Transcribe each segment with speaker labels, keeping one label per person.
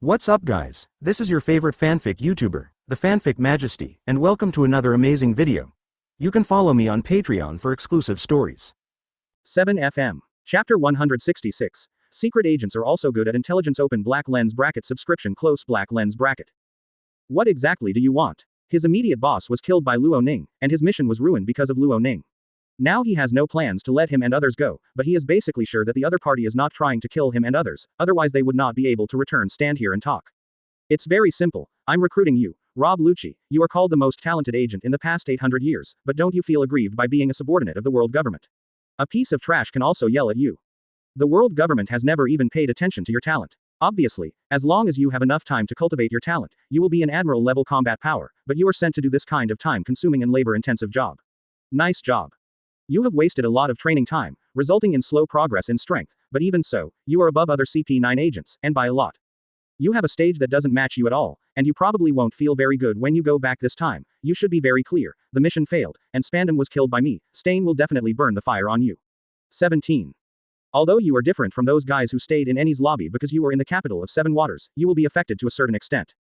Speaker 1: What's up guys, this is your favorite fanfic YouTuber, the Fanfic Majesty, and welcome to another amazing video. You can follow me on Patreon for exclusive stories. 7FM. Chapter 166. Secret agents are also good at intelligence. Open black lens bracket subscription close black lens bracket. What exactly do you want? His immediate boss was killed by Luo Ning, and his mission was ruined because of Luo Ning. Now he has no plans to let him and others go, but he is basically sure that the other party is not trying to kill him and others, otherwise they would not be able to return. Stand here and talk. It's very simple. I'm recruiting you, Rob Lucci. You are called the most talented agent in the past 800 years, but don't you feel aggrieved by being a subordinate of the world government? A piece of trash can also yell at you. The world government has never even paid attention to your talent. Obviously, as long as you have enough time to cultivate your talent, you will be an admiral-level combat power, but you are sent to do this kind of time-consuming and labor-intensive job. Nice job. You have wasted a lot of training time, resulting in slow progress in strength, but even so, you are above other CP9 agents, and by a lot. You have a stage that doesn't match you at all, and you probably won't feel very good when you go back this time. You should be very clear, the mission failed, and Spandam was killed by me. Stain will definitely burn the fire on you. 17. Although you are different from those guys who stayed in Ennie's lobby because you were in the capital of Seven Waters, you will be affected to a certain extent.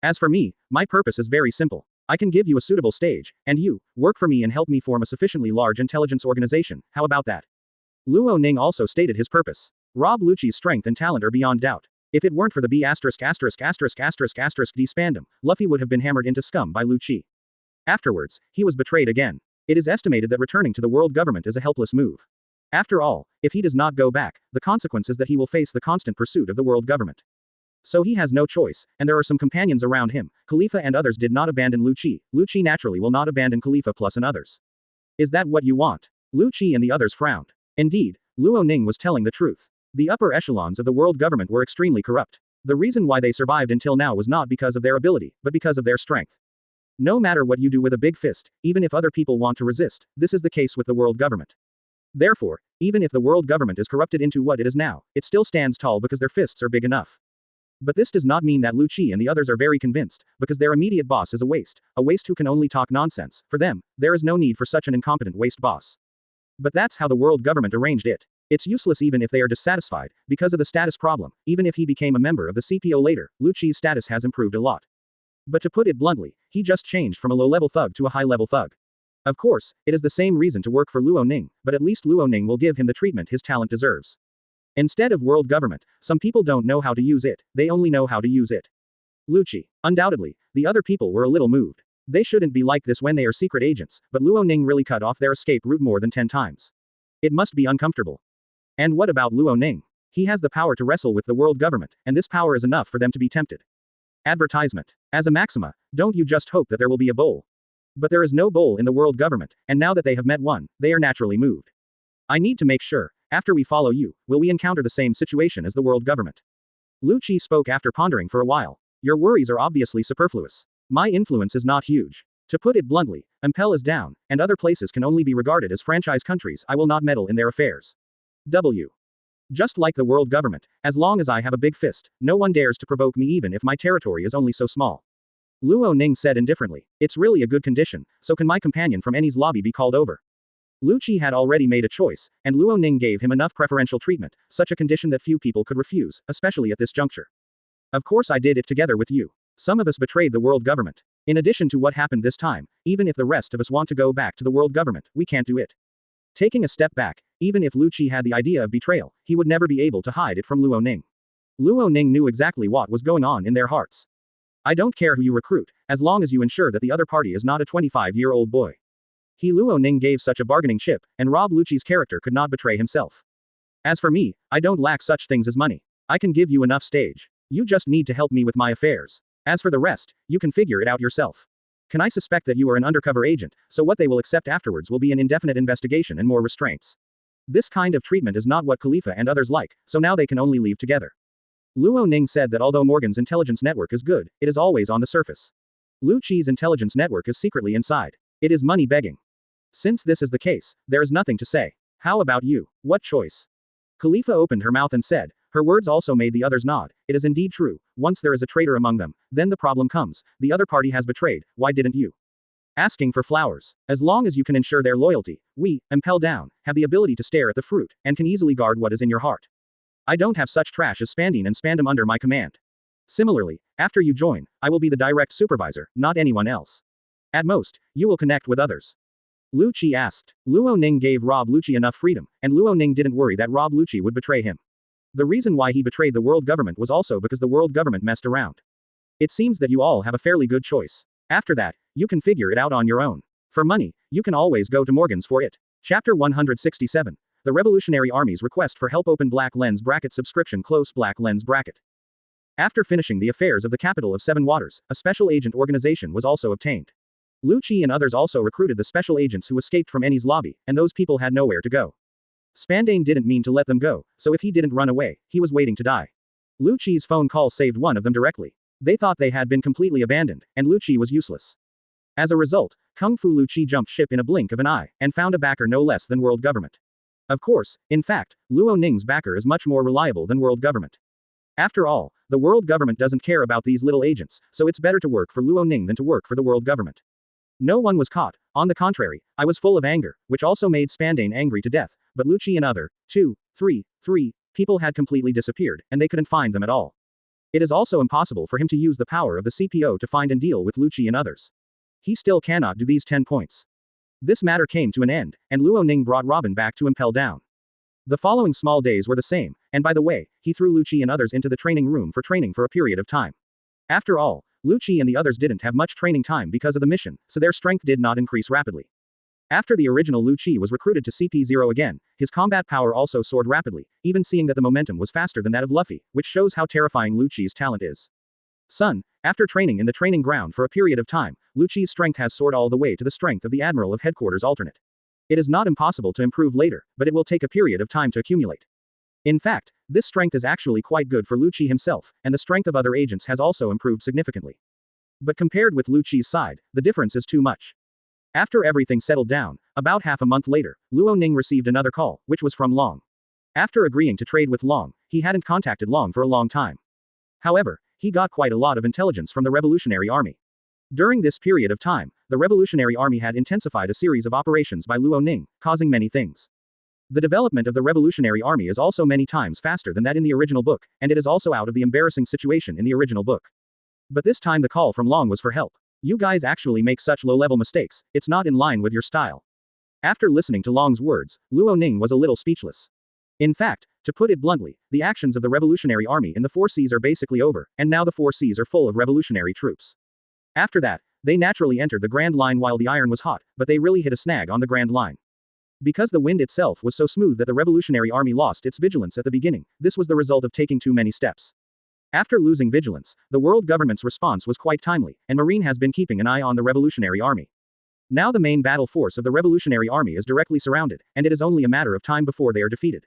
Speaker 1: As for me, my purpose is very simple. I can give you a suitable stage, and you, work for me and help me form a sufficiently large intelligence organization. How about that? Luo Ning also stated his purpose. Rob Lucci's strength and talent are beyond doubt. If it weren't for the B********* D Spandam, Luffy would have been hammered into scum by Lucci. Afterwards, he was betrayed again. It is estimated that returning to the world government is a helpless move. After all, if he does not go back, the consequence is that he will face the constant pursuit of the world government. So he has no choice, and there are some companions around him. Khalifa and others did not abandon Lucci. Lucci naturally will not abandon Khalifa plus and others. Is that what you want? Lucci and the others frowned. Indeed, Luo Ning was telling the truth. The upper echelons of the world government were extremely corrupt. The reason why they survived until now was not because of their ability, but because of their strength. No matter what you do with a big fist, even if other people want to resist, this is the case with the world government. Therefore, even if the world government is corrupted into what it is now, it still stands tall because their fists are big enough. But this does not mean that Lucci and the others are very convinced, because their immediate boss is a waste who can only talk nonsense. For them, there is no need for such an incompetent waste boss. But that's how the world government arranged it. It's useless even if they are dissatisfied, because of the status problem. Even if he became a member of the CPO later, Lucci's status has improved a lot. But to put it bluntly, he just changed from a low-level thug to a high-level thug. Of course, it is the same reason to work for Luo Ning, but at least Luo Ning will give him the treatment his talent deserves. Instead of world government, some people don't know how to use it, they only know how to use it. Lucci. Undoubtedly, the other people were a little moved. They shouldn't be like this when they are secret agents, but Luo Ning really cut off their escape route more than 10 times. It must be uncomfortable. And what about Luo Ning? He has the power to wrestle with the world government, and this power is enough for them to be tempted. Advertisement. As a maxima, don't you just hope that there will be a bowl? But there is no bowl in the world government, and now that they have met one, they are naturally moved. I need to make sure. After we follow you, will we encounter the same situation as the world government? Lucci spoke after pondering for a while. Your worries are obviously superfluous. My influence is not huge. To put it bluntly, Impel is down, and other places can only be regarded as franchise countries. I will not meddle in their affairs. Just like the world government, as long as I have a big fist, no one dares to provoke me even if my territory is only so small. Luo Ning said indifferently. It's really a good condition, so can my companion from Ennie's lobby be called over? Lucci had already made a choice, and Luo Ning gave him enough preferential treatment, such a condition that few people could refuse, especially at this juncture. Of course I did it together with you. Some of us betrayed the world government. In addition to what happened this time, even if the rest of us want to go back to the world government, we can't do it. Taking a step back, even if Lucci had the idea of betrayal, he would never be able to hide it from Luo Ning. Luo Ning knew exactly what was going on in their hearts. I don't care who you recruit, as long as you ensure that the other party is not a 25-year-old boy. Luo Ning gave such a bargaining chip, and Rob Lucci's character could not betray himself. As for me, I don't lack such things as money. I can give you enough stage. You just need to help me with my affairs. As for the rest, you can figure it out yourself. Can I suspect that you are an undercover agent, so what they will accept afterwards will be an indefinite investigation and more restraints. This kind of treatment is not what Khalifa and others like, so now they can only leave together. Luo Ning said that although Morgan's intelligence network is good, it is always on the surface. Lucci's intelligence network is secretly inside. It is money begging. Since this is the case, there is nothing to say. How about you? What choice? Khalifa opened her mouth and said, her words also made the others nod. It is indeed true, once there is a traitor among them, then the problem comes, the other party has betrayed, why didn't you? Asking for flowers. As long as you can ensure their loyalty, we, Impel down, have the ability to stare at the fruit, and can easily guard what is in your heart. I don't have such trash as Spandine and Spandam under my command. Similarly, after you join, I will be the direct supervisor, not anyone else. At most, you will connect with others. Lu Qi asked. Luo Ning gave Rob Lucci enough freedom, and Luo Ning didn't worry that Rob Lucci would betray him. The reason why he betrayed the world government was also because the world government messed around. It seems that you all have a fairly good choice. After that, you can figure it out on your own. For money, you can always go to Morgan's for it. Chapter 167. The Revolutionary Army's request for help. Open black lens bracket subscription close black lens bracket. After finishing the affairs of the capital of Seven Waters, a special agent organization was also obtained. Lu Qi and others also recruited the special agents who escaped from Annie's lobby, and those people had nowhere to go. Spandane didn't mean to let them go, so if he didn't run away, he was waiting to die. Lu Qi's phone call saved one of them directly. They thought they had been completely abandoned, and Lu Qi was useless. As a result, Kung Fu Lu Qi jumped ship in a blink of an eye, and found a backer no less than world government. Of course, in fact, Luo Ning's backer is much more reliable than world government. After all, the world government doesn't care about these little agents, so it's better to work for Luo Ning than to work for the world government. No one was caught. On the contrary, I was full of anger, which also made Spandane angry to death, but Lu Qi and other, 3 people had completely disappeared, and they couldn't find them at all. It is also impossible for him to use the power of the CPO to find and deal with Lu Qi and others. He still cannot do these 10 points. This matter came to an end, and Luo Ning brought Robin back to Impel down. The following small days were the same, and by the way, he threw Lu Qi and others into the training room for training for a period of time. After all, Lu Qi and the others didn't have much training time because of the mission, so their strength did not increase rapidly. After the original Lu Qi was recruited to CP0 again, his combat power also soared rapidly, even seeing that the momentum was faster than that of Luffy, which shows how terrifying Lu Qi's talent is. Son, after training in the training ground for a period of time, Lu Qi's strength has soared all the way to the strength of the Admiral of Headquarters alternate. It is not impossible to improve later, but it will take a period of time to accumulate. In fact, this strength is actually quite good for Lu Qi himself, and the strength of other agents has also improved significantly. But compared with Lu Qi's side, the difference is too much. After everything settled down, about half a month later, Luo Ning received another call, which was from Long. After agreeing to trade with Long, he hadn't contacted Long for a long time. However, he got quite a lot of intelligence from the Revolutionary Army. During this period of time, the Revolutionary Army had intensified a series of operations by Luo Ning, causing many things. The development of the Revolutionary Army is also many times faster than that in the original book, and it is also out of the embarrassing situation in the original book. But this time the call from Long was for help. You guys actually make such low-level mistakes, it's not in line with your style. After listening to Long's words, Luo Ning was a little speechless. In fact, to put it bluntly, the actions of the Revolutionary Army in the Four Seas are basically over, and now the Four Seas are full of revolutionary troops. After that, they naturally entered the Grand Line while the iron was hot, but they really hit a snag on the Grand Line. Because the wind itself was so smooth that the Revolutionary Army lost its vigilance at the beginning, this was the result of taking too many steps. After losing vigilance, the world government's response was quite timely, and Marine has been keeping an eye on the Revolutionary Army. Now the main battle force of the Revolutionary Army is directly surrounded, and it is only a matter of time before they are defeated.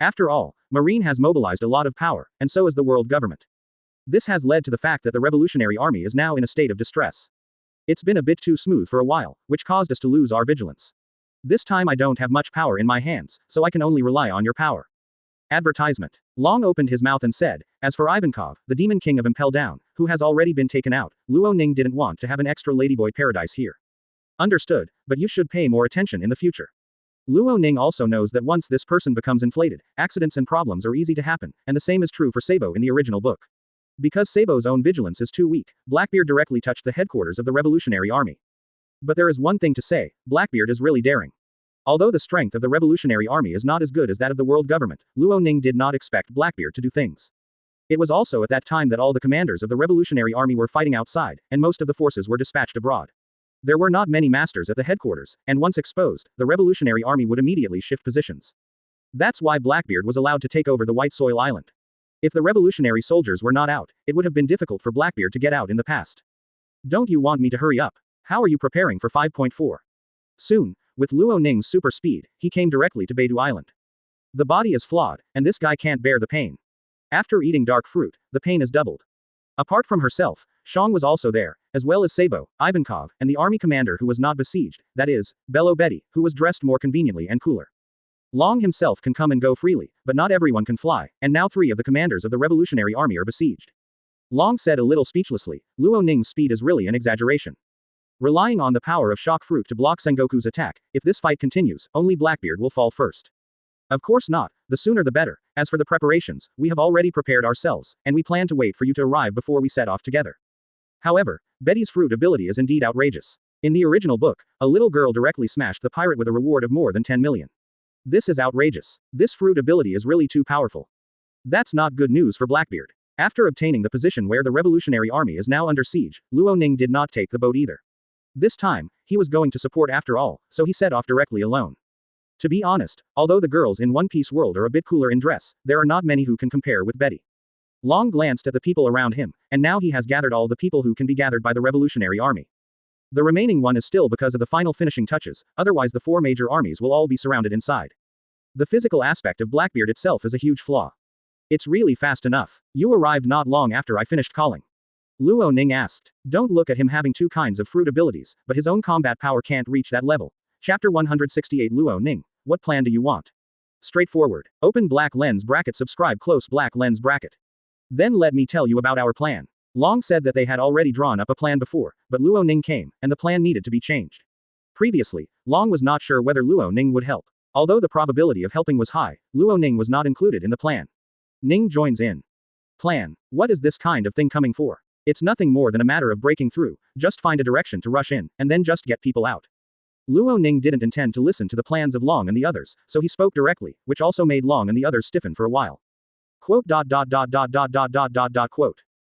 Speaker 1: After all, Marine has mobilized a lot of power, and so has the world government. This has led to the fact that the Revolutionary Army is now in a state of distress. It's been a bit too smooth for a while, which caused us to lose our vigilance. This time I don't have much power in my hands, so I can only rely on your power. Advertisement. Long opened his mouth and said, as for Ivankov, the Demon King of Impel Down, who has already been taken out, Luo Ning didn't want to have an extra ladyboy paradise here. Understood, but you should pay more attention in the future. Luo Ning also knows that once this person becomes inflated, accidents and problems are easy to happen, and the same is true for Sabo in the original book. Because Sabo's own vigilance is too weak, Blackbeard directly touched the headquarters of the Revolutionary Army. But there is one thing to say, Blackbeard is really daring. Although the strength of the Revolutionary Army is not as good as that of the world government, Luo Ning did not expect Blackbeard to do things. It was also at that time that all the commanders of the Revolutionary Army were fighting outside, and most of the forces were dispatched abroad. There were not many masters at the headquarters, and once exposed, the Revolutionary Army would immediately shift positions. That's why Blackbeard was allowed to take over the White Soil Island. If the revolutionary soldiers were not out, it would have been difficult for Blackbeard to get out in the past. Don't you want me to hurry up? How are you preparing for 5.4? Soon, with Luo Ning's super speed, he came directly to Beidou Island. The body is flawed, and this guy can't bear the pain. After eating dark fruit, the pain is doubled. Apart from herself, Shang was also there, as well as Sabo, Ivankov, and the army commander who was not besieged, that is, Bello Betty, who was dressed more conveniently and cooler. Long himself can come and go freely, but not everyone can fly, and now 3 of the commanders of the Revolutionary Army are besieged. Long said a little speechlessly, Luo Ning's speed is really an exaggeration. Relying on the power of shock fruit to block Sengoku's attack, if this fight continues, only Blackbeard will fall first. Of course not, the sooner the better. As for the preparations, we have already prepared ourselves, and we plan to wait for you to arrive before we set off together. However, Betty's fruit ability is indeed outrageous. In the original book, a little girl directly smashed the pirate with a reward of more than 10 million. This is outrageous. This fruit ability is really too powerful. That's not good news for Blackbeard. After obtaining the position where the Revolutionary Army is now under siege, Luo Ning did not take the boat either. This time, he was going to support after all, so he set off directly alone. To be honest, although the girls in One Piece world are a bit cooler in dress, there are not many who can compare with Betty. Long glanced at the people around him, and now he has gathered all the people who can be gathered by the Revolutionary Army. The remaining one is still because of the final finishing touches, otherwise the 4 major armies will all be surrounded inside. The physical aspect of Blackbeard itself is a huge flaw. It's really fast enough. You arrived not long after I finished calling. Luo Ning asked. Don't look at him having 2 kinds of fruit abilities, but his own combat power can't reach that level. Chapter 168 Luo Ning, what plan do you want? Straightforward. Open black lens bracket, subscribe close black lens bracket. Then let me tell you about our plan. Long said that they had already drawn up a plan before, but Luo Ning came, and the plan needed to be changed. Previously, Long was not sure whether Luo Ning would help. Although the probability of helping was high, Luo Ning was not included in the plan. Ning joins in. Plan. What is this kind of thing coming for? It's nothing more than a matter of breaking through, just find a direction to rush in, and then just get people out. Luo Ning didn't intend to listen to the plans of Long and the others, so he spoke directly, which also made Long and the others stiffen for a while. Quote.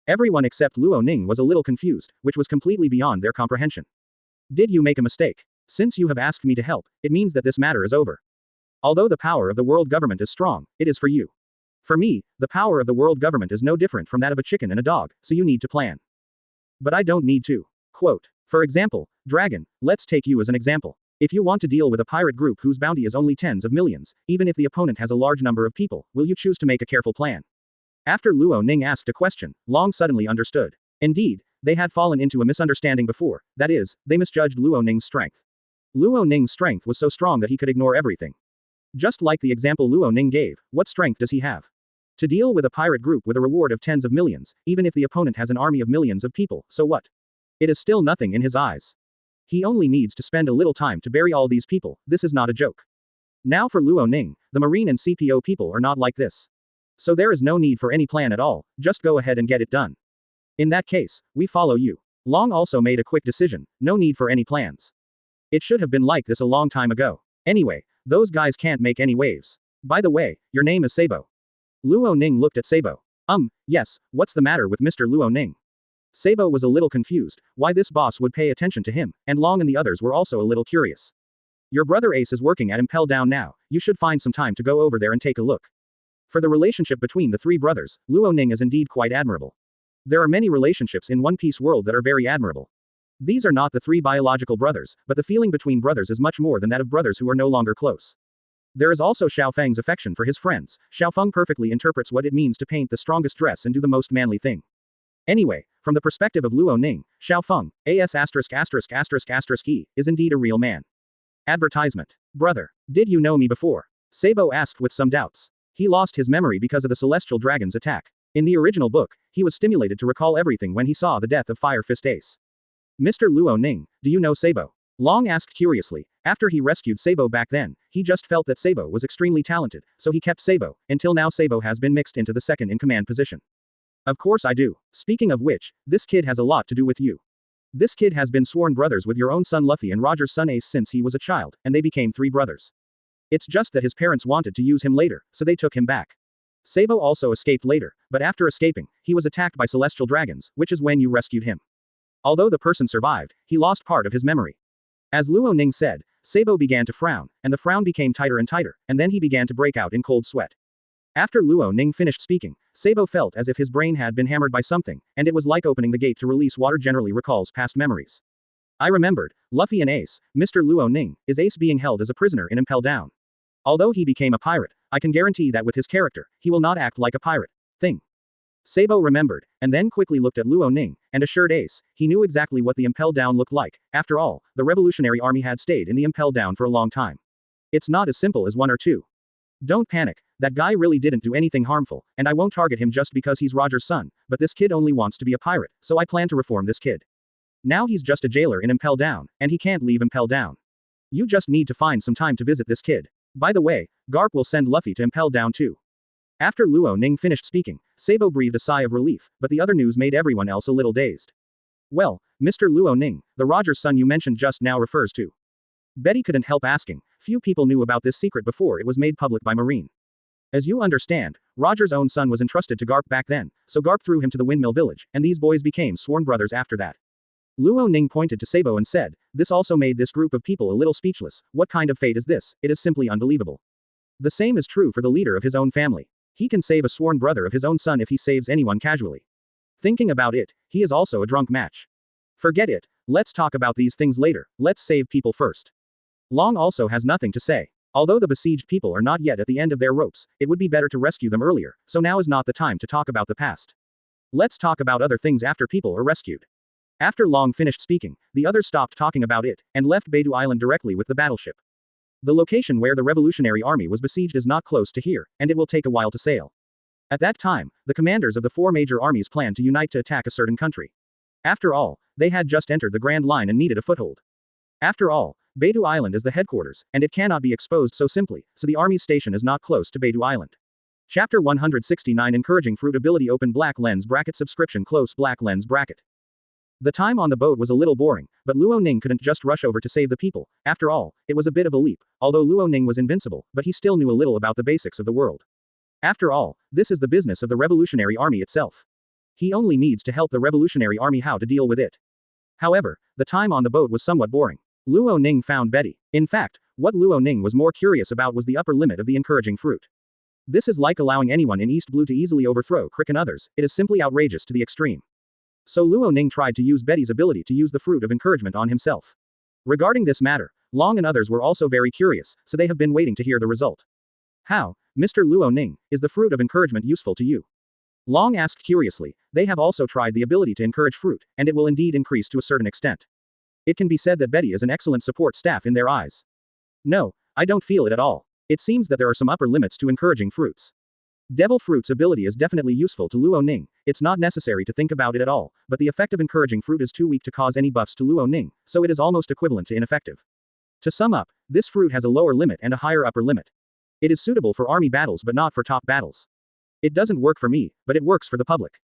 Speaker 1: Everyone except Luo Ning was a little confused, which was completely beyond their comprehension. Did you make a mistake? Since you have asked me to help, it means that this matter is over. Although the power of the world government is strong, it is for you. For me, the power of the world government is no different from that of a chicken and a dog, so you need to plan. But I don't need to. Quote. For example, Dragon, let's take you as an example. If you want to deal with a pirate group whose bounty is only tens of millions, even if the opponent has a large number of people, will you choose to make a careful plan? After Luo Ning asked a question, Long suddenly understood. Indeed, they had fallen into a misunderstanding before, that is, they misjudged Luo Ning's strength. Luo Ning's strength was so strong that he could ignore everything. Just like the example Luo Ning gave, what strength does he have? To deal with a pirate group with a reward of tens of millions, even if the opponent has an army of millions of people, so what? It is still nothing in his eyes. He only needs to spend a little time to bury all these people, this is not a joke. Now for Luo Ning, the Marine and CPO people are not like this. So there is no need for any plan at all, just go ahead and get it done. In that case, we follow you. Long also made a quick decision, no need for any plans. It should have been like this a long time ago. Anyway, those guys can't make any waves. By the way, your name is Sabo. Luo Ning looked at Sabo. Yes, what's the matter with Mr. Luo Ning? Sabo was a little confused, why this boss would pay attention to him, and Long and the others were also a little curious. Your brother Ace is working at Impel down now, you should find some time to go over there and take a look. For the relationship between the 3 brothers, Luo Ning is indeed quite admirable. There are many relationships in One Piece world that are very admirable. These are not the 3 biological brothers, but the feeling between brothers is much more than that of brothers who are no longer close. There is also Xiao Feng's affection for his friends. Xiao Feng perfectly interprets what it means to paint the strongest dress and do the most manly thing. Anyway, from the perspective of Luo Ning, Xiao Feng, E, is indeed a real man. Advertisement. Brother, did you know me before? Sabo asked with some doubts. He lost his memory because of the Celestial Dragon's attack. In the original book, he was stimulated to recall everything when he saw the death of Fire Fist Ace. Mr. Luo Ning, do you know Sabo? Long asked curiously. After he rescued Sabo back then, he just felt that Sabo was extremely talented, so he kept Sabo, until now Sabo has been mixed into the second-in-command position. Of course I do. Speaking of which, this kid has a lot to do with you. This kid has been sworn brothers with your own son Luffy and Roger's son Ace since he was a child, and they became 3 brothers. It's just that his parents wanted to use him later, so they took him back. Sabo also escaped later, but after escaping, he was attacked by celestial dragons, which is when you rescued him. Although the person survived, he lost part of his memory. As Luo Ning said, Sabo began to frown, and the frown became tighter and tighter, and then he began to break out in cold sweat. After Luo Ning finished speaking, Sabo felt as if his brain had been hammered by something, and it was like opening the gate to release water generally recalls past memories. I remembered, Luffy and Ace, Mr. Luo Ning, is Ace being held as a prisoner in Impel Down. Although he became a pirate, I can guarantee that with his character, he will not act like a pirate. Thing. Sabo remembered, and then quickly looked at Luo Ning, and assured Ace, he knew exactly what the Impel Down looked like. After all, the Revolutionary Army had stayed in the Impel Down for a long time. It's not as simple as 1 or 2. Don't panic, that guy really didn't do anything harmful, and I won't target him just because he's Roger's son, but this kid only wants to be a pirate, so I plan to reform this kid. Now he's just a jailer in Impel Down, and he can't leave Impel Down. You just need to find some time to visit this kid. By the way, Garp will send Luffy to Impel down too. After Luo Ning finished speaking, Sabo breathed a sigh of relief, but the other news made everyone else a little dazed. Well, Mr. Luo Ning, the Roger's son you mentioned just now refers to. Betty couldn't help asking. Few people knew about this secret before it was made public by Marine. As you understand, Roger's own son was entrusted to Garp back then, so Garp threw him to the Windmill Village, and these boys became sworn brothers after that. Luo Ning pointed to Sabo and said, this also made this group of people a little speechless. What kind of fate is this? It is simply unbelievable. The same is true for the leader of his own family. He can save a sworn brother of his own son if he saves anyone casually. Thinking about it, he is also a drunk match. Forget it, let's talk about these things later, let's save people first. Long also has nothing to say. Although the besieged people are not yet at the end of their ropes, it would be better to rescue them earlier, so now is not the time to talk about the past. Let's talk about other things after people are rescued. After Long finished speaking, the others stopped talking about it, and left Beidou Island directly with the battleship. The location where the Revolutionary Army was besieged is not close to here, and it will take a while to sail. At that time, the commanders of the four major armies planned to unite to attack a certain country. After all, they had just entered the Grand Line and needed a foothold. After all, Beidou Island is the headquarters, and it cannot be exposed so simply, so the army's station is not close to Beidou Island. Chapter 169 Encouraging Fruit Ability Open black lens bracket Subscription close black lens bracket. The time on the boat was a little boring, but Luo Ning couldn't just rush over to save the people. After all, it was a bit of a leap, although Luo Ning was invincible, but he still knew a little about the basics of the world. After all, this is the business of the Revolutionary Army itself. He only needs to help the Revolutionary Army how to deal with it. However, the time on the boat was somewhat boring. Luo Ning found Betty. In fact, what Luo Ning was more curious about was the upper limit of the encouraging fruit. This is like allowing anyone in East Blue to easily overthrow Crick and others, it is simply outrageous to the extreme. So Luo Ning tried to use Betty's ability to use the fruit of encouragement on himself. Regarding this matter, Long and others were also very curious, so they have been waiting to hear the result. How, Mr. Luo Ning, is the fruit of encouragement useful to you? Long asked curiously. They have also tried the ability to encourage fruit, and it will indeed increase to a certain extent. It can be said that Betty is an excellent support staff in their eyes. No, I don't feel it at all. It seems that there are some upper limits to encouraging fruits. Devil Fruit's ability is definitely useful to Luo Ning, it's not necessary to think about it at all, but the effect of encouraging fruit is too weak to cause any buffs to Luo Ning, so it is almost equivalent to ineffective. To sum up, this fruit has a lower limit and a higher upper limit. It is suitable for army battles but not for top battles. It doesn't work for me, but it works for the public.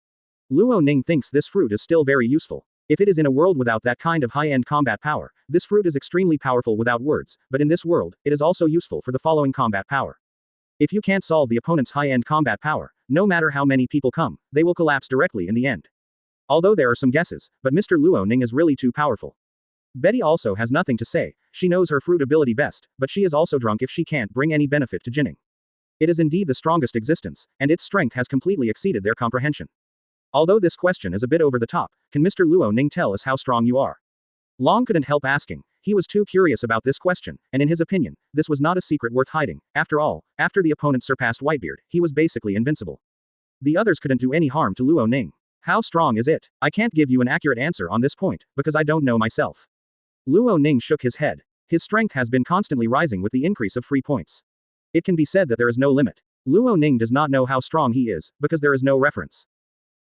Speaker 1: Luo Ning thinks this fruit is still very useful. If it is in a world without that kind of high-end combat power, this fruit is extremely powerful without words, but in this world, it is also useful for the following combat power. If you can't solve the opponent's high-end combat power, no matter how many people come, they will collapse directly in the end. Although there are some guesses, but Mr. Luo Ning is really too powerful. Betty also has nothing to say, she knows her fruit ability best, but she is also drunk if she can't bring any benefit to Jinning. It is indeed the strongest existence, and its strength has completely exceeded their comprehension. Although this question is a bit over the top, can Mr. Luo Ning tell us how strong you are? Long couldn't help asking. He was too curious about this question, and in his opinion, this was not a secret worth hiding. After all, after the opponent surpassed Whitebeard, he was basically invincible. The others couldn't do any harm to Luo Ning. How strong is it? I can't give you an accurate answer on this point, because I don't know myself. Luo Ning shook his head. His strength has been constantly rising with the increase of free points. It can be said that there is no limit. Luo Ning does not know how strong he is, because there is no reference.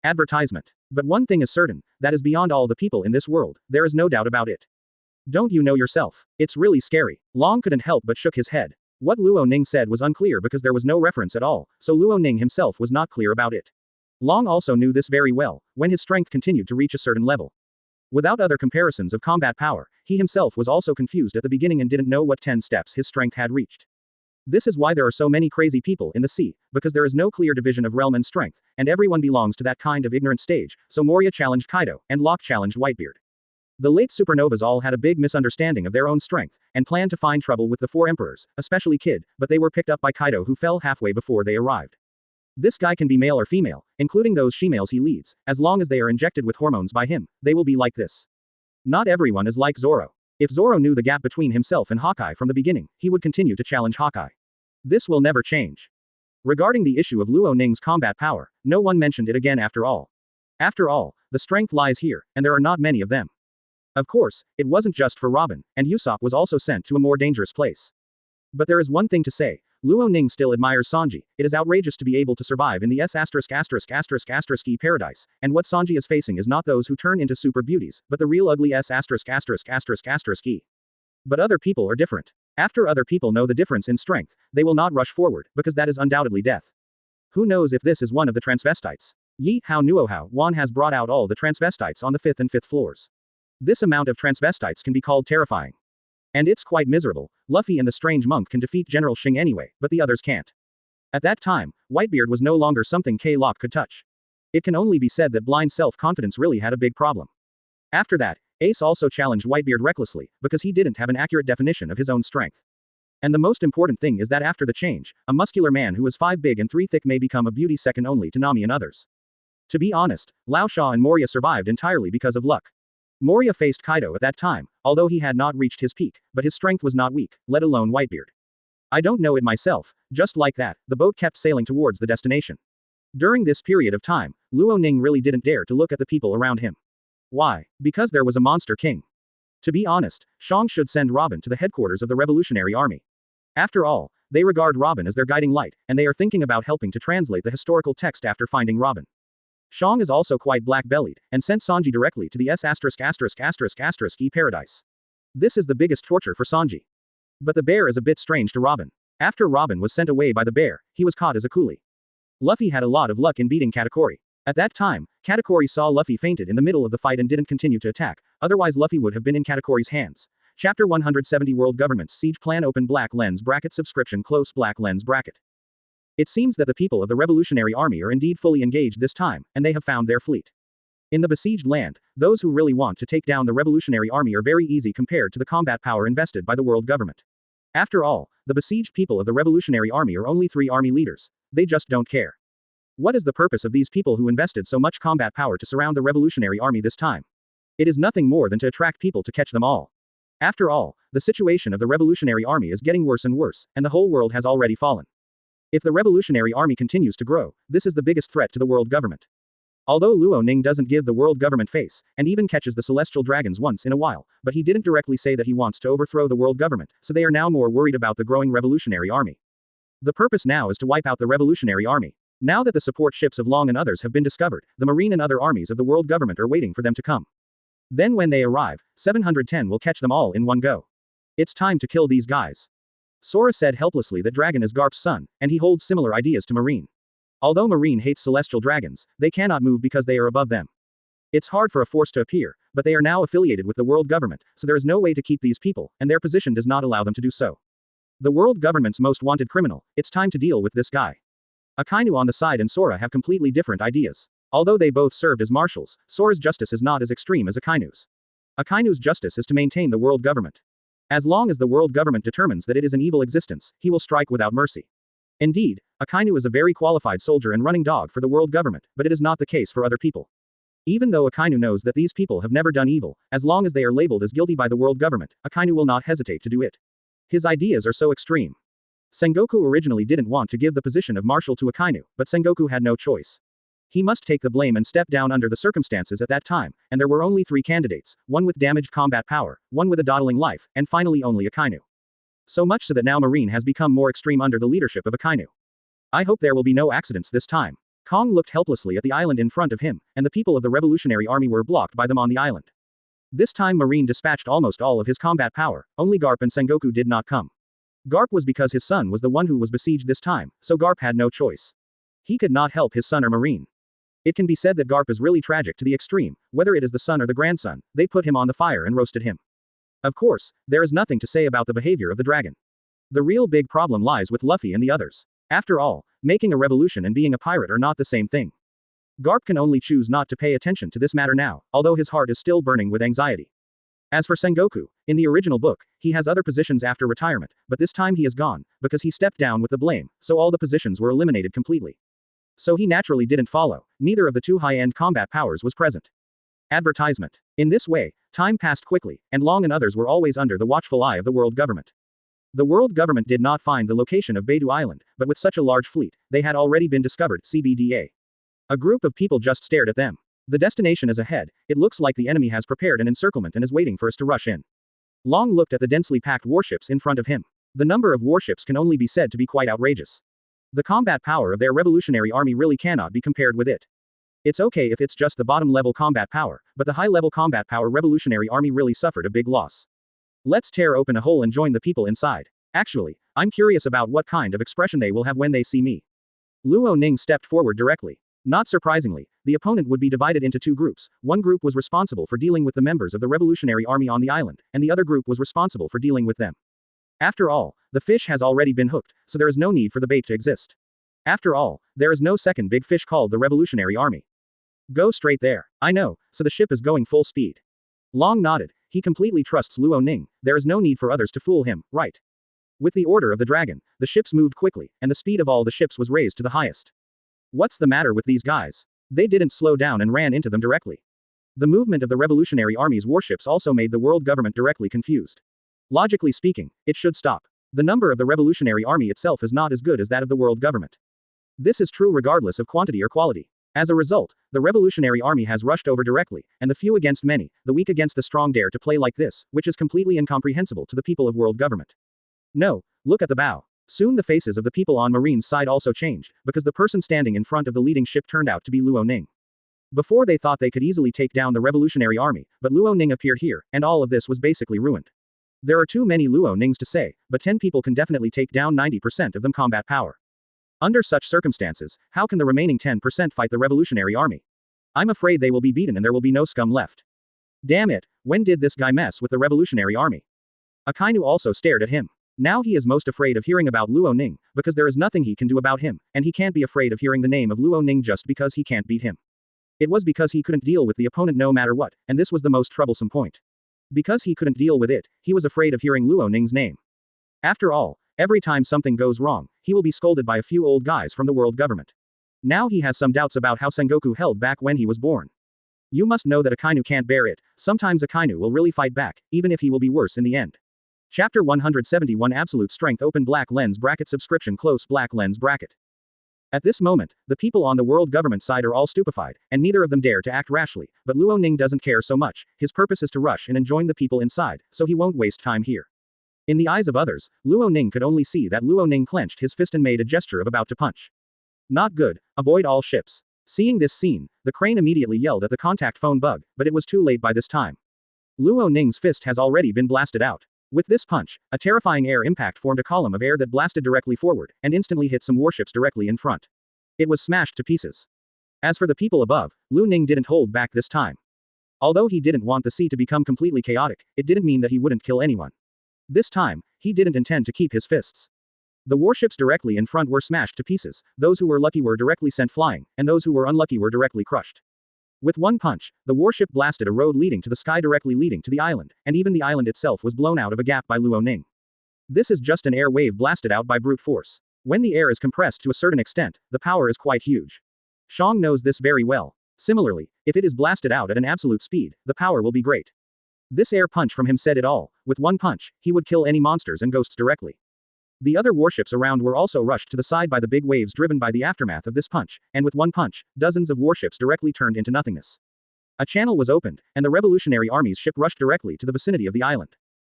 Speaker 1: Advertisement. But one thing is certain, that is beyond all the people in this world, there is no doubt about it. Don't you know yourself? It's really scary. Long couldn't help but shook his head. What Luo Ning said was unclear because there was no reference at all, so Luo Ning himself was not clear about it. Long also knew this very well, when his strength continued to reach a certain level. Without other comparisons of combat power, he himself was also confused at the beginning and didn't know what 10 steps his strength had reached. This is why there are so many crazy people in the sea, because there is no clear division of realm and strength, and everyone belongs to that kind of ignorant stage, so Moria challenged Kaido, and Locke challenged Whitebeard. The late supernovas all had a big misunderstanding of their own strength, and planned to find trouble with the four emperors, especially Kid, but they were picked up by Kaido who fell halfway before they arrived. This guy can be male or female, including those she-males he leads, as long as they are injected with hormones by him, they will be like this. Not everyone is like Zoro. If Zoro knew the gap between himself and Hawkeye from the beginning, he would continue to challenge Hawkeye. This will never change. Regarding the issue of Luo Ning's combat power, no one mentioned it again after all. After all, the strength lies here, and there are not many of them. Of course, it wasn't just for Robin, and Usopp was also sent to a more dangerous place. But there is one thing to say, Luo Ning still admires Sanji. It is outrageous to be able to survive in the S*******E paradise, and what Sanji is facing is not those who turn into super beauties, but the real ugly S*******E. But other people are different. After other people know the difference in strength, they will not rush forward, because that is undoubtedly death. Who knows if this is one of the transvestites? Yi Hao Nuo Hao Wan has brought out all the transvestites on the 5th and 5th floors. This amount of transvestites can be called terrifying. And it's quite miserable. Luffy and the strange monk can defeat General Xing anyway, but the others can't. At that time, Whitebeard was no longer something K-Lock could touch. It can only be said that blind self-confidence really had a big problem. After that, Ace also challenged Whitebeard recklessly, because he didn't have an accurate definition of his own strength. And the most important thing is that after the change, a muscular man who is 5 big and 3 thick may become a beauty second only to Nami and others. To be honest, Lao Sha and Moria survived entirely because of luck. Moria faced Kaido at that time, although he had not reached his peak, but his strength was not weak, let alone Whitebeard. I don't know it myself, just like that, the boat kept sailing towards the destination. During this period of time, Luo Ning really didn't dare to look at the people around him. Why? Because there was a monster king. To be honest, Shang should send Robin to the headquarters of the Revolutionary Army. After all, they regard Robin as their guiding light, and they are thinking about helping to translate the historical text after finding Robin. Shang is also quite black-bellied, and sent Sanji directly to the S*******E paradise. This is the biggest torture for Sanji. But the bear is a bit strange to Robin. After Robin was sent away by the bear, he was caught as a coolie. Luffy had a lot of luck in beating Katakuri. At that time, Katakuri saw Luffy fainted in the middle of the fight and didn't continue to attack, otherwise Luffy would have been in Katakuri's hands. Chapter 170 World Government's Siege Plan Open black lens bracket subscription close black lens bracket. It seems that the people of the Revolutionary Army are indeed fully engaged this time, and they have found their fleet. In the besieged land, those who really want to take down the Revolutionary Army are very easy compared to the combat power invested by the world government. After all, the besieged people of the Revolutionary Army are only 3 army leaders. They just don't care. What is the purpose of these people who invested so much combat power to surround the Revolutionary Army this time? It is nothing more than to attract people to catch them all. After all, the situation of the Revolutionary Army is getting worse and worse, and the whole world has already fallen. If the Revolutionary Army continues to grow, this is the biggest threat to the world government. Although Luo Ning doesn't give the world government face, and even catches the celestial dragons once in a while, but he didn't directly say that he wants to overthrow the world government, so they are now more worried about the growing Revolutionary Army. The purpose now is to wipe out the Revolutionary Army. Now that the support ships of Long and others have been discovered, the marine and other armies of the world government are waiting for them to come. Then when they arrive, 710 will catch them all in one go. It's time to kill these guys. Sora said helplessly that Dragon is Garp's son, and he holds similar ideas to Marine. Although Marine hates celestial dragons, they cannot move because they are above them. It's hard for a force to appear, but they are now affiliated with the world government, so there is no way to keep these people, and their position does not allow them to do so. The world government's most wanted criminal, it's time to deal with this guy. Akainu on the side and Sora have completely different ideas. Although they both served as marshals, Sora's justice is not as extreme as Akainu's. Akainu's justice is to maintain the world government. As long as the world government determines that it is an evil existence, he will strike without mercy. Indeed, Akainu is a very qualified soldier and running dog for the world government, but it is not the case for other people. Even though Akainu knows that these people have never done evil, as long as they are labeled as guilty by the world government, Akainu will not hesitate to do it. His ideas are so extreme. Sengoku originally didn't want to give the position of marshal to Akainu, but Sengoku had no choice. He must take the blame and step down under the circumstances at that time, and there were only 3 candidates, one with damaged combat power, one with a dawdling life, and finally only Akainu. So much so that now Marine has become more extreme under the leadership of Akainu. I hope there will be no accidents this time. Kong looked helplessly at the island in front of him, and the people of the Revolutionary Army were blocked by them on the island. This time Marine dispatched almost all of his combat power, only Garp and Sengoku did not come. Garp was because his son was the one who was besieged this time, so Garp had no choice. He could not help his son or Marine. It can be said that Garp is really tragic to the extreme, whether it is the son or the grandson, they put him on the fire and roasted him. Of course, there is nothing to say about the behavior of the dragon. The real big problem lies with Luffy and the others. After all, making a revolution and being a pirate are not the same thing. Garp can only choose not to pay attention to this matter now, although his heart is still burning with anxiety. As for Sengoku, in the original book, he has other positions after retirement, but this time he is gone, because he stepped down with the blame, so all the positions were eliminated completely. So he naturally didn't follow, neither of the 2 high-end combat powers was present. Advertisement. In this way, time passed quickly, and Long and others were always under the watchful eye of the world government. The world government did not find the location of Beidou Island, but with such a large fleet, they had already been discovered, CBDA. A group of people just stared at them. The destination is ahead, it looks like the enemy has prepared an encirclement and is waiting for us to rush in. Long looked at the densely packed warships in front of him. The number of warships can only be said to be quite outrageous. The combat power of their revolutionary army really cannot be compared with it. It's okay if it's just the bottom level combat power, but the high level combat power revolutionary army really suffered a big loss. Let's tear open a hole and join the people inside. Actually, I'm curious about what kind of expression they will have when they see me. Luo Ning stepped forward directly. Not surprisingly, the opponent would be divided into two groups. One group was responsible for dealing with the members of the Revolutionary Army on the island, and the other group was responsible for dealing with them. After all, the fish has already been hooked, so there is no need for the bait to exist. After all, there is no second big fish called the Revolutionary Army. Go straight there. I know, so the ship is going full speed. Long nodded. He completely trusts Luo Ning. There is no need for others to fool him, right? With the order of the dragon, the ships moved quickly, and the speed of all the ships was raised to the highest. What's the matter with these guys? They didn't slow down and ran into them directly. The movement of the Revolutionary Army's warships also made the world government directly confused. Logically speaking, it should stop. The number of the Revolutionary Army itself is not as good as that of the world government. This is true regardless of quantity or quality. As a result, the Revolutionary Army has rushed over directly, and the few against many, the weak against the strong dare to play like this, which is completely incomprehensible to the people of world government. No, look at the bow. Soon the faces of the people on Marine's side also changed, because the person standing in front of the leading ship turned out to be Luo Ning. Before they thought they could easily take down the Revolutionary Army, but Luo Ning appeared here, and all of this was basically ruined. There are too many Luo Nings to say, but 10 people can definitely take down 90% of them combat power. Under such circumstances, how can the remaining 10% fight the Revolutionary Army? I'm afraid they will be beaten and there will be no scum left. Damn it, when did this guy mess with the Revolutionary Army? Akainu also stared at him. Now he is most afraid of hearing about Luo Ning, because there is nothing he can do about him, and he can't be afraid of hearing the name of Luo Ning just because he can't beat him. It was because he couldn't deal with the opponent no matter what, and this was the most troublesome point. Because he couldn't deal with it, he was afraid of hearing Luo Ning's name. After all, every time something goes wrong, he will be scolded by a few old guys from the world government. Now he has some doubts about how Sengoku held back when he was born. You must know that Akainu can't bear it. Sometimes Akainu will really fight back, even if he will be worse in the end. Chapter 171 Absolute Strength Open Black Lens Bracket Subscription Close Black Lens Bracket. At this moment, the people on the world government side are all stupefied, and neither of them dare to act rashly, but Luo Ning doesn't care so much. His purpose is to rush and join the people inside, so he won't waste time here. In the eyes of others, Luo Ning could only see that Luo Ning clenched his fist and made a gesture of about to punch. Not good. Avoid all ships. Seeing this scene, the crane immediately yelled at the contact phone bug, but it was too late by this time. Luo Ning's fist has already been blasted out. With this punch, a terrifying air impact formed a column of air that blasted directly forward, and instantly hit some warships directly in front. It was smashed to pieces. As for the people above, Luo Ning didn't hold back this time. Although he didn't want the sea to become completely chaotic, it didn't mean that he wouldn't kill anyone. This time, he didn't intend to keep his fists. The warships directly in front were smashed to pieces, those who were lucky were directly sent flying, and those who were unlucky were directly crushed. With one punch, the warship blasted a road leading to the sky directly leading to the island, and even the island itself was blown out of a gap by Luo Ning. This is just an air wave blasted out by brute force. When the air is compressed to a certain extent, the power is quite huge. Shang knows this very well. Similarly, if it is blasted out at an absolute speed, the power will be great. This air punch from him said it all. With one punch, he would kill any monsters and ghosts directly. The other warships around were also rushed to the side by the big waves driven by the aftermath of this punch, and with one punch, dozens of warships directly turned into nothingness. A channel was opened, and the Revolutionary Army's ship rushed directly to the vicinity of the island.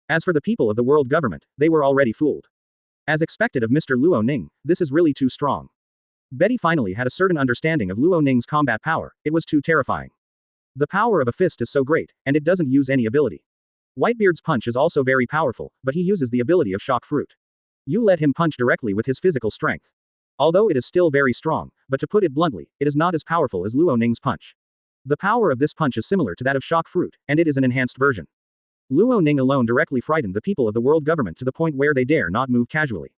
Speaker 1: As for the people of the world government, they were already fooled. As expected of Mr. Luo Ning, this is really too strong. Betty finally had a certain understanding of Luo Ning's combat power. It was too terrifying. The power of a fist is so great, and it doesn't use any ability. Whitebeard's punch is also very powerful, but he uses the ability of shock fruit. You let him punch directly with his physical strength. Although it is still very strong, but to put it bluntly, it is not as powerful as Luo Ning's punch. The power of this punch is similar to that of shock fruit, and it is an enhanced version. Luo Ning alone directly frightened the people of the world government to the point where they dare not move casually.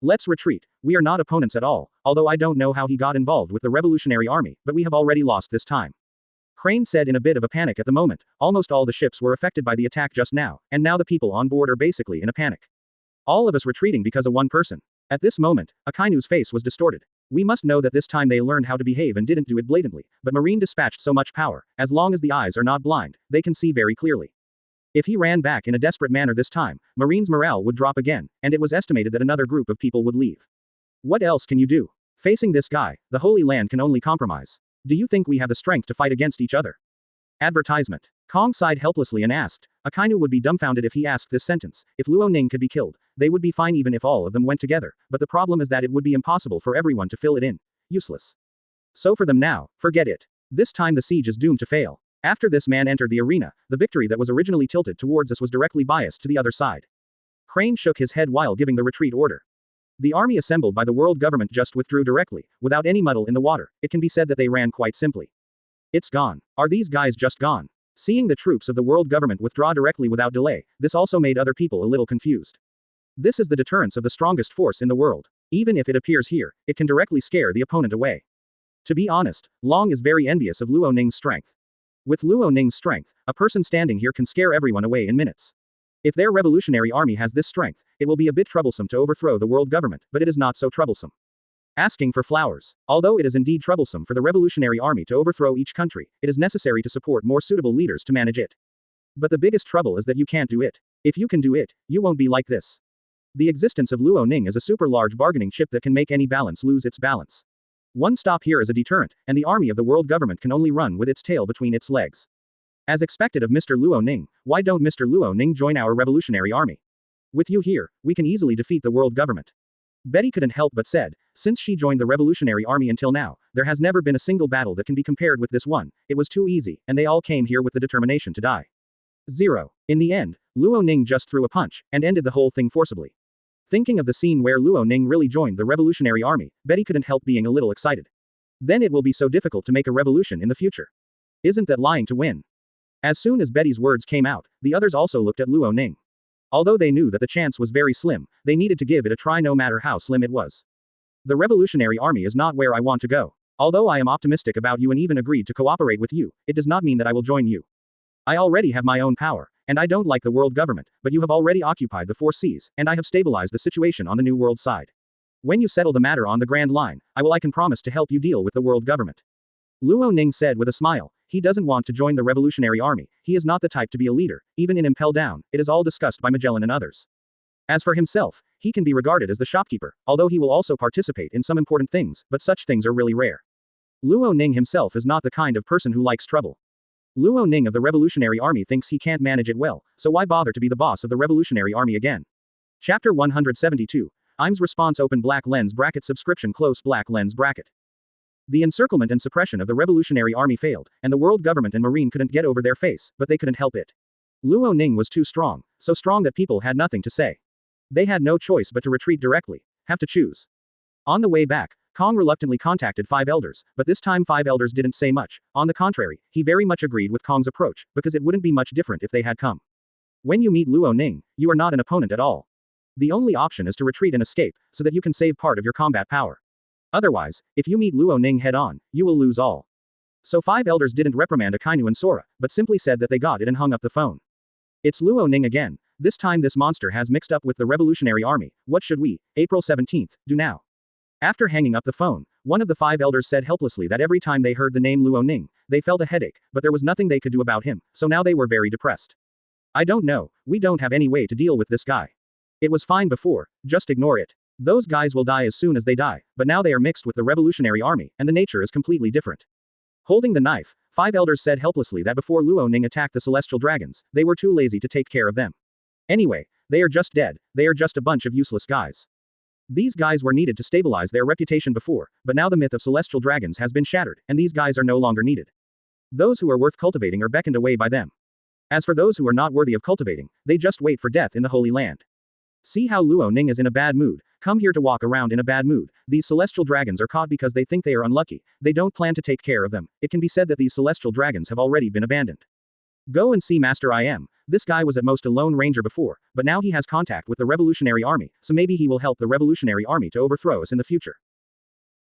Speaker 1: Let's retreat. We are not opponents at all, although I don't know how he got involved with the Revolutionary Army, but we have already lost this time. Crane said in a bit of a panic at the moment. Almost all the ships were affected by the attack just now, and now the people on board are basically in a panic. All of us retreating because of one person. At this moment, Akainu's face was distorted. We must know that this time they learned how to behave and didn't do it blatantly, but Marine dispatched so much power, as long as the eyes are not blind, they can see very clearly. If he ran back in a desperate manner this time, Marine's morale would drop again, and it was estimated that another group of people would leave. What else can you do? Facing this guy, the Holy Land can only compromise. Do you think we have the strength to fight against each other? Advertisement. Kong sighed helplessly and asked. Akainu would be dumbfounded if he asked this sentence. If Luo Ning could be killed, they would be fine even if all of them went together, but the problem is that it would be impossible for everyone to fill it in. Useless. So for them now, forget it. This time the siege is doomed to fail. After this man entered the arena, the victory that was originally tilted towards us was directly biased to the other side. Crane shook his head while giving the retreat order. The army assembled by the world government just withdrew directly, without any muddle in the water. It can be said that they ran quite simply. It's gone. Are these guys just gone? Seeing the troops of the world government withdraw directly without delay, this also made other people a little confused. This is the deterrence of the strongest force in the world. Even if it appears here, it can directly scare the opponent away. To be honest, Long is very envious of Luo Ning's strength. With Luo Ning's strength, a person standing here can scare everyone away in minutes. If their revolutionary army has this strength, it will be a bit troublesome to overthrow the world government, but it is not so troublesome. Asking for flowers. Although it is indeed troublesome for the revolutionary army to overthrow each country, it is necessary to support more suitable leaders to manage it. But the biggest trouble is that you can't do it. If you can do it, you won't be like this. The existence of Luo Ning is a super large bargaining chip that can make any balance lose its balance. One stop here is a deterrent, and the army of the world government can only run with its tail between its legs. As expected of Mr. Luo Ning, why don't Mr. Luo Ning join our revolutionary army? With you here, we can easily defeat the world government. Betty couldn't help but said, since she joined the revolutionary army until now, there has never been a single battle that can be compared with this one. It was too easy, and they all came here with the determination to die. 0. In the end, Luo Ning just threw a punch, and ended the whole thing forcibly. Thinking of the scene where Luo Ning really joined the revolutionary army, Betty couldn't help being a little excited. Then it will be so difficult to make a revolution in the future. Isn't that lying to win? As soon as Betty's words came out, the others also looked at Luo Ning. Although they knew that the chance was very slim, they needed to give it a try no matter how slim it was. The revolutionary army is not where I want to go. Although I am optimistic about you and even agreed to cooperate with you, it does not mean that I will join you. I already have my own power, and I don't like the world government, but you have already occupied the 4 seas, and I have stabilized the situation on the new world side. When you settle the matter on the Grand Line, I can promise to help you deal with the world government. Luo Ning said with a smile. He doesn't want to join the revolutionary army. He is not the type to be a leader. Even in Impel down, it is all discussed by Magellan and others. As for himself, he can be regarded as the shopkeeper, although he will also participate in some important things, but such things are really rare. Luo Ning himself is not the kind of person who likes trouble. Luo Ning of the revolutionary army thinks he can't manage it well, so why bother to be the boss of the revolutionary army again? Chapter 172. IM's response open black lens bracket subscription close black lens bracket. The encirclement and suppression of the revolutionary army failed, and the world government and marine couldn't get over their face, but they couldn't help it. Luo Ning was too strong, so strong that people had nothing to say. They had no choice but to retreat directly. Have to choose. On the way back, Kong reluctantly contacted 5 elders, but this time 5 elders didn't say much. On the contrary, he very much agreed with Kong's approach, because it wouldn't be much different if they had come. When you meet Luo Ning, you are not an opponent at all. The only option is to retreat and escape, so that you can save part of your combat power. Otherwise, if you meet Luo Ning head-on, you will lose all. So 5 elders didn't reprimand Akainu and Sora, but simply said that they got it and hung up the phone. It's Luo Ning again. This time this monster has mixed up with the revolutionary army. What should we, April 17th, do now? After hanging up the phone, one of the 5 elders said helplessly that every time they heard the name Luo Ning, they felt a headache, but there was nothing they could do about him, so now they were very depressed. I don't know, we don't have any way to deal with this guy. It was fine before, just ignore it. Those guys will die as soon as they die, but now they are mixed with the revolutionary army, and the nature is completely different. Holding the knife, 5 elders said helplessly that before Luo Ning attacked the celestial dragons, they were too lazy to take care of them. Anyway, they are just dead, they are just a bunch of useless guys. These guys were needed to stabilize their reputation before, but now the myth of celestial dragons has been shattered, and these guys are no longer needed. Those who are worth cultivating are beckoned away by them. As for those who are not worthy of cultivating, they just wait for death in the Holy Land. See how Luo Ning is in a bad mood. Come here to walk around in a bad mood. These celestial dragons are caught because they think they are unlucky. They don't plan to take care of them. It can be said that these celestial dragons have already been abandoned. Go and see Master IM. This guy was at most a lone ranger before, but now he has contact with the revolutionary army, so maybe he will help the revolutionary army to overthrow us in the future.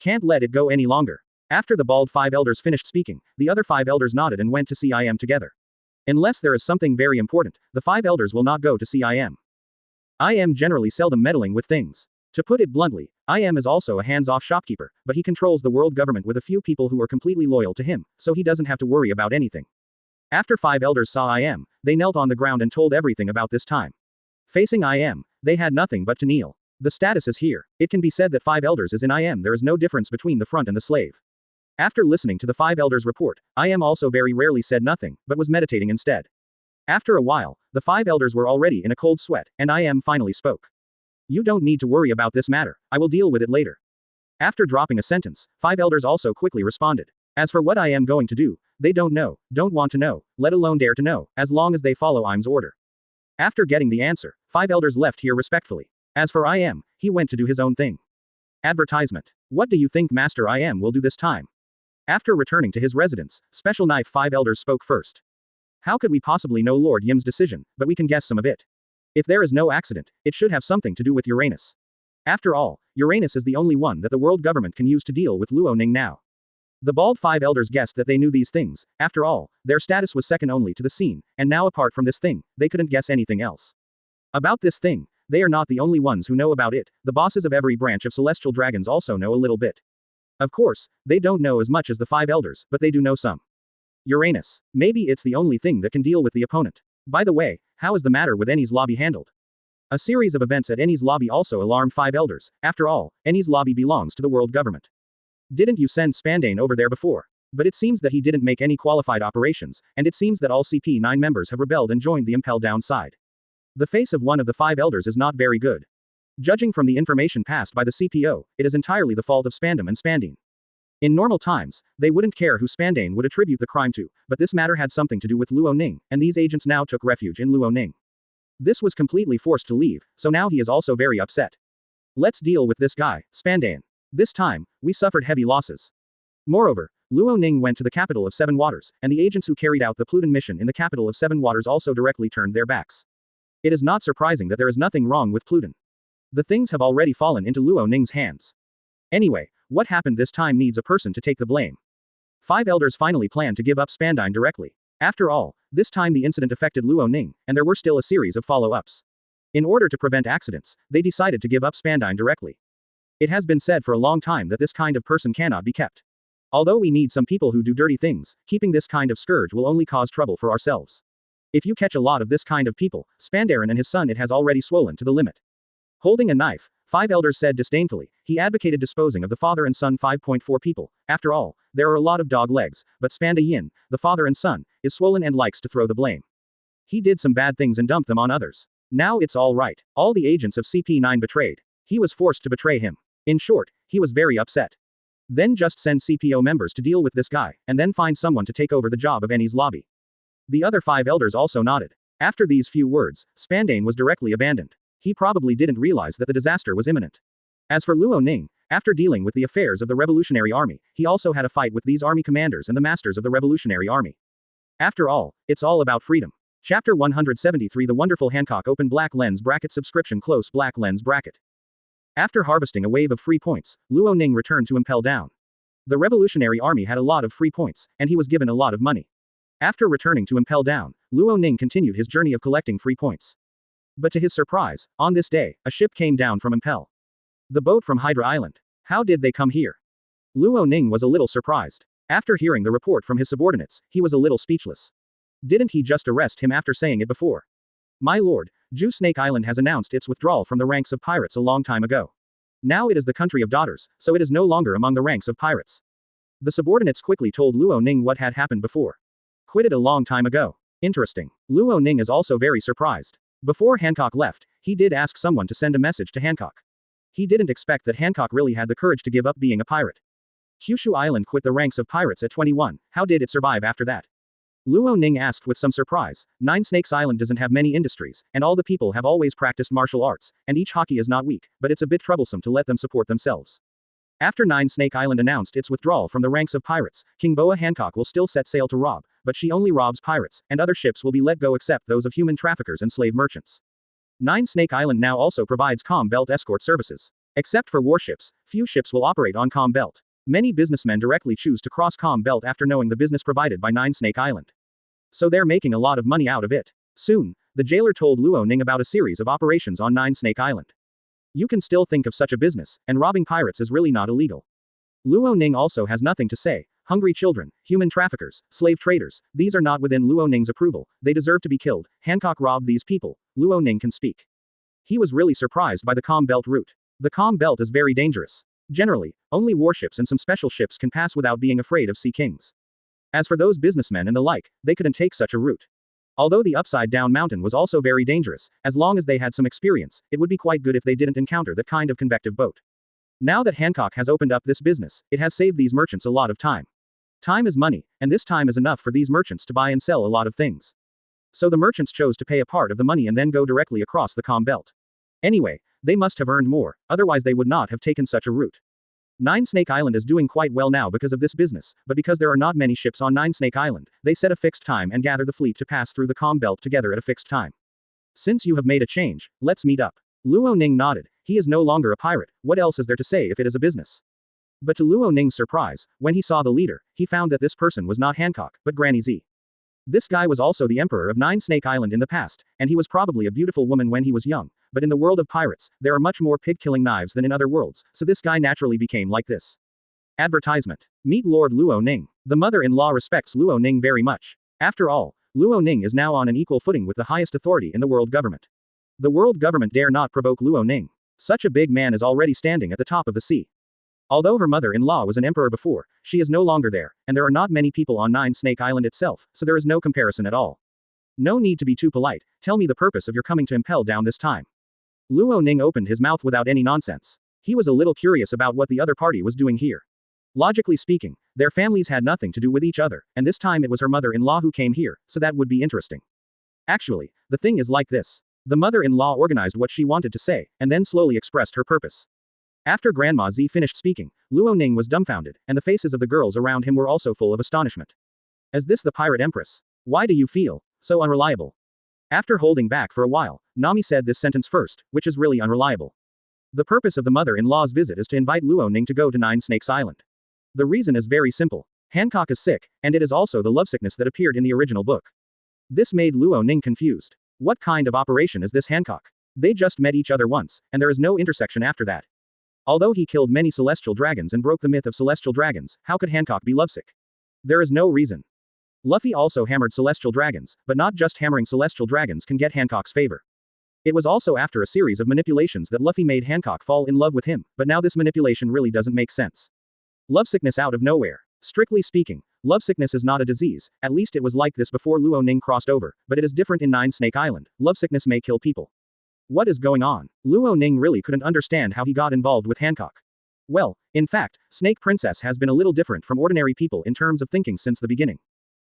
Speaker 1: Can't let it go any longer. After the bald 5 elders finished speaking, the other 5 elders nodded and went to see IM together. Unless there is something very important, the 5 elders will not go to see IM. IM generally seldom meddling with things. To put it bluntly, IM is also a hands-off shopkeeper, but he controls the world government with a few people who are completely loyal to him, so he doesn't have to worry about anything. After 5 elders saw IM, they knelt on the ground and told everything about this time. Facing IM, they had nothing but to kneel. The status is here. It can be said that 5 elders is in IM. There is no difference between the front and the slave. After listening to the 5 elders' report, IM also very rarely said nothing, but was meditating instead. After a while, the 5 elders were already in a cold sweat, and IM finally spoke. You don't need to worry about this matter, I will deal with it later. After dropping a sentence, 5 elders also quickly responded. As for what I am going to do, they don't know, don't want to know, let alone dare to know, as long as they follow Im's order. After getting the answer, 5 elders left here respectfully. As for Im, he went to do his own thing. Advertisement. What do you think Master Im will do this time? After returning to his residence, Special Knife 5 elders spoke first. How could we possibly know Lord Yim's decision, but we can guess some of it. If there is no accident, it should have something to do with Uranus. After all, Uranus is the only one that the world government can use to deal with Luo Ning now. The bald 5 elders guessed that they knew these things. After all, their status was second only to the scene, and now apart from this thing, they couldn't guess anything else. About this thing, they are not the only ones who know about it, the bosses of every branch of celestial dragons also know a little bit. Of course, they don't know as much as the 5 elders, but they do know some. Uranus. Maybe it's the only thing that can deal with the opponent. By the way, how is the matter with Ennie's lobby handled? A series of events at Ennie's lobby also alarmed 5 elders. After all, Ennie's lobby belongs to the world government. Didn't you send Spandane over there before? But it seems that he didn't make any qualified operations, and it seems that all CP9 members have rebelled and joined the Impel downside. The face of one of the 5 elders is not very good. Judging from the information passed by the CPO, it is entirely the fault of Spandam and Spandine. In normal times, they wouldn't care who Spandane would attribute the crime to, but this matter had something to do with Luo Ning, and these agents now took refuge in Luo Ning. This was completely forced to leave, so now he is also very upset. Let's deal with this guy, Spandane. This time, we suffered heavy losses. Moreover, Luo Ning went to the capital of Seven Waters, and the agents who carried out the Pluton mission in the capital of Seven Waters also directly turned their backs. It is not surprising that there is nothing wrong with Pluton. The things have already fallen into Luo Ning's hands. Anyway, what happened this time needs a person to take the blame. 5 elders finally planned to give up Spandine directly. After all, this time the incident affected Luo Ning, and there were still a series of follow-ups. In order to prevent accidents, they decided to give up Spandine directly. It has been said for a long time that this kind of person cannot be kept. Although we need some people who do dirty things, keeping this kind of scourge will only cause trouble for ourselves. If you catch a lot of this kind of people, Spandaren and his son it has already swollen to the limit. Holding a knife, 5 elders said disdainfully, he advocated disposing of the father and son 5.4 people. After all, there are a lot of dog legs, but Spanda Yin, the father and son, is swollen and likes to throw the blame. He did some bad things and dumped them on others. Now it's all right. All the agents of CP9 betrayed. He was forced to betray him. In short, he was very upset. Then just send CPO members to deal with this guy, and then find someone to take over the job of Ennie's lobby. The other 5 elders also nodded. After these few words, Spandane was directly abandoned. He probably didn't realize that the disaster was imminent. As for Luo Ning, after dealing with the affairs of the Revolutionary Army, he also had a fight with these army commanders and the masters of the Revolutionary Army. After all, it's all about freedom. Chapter 173 The Wonderful Hancock Open Black Lens Bracket Subscription Close Black Lens Bracket. After harvesting a wave of free points, Luo Ning returned to Impel Down. The Revolutionary Army had a lot of free points, and he was given a lot of money. After returning to Impel Down, Luo Ning continued his journey of collecting free points. But to his surprise, on this day, a ship came down from Impel. The boat from Hydra Island. How did they come here? Luo Ning was a little surprised. After hearing the report from his subordinates, he was a little speechless. Didn't he just arrest him after saying it before? My lord, Ju Snake Island has announced its withdrawal from the ranks of pirates a long time ago. Now it is the country of daughters, so it is no longer among the ranks of pirates. The subordinates quickly told Luo Ning what had happened before. Quitted a long time ago. Interesting. Luo Ning is also very surprised. Before Hancock left, he did ask someone to send a message to Hancock. He didn't expect that Hancock really had the courage to give up being a pirate. Kyushu Island quit the ranks of pirates at 21, how did it survive after that? Luo Ning asked with some surprise. Nine Snakes Island doesn't have many industries, and all the people have always practiced martial arts, and each hockey is not weak, but it's a bit troublesome to let them support themselves. After Nine Snake Island announced its withdrawal from the ranks of pirates, King Boa Hancock will still set sail to rob, but she only robs pirates, and other ships will be let go except those of human traffickers and slave merchants. Nine Snake Island now also provides Com Belt escort services. Except for warships, few ships will operate on Com Belt. Many businessmen directly choose to cross Com Belt after knowing the business provided by Nine Snake Island. So they're making a lot of money out of it. Soon, the jailer told Luo Ning about a series of operations on Nine Snake Island. You can still think of such a business, and robbing pirates is really not illegal. Luo Ning also has nothing to say. Hungry children, human traffickers, slave traders, these are not within Luo Ning's approval, they deserve to be killed. Hancock robbed these people. Luo Ning can speak. He was really surprised by the Com Belt route. The Com Belt is very dangerous. Generally, only warships and some special ships can pass without being afraid of sea kings. As for those businessmen and the like, they couldn't take such a route. Although the upside-down mountain was also very dangerous, as long as they had some experience, it would be quite good if they didn't encounter that kind of convective boat. Now that Hancock has opened up this business, it has saved these merchants a lot of time. Time is money, and this time is enough for these merchants to buy and sell a lot of things. So the merchants chose to pay a part of the money and then go directly across the calm belt. Anyway, they must have earned more, otherwise they would not have taken such a route. Nine Snake Island is doing quite well now because of this business, but because there are not many ships on Nine Snake Island, they set a fixed time and gather the fleet to pass through the calm belt together at a fixed time. Since you have made a change, let's meet up. Luo Ning nodded. He is no longer a pirate, what else is there to say if it is a business? But to Luo Ning's surprise, when he saw the leader, he found that this person was not Hancock, but Granny Z. This guy was also the emperor of Nine Snake Island in the past, and he was probably a beautiful woman when he was young, but in the world of pirates, there are much more pig-killing knives than in other worlds, so this guy naturally became like this. Advertisement. Meet Lord Luo Ning. The mother-in-law respects Luo Ning very much. After all, Luo Ning is now on an equal footing with the highest authority in the world government. The world government dare not provoke Luo Ning. Such a big man is already standing at the top of the sea. Although her mother-in-law was an emperor before, she is no longer there, and there are not many people on Nine Snake Island itself, so there is no comparison at all. No need to be too polite, tell me the purpose of your coming to Impel down this time. Luo Ning opened his mouth without any nonsense. He was a little curious about what the other party was doing here. Logically speaking, their families had nothing to do with each other, and this time it was her mother-in-law who came here, so that would be interesting. Actually, the thing is like this. The mother-in-law organized what she wanted to say, and then slowly expressed her purpose. After Grandma Z finished speaking, Luo Ning was dumbfounded, and the faces of the girls around him were also full of astonishment. Is this the pirate empress? Why do you feel so unreliable? After holding back for a while, Nami said this sentence first, which is really unreliable. The purpose of the mother-in-law's visit is to invite Luo Ning to go to Nine Snakes Island. The reason is very simple. Hancock is sick, and it is also the lovesickness that appeared in the original book. This made Luo Ning confused. What kind of operation is this Hancock? They just met each other once, and there is no intersection after that. Although he killed many celestial dragons and broke the myth of celestial dragons, how could Hancock be lovesick? There is no reason. Luffy also hammered celestial dragons, but not just hammering celestial dragons can get Hancock's favor. It was also after a series of manipulations that Luffy made Hancock fall in love with him, but now this manipulation really doesn't make sense. Lovesickness out of nowhere. Strictly speaking, lovesickness is not a disease, at least it was like this before Luo Ning crossed over, but it is different in Nine Snake Island. Lovesickness may kill people. What is going on? Luo Ning really couldn't understand how he got involved with Hancock. Well, in fact, Snake Princess has been a little different from ordinary people in terms of thinking since the beginning.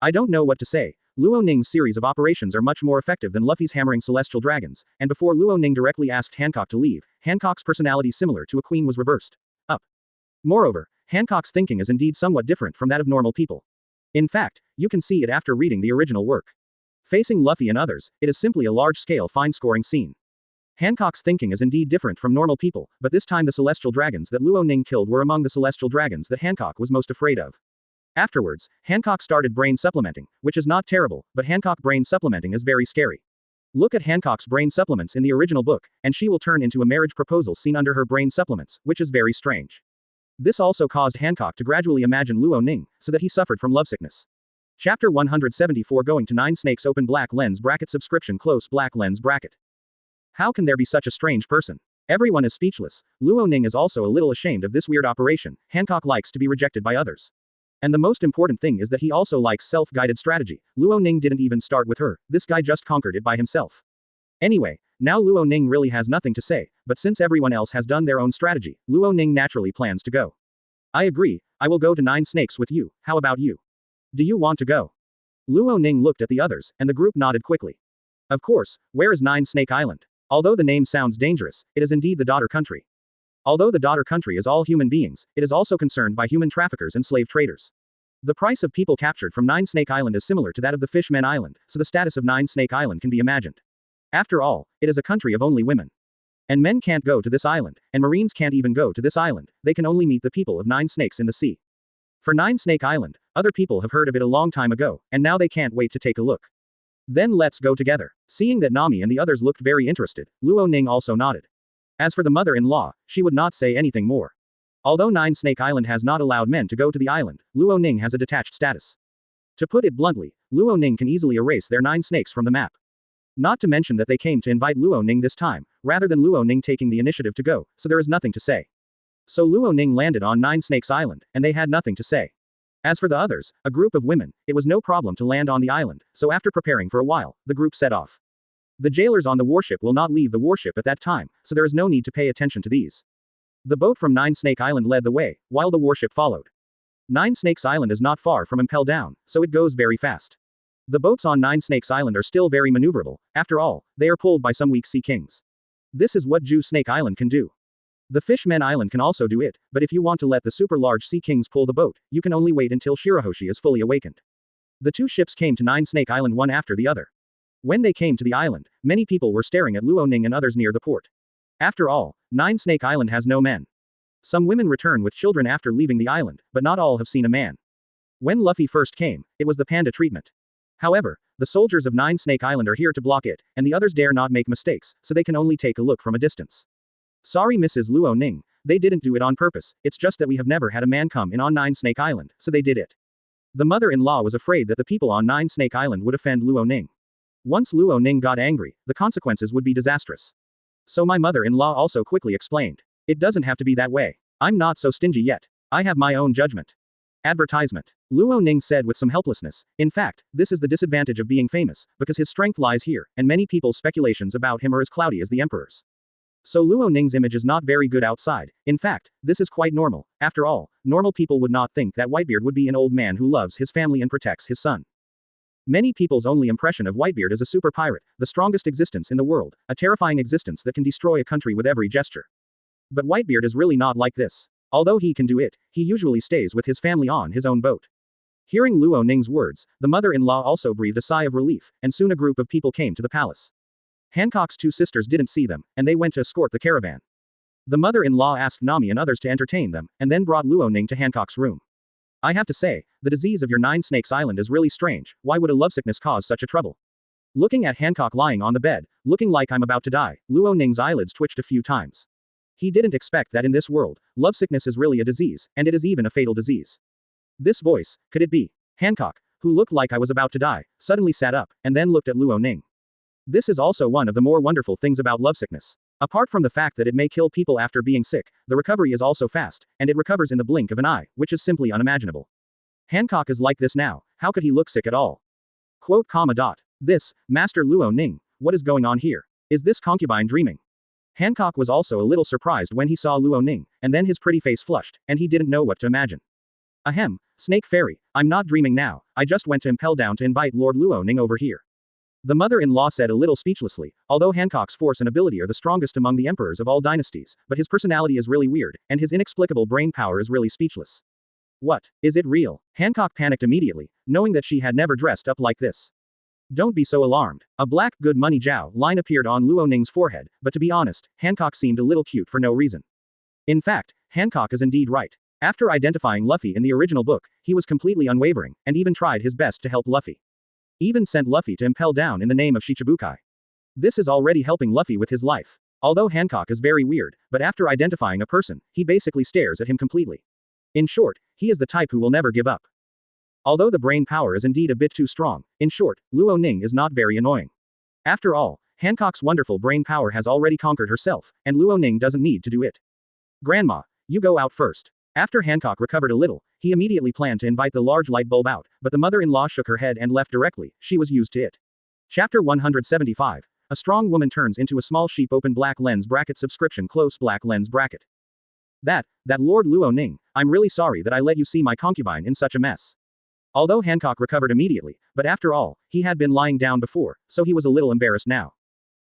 Speaker 1: I don't know what to say. Luo Ning's series of operations are much more effective than Luffy's hammering celestial dragons, and before Luo Ning directly asked Hancock to leave, Hancock's personality similar to a queen was reversed. Up. Moreover, Hancock's thinking is indeed somewhat different from that of normal people. In fact, you can see it after reading the original work. Facing Luffy and others, it is simply a large-scale fine-scoring scene. Hancock's thinking is indeed different from normal people, but this time the celestial dragons that Luo Ning killed were among the celestial dragons that Hancock was most afraid of. Afterwards, Hancock started brain supplementing, which is not terrible, but Hancock brain supplementing is very scary. Look at Hancock's brain supplements in the original book, and she will turn into a marriage proposal scene under her brain supplements, which is very strange. This also caused Hancock to gradually imagine Luo Ning, so that he suffered from lovesickness. Chapter 174 Going to Nine Snakes Open Black Lens Bracket Subscription Close Black Lens Bracket. How can there be such a strange person? Everyone is speechless. Luo Ning is also a little ashamed of this weird operation. Hancock likes to be rejected by others. And the most important thing is that he also likes self-guided strategy. Luo Ning didn't even start with her, this guy just conquered it by himself. Anyway, now Luo Ning really has nothing to say, but since everyone else has done their own strategy, Luo Ning naturally plans to go. I agree, I will go to Nine Snakes with you, how about you? Do you want to go? Luo Ning looked at the others, and the group nodded quickly. Of course, where is Nine Snake Island? Although the name sounds dangerous, it is indeed the daughter country. Although the daughter country is all human beings, it is also concerned by human traffickers and slave traders. The price of people captured from Nine Snake Island is similar to that of the Fishman Island, so the status of Nine Snake Island can be imagined. After all, it is a country of only women. And men can't go to this island, and Marines can't even go to this island, they can only meet the people of Nine Snakes in the sea. For Nine Snake Island, other people have heard of it a long time ago, and now they can't wait to take a look. Then let's go together. Seeing that Nami and the others looked very interested, Luo Ning also nodded. As for the mother-in-law, she would not say anything more. Although Nine Snake Island has not allowed men to go to the island, Luo Ning has a detached status. To put it bluntly, Luo Ning can easily erase their 9 snakes from the map. Not to mention that they came to invite Luo Ning this time, rather than Luo Ning taking the initiative to go, so there is nothing to say. So Luo Ning landed on 9 Snakes Island, and they had nothing to say. As for the others, a group of women, it was no problem to land on the island, so after preparing for a while, the group set off. The jailers on the warship will not leave the warship at that time, so there is no need to pay attention to these. The boat from 9 Snake Island led the way, while the warship followed. Nine Snakes Island is not far from Impel Down, so it goes very fast. The boats on Nine Snakes Island are still very maneuverable, after all, they are pulled by some weak sea kings. This is what Jew Snake Island can do. The Fishmen Island can also do it, but if you want to let the super large sea kings pull the boat, you can only wait until Shirahoshi is fully awakened. The two ships came to Nine Snake Island one after the other. When they came to the island, many people were staring at Luo Ning and others near the port. After all, Nine Snake Island has no men. Some women return with children after leaving the island, but not all have seen a man. When Luffy first came, it was the panda treatment. However, the soldiers of Nine Snake Island are here to block it, and the others dare not make mistakes, so they can only take a look from a distance. Sorry Mrs. Luo Ning, they didn't do it on purpose, it's just that we have never had a man come in on Nine Snake Island, so they did it. The mother-in-law was afraid that the people on Nine Snake Island would offend Luo Ning. Once Luo Ning got angry, the consequences would be disastrous. So my mother-in-law also quickly explained. It doesn't have to be that way. I'm not so stingy yet. I have my own judgment. Advertisement. Luo Ning said with some helplessness. In fact, this is the disadvantage of being famous, because his strength lies here, and many people's speculations about him are as cloudy as the emperor's. So Luo Ning's image is not very good outside. In fact, this is quite normal. After all, normal people would not think that Whitebeard would be an old man who loves his family and protects his son. Many people's only impression of Whitebeard is a super pirate, the strongest existence in the world, a terrifying existence that can destroy a country with every gesture. But Whitebeard is really not like this. Although he can do it, he usually stays with his family on his own boat. Hearing Luo Ning's words, the mother-in-law also breathed a sigh of relief, and soon a group of people came to the palace. Hancock's two sisters didn't see them, and they went to escort the caravan. The mother-in-law asked Nami and others to entertain them, and then brought Luo Ning to Hancock's room. I have to say, the disease of your Nine Snakes Island is really strange, why would a lovesickness cause such a trouble? Looking at Hancock lying on the bed, looking like I'm about to die, Luo Ning's eyelids twitched a few times. He didn't expect that in this world, lovesickness is really a disease, and it is even a fatal disease. This voice, could it be? Hancock, who looked like I was about to die, suddenly sat up, and then looked at Luo Ning. This is also one of the more wonderful things about lovesickness. Apart from the fact that it may kill people after being sick, the recovery is also fast, and it recovers in the blink of an eye, which is simply unimaginable. Hancock is like this now, how could he look sick at all? Quote, This, Master Luo Ning, what is going on here? Is this concubine dreaming? Hancock was also a little surprised when he saw Luo Ning, and then his pretty face flushed, and he didn't know what to imagine. Ahem, Snake Fairy, I'm not dreaming now, I just went to Impel Down to invite Lord Luo Ning over here. The mother-in-law said a little speechlessly, although Hancock's force and ability are the strongest among the emperors of all dynasties, but his personality is really weird, and his inexplicable brain power is really speechless. What? Is it real? Hancock panicked immediately, knowing that she had never dressed up like this. Don't be so alarmed. A black good money Jiao line appeared on Luo Ning's forehead, but to be honest, Hancock seemed a little cute for no reason. In fact, Hancock is indeed right. After identifying Luffy in the original book, he was completely unwavering, and even tried his best to help Luffy. Even sent Luffy to Impel Down in the name of Shichibukai. This is already helping Luffy with his life. Although Hancock is very weird, but after identifying a person, he basically stares at him completely. In short, he is the type who will never give up. Although the brain power is indeed a bit too strong, in short, Luo Ning is not very annoying. After all, Hancock's wonderful brain power has already conquered herself, and Luo Ning doesn't need to do it. Grandma, you go out first. After Hancock recovered a little, he immediately planned to invite the large light bulb out, but the mother-in-law shook her head and left directly, she was used to it. Chapter 175. A strong woman turns into a small sheep open black lens bracket subscription close black lens bracket. That Lord Luo Ning, I'm really sorry that I let you see my concubine in such a mess. Although Hancock recovered immediately, but after all, he had been lying down before, so he was a little embarrassed now.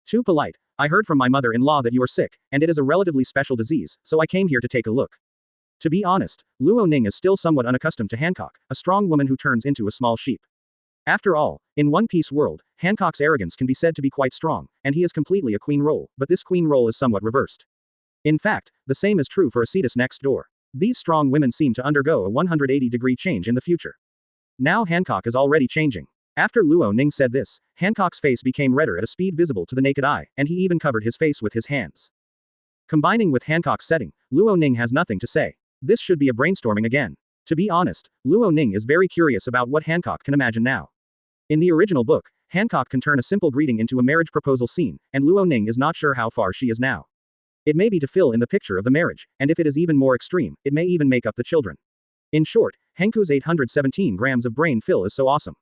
Speaker 1: Too polite, I heard from my mother-in-law that you are sick, and it is a relatively special disease, so I came here to take a look. To be honest, Luo Ning is still somewhat unaccustomed to Hancock, a strong woman who turns into a small sheep. After all, in One Piece world, Hancock's arrogance can be said to be quite strong, and he is completely a queen role, but this queen role is somewhat reversed. In fact, the same is true for Acetus next door. These strong women seem to undergo a 180-degree change in the future. Now Hancock is already changing. After Luo Ning said this, Hancock's face became redder at a speed visible to the naked eye, and he even covered his face with his hands. Combining with Hancock's setting, Luo Ning has nothing to say. This should be a brainstorming again. To be honest, Luo Ning is very curious about what Hancock can imagine now. In the original book, Hancock can turn a simple greeting into a marriage proposal scene, and Luo Ning is not sure how far she is now. It may be to fill in the picture of the marriage, and if it is even more extreme, it may even make up the children. In short, Henku's 817 grams of brain fill is so awesome.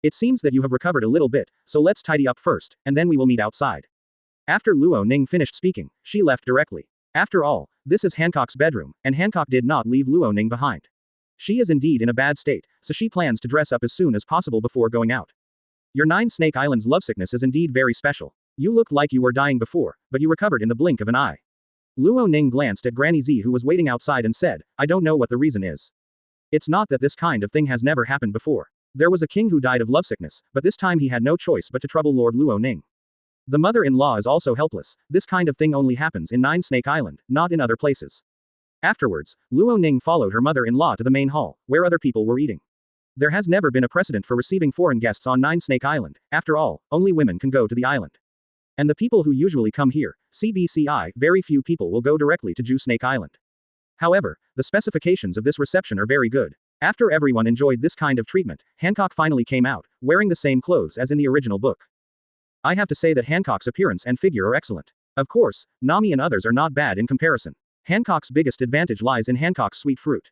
Speaker 1: It seems that you have recovered a little bit, so let's tidy up first, and then we will meet outside. After Luo Ning finished speaking, she left directly. After all, this is Hancock's bedroom, and Hancock did not leave Luo Ning behind. She is indeed in a bad state, so she plans to dress up as soon as possible before going out. Your 9 Snake Island's lovesickness is indeed very special. You looked like you were dying before, but you recovered in the blink of an eye. Luo Ning glanced at Granny Z who was waiting outside and said, I don't know what the reason is. It's not that this kind of thing has never happened before. There was a king who died of lovesickness, but this time he had no choice but to trouble Lord Luo Ning. The mother-in-law is also helpless. This kind of thing only happens in 9 Snake Island, not in other places. Afterwards, Luo Ning followed her mother-in-law to the main hall, where other people were eating. There has never been a precedent for receiving foreign guests on 9 Snake Island. After all, only women can go to the island. And the people who usually come here, CBCI, very few people will go directly to Jew Snake Island. However, the specifications of this reception are very good. After everyone enjoyed this kind of treatment, Hancock finally came out, wearing the same clothes as in the original book. I have to say that Hancock's appearance and figure are excellent. Of course, Nami and others are not bad in comparison. Hancock's biggest advantage lies in Hancock's sweet fruit.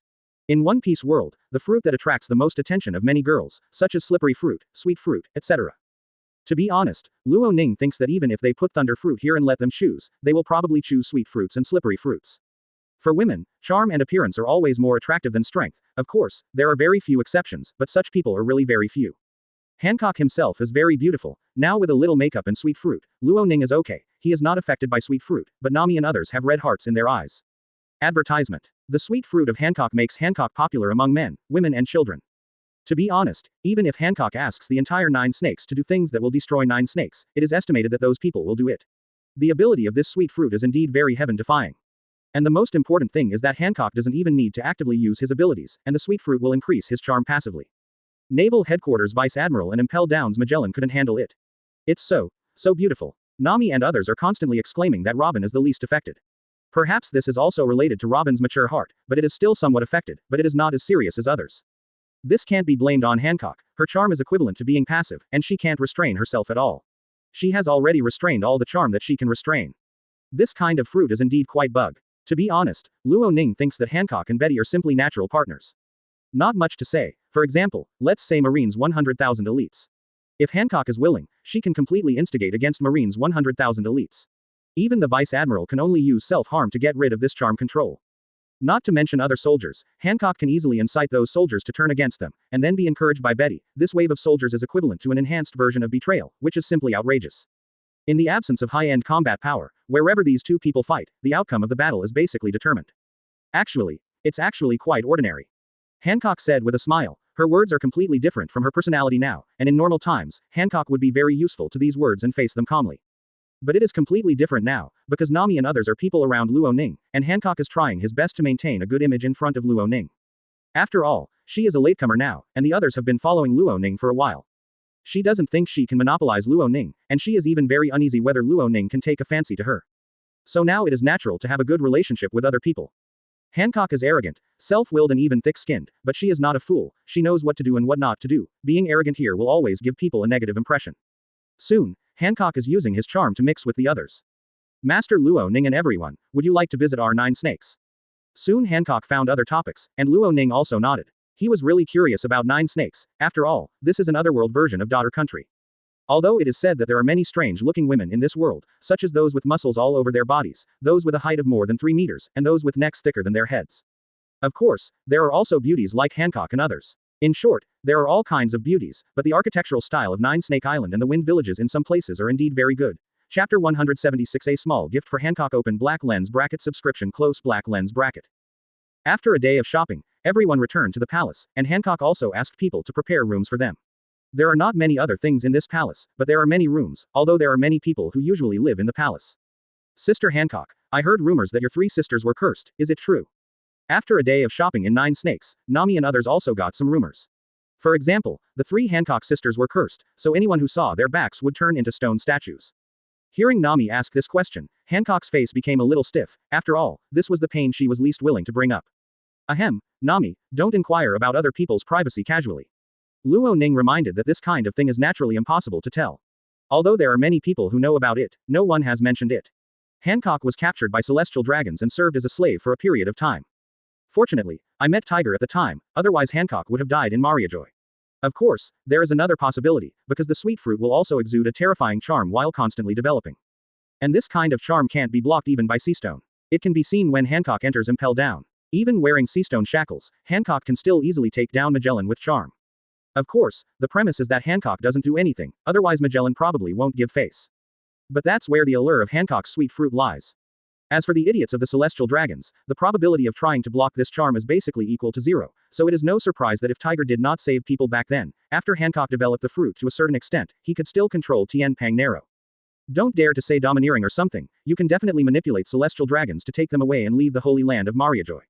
Speaker 1: In One Piece world, the fruit that attracts the most attention of many girls, such as slippery fruit, sweet fruit, etc. To be honest, Luo Ning thinks that even if they put thunder fruit here and let them choose, they will probably choose sweet fruits and slippery fruits. For women, charm and appearance are always more attractive than strength. Of course, there are very few exceptions, but such people are really very few. Hancock himself is very beautiful. Now with a little makeup and sweet fruit, Luo Ning is okay. He is not affected by sweet fruit, but Nami and others have red hearts in their eyes. Advertisement. The sweet fruit of Hancock makes Hancock popular among men, women and children. To be honest, even if Hancock asks the entire 9 snakes to do things that will destroy 9 snakes, it is estimated that those people will do it. The ability of this sweet fruit is indeed very heaven-defying. And the most important thing is that Hancock doesn't even need to actively use his abilities, and the sweet fruit will increase his charm passively. Naval Headquarters Vice Admiral and Impel Downs Magellan couldn't handle it. It's so beautiful. Nami and others are constantly exclaiming that Robin is the least affected. Perhaps this is also related to Robin's mature heart, but it is still somewhat affected, but it is not as serious as others. This can't be blamed on Hancock. Her charm is equivalent to being passive, and she can't restrain herself at all. She has already restrained all the charm that she can restrain. This kind of fruit is indeed quite bug. To be honest, Luo Ning thinks that Hancock and Betty are simply natural partners. Not much to say. For example, let's say Marine's 100,000 elites. If Hancock is willing, she can completely instigate against Marine's 100,000 elites. Even the Vice Admiral can only use self-harm to get rid of this charm control. Not to mention other soldiers, Hancock can easily incite those soldiers to turn against them, and then be encouraged by Betty. This wave of soldiers is equivalent to an enhanced version of betrayal, which is simply outrageous. In the absence of high-end combat power, wherever these two people fight, the outcome of the battle is basically determined. It's actually quite ordinary. Hancock said with a smile. Her words are completely different from her personality now, and in normal times, Hancock would be very useful to these words and face them calmly. But it is completely different now, because Nami and others are people around Luo Ning, and Hancock is trying his best to maintain a good image in front of Luo Ning. After all, she is a latecomer now, and the others have been following Luo Ning for a while. She doesn't think she can monopolize Luo Ning, and she is even very uneasy whether Luo Ning can take a fancy to her. So now it is natural to have a good relationship with other people. Hancock is arrogant, self-willed and even thick-skinned, but she is not a fool. She knows what to do and what not to do. Being arrogant here will always give people a negative impression. Soon, Hancock is using his charm to mix with the others. Master Luo Ning and everyone, would you like to visit our 9 snakes? Soon Hancock found other topics, and Luo Ning also nodded. He was really curious about 9 snakes. After all, this is an otherworld version of Daughter Country. Although it is said that there are many strange-looking women in this world, such as those with muscles all over their bodies, those with a height of more than 3 meters, and those with necks thicker than their heads. Of course, there are also beauties like Hancock and others. In short, there are all kinds of beauties, but the architectural style of 9 Snake Island and the Wind Villages in some places are indeed very good. Chapter 176. A small gift for Hancock. Open black lens bracket subscription close black lens bracket. After a day of shopping, everyone returned to the palace, and Hancock also asked people to prepare rooms for them. There are not many other things in this palace, but there are many rooms, although there are many people who usually live in the palace. Sister Hancock, I heard rumors that your 3 sisters were cursed, is it true? After a day of shopping in 9 Snakes, Nami and others also got some rumors. For example, the 3 Hancock sisters were cursed, so anyone who saw their backs would turn into stone statues. Hearing Nami ask this question, Hancock's face became a little stiff. After all, this was the pain she was least willing to bring up. Ahem, Nami, don't inquire about other people's privacy casually. Luo Ning reminded that this kind of thing is naturally impossible to tell. Although there are many people who know about it, no one has mentioned it. Hancock was captured by celestial dragons and served as a slave for a period of time. Fortunately, I met Tiger at the time, otherwise Hancock would have died in Mariajoy. Of course, there is another possibility, because the sweet fruit will also exude a terrifying charm while constantly developing. And this kind of charm can't be blocked even by Seastone. It can be seen when Hancock enters Impel Down. Even wearing seastone shackles, Hancock can still easily take down Magellan with charm. Of course, the premise is that Hancock doesn't do anything, otherwise Magellan probably won't give face. But that's where the allure of Hancock's sweet fruit lies. As for the idiots of the celestial dragons, the probability of trying to block this charm is basically equal to zero, so it is no surprise that if Tiger did not save people back then, after Hancock developed the fruit to a certain extent, he could still control Tien Pang Narrow. Don't dare to say domineering or something, you can definitely manipulate celestial dragons to take them away and leave the holy land of Mariajoy.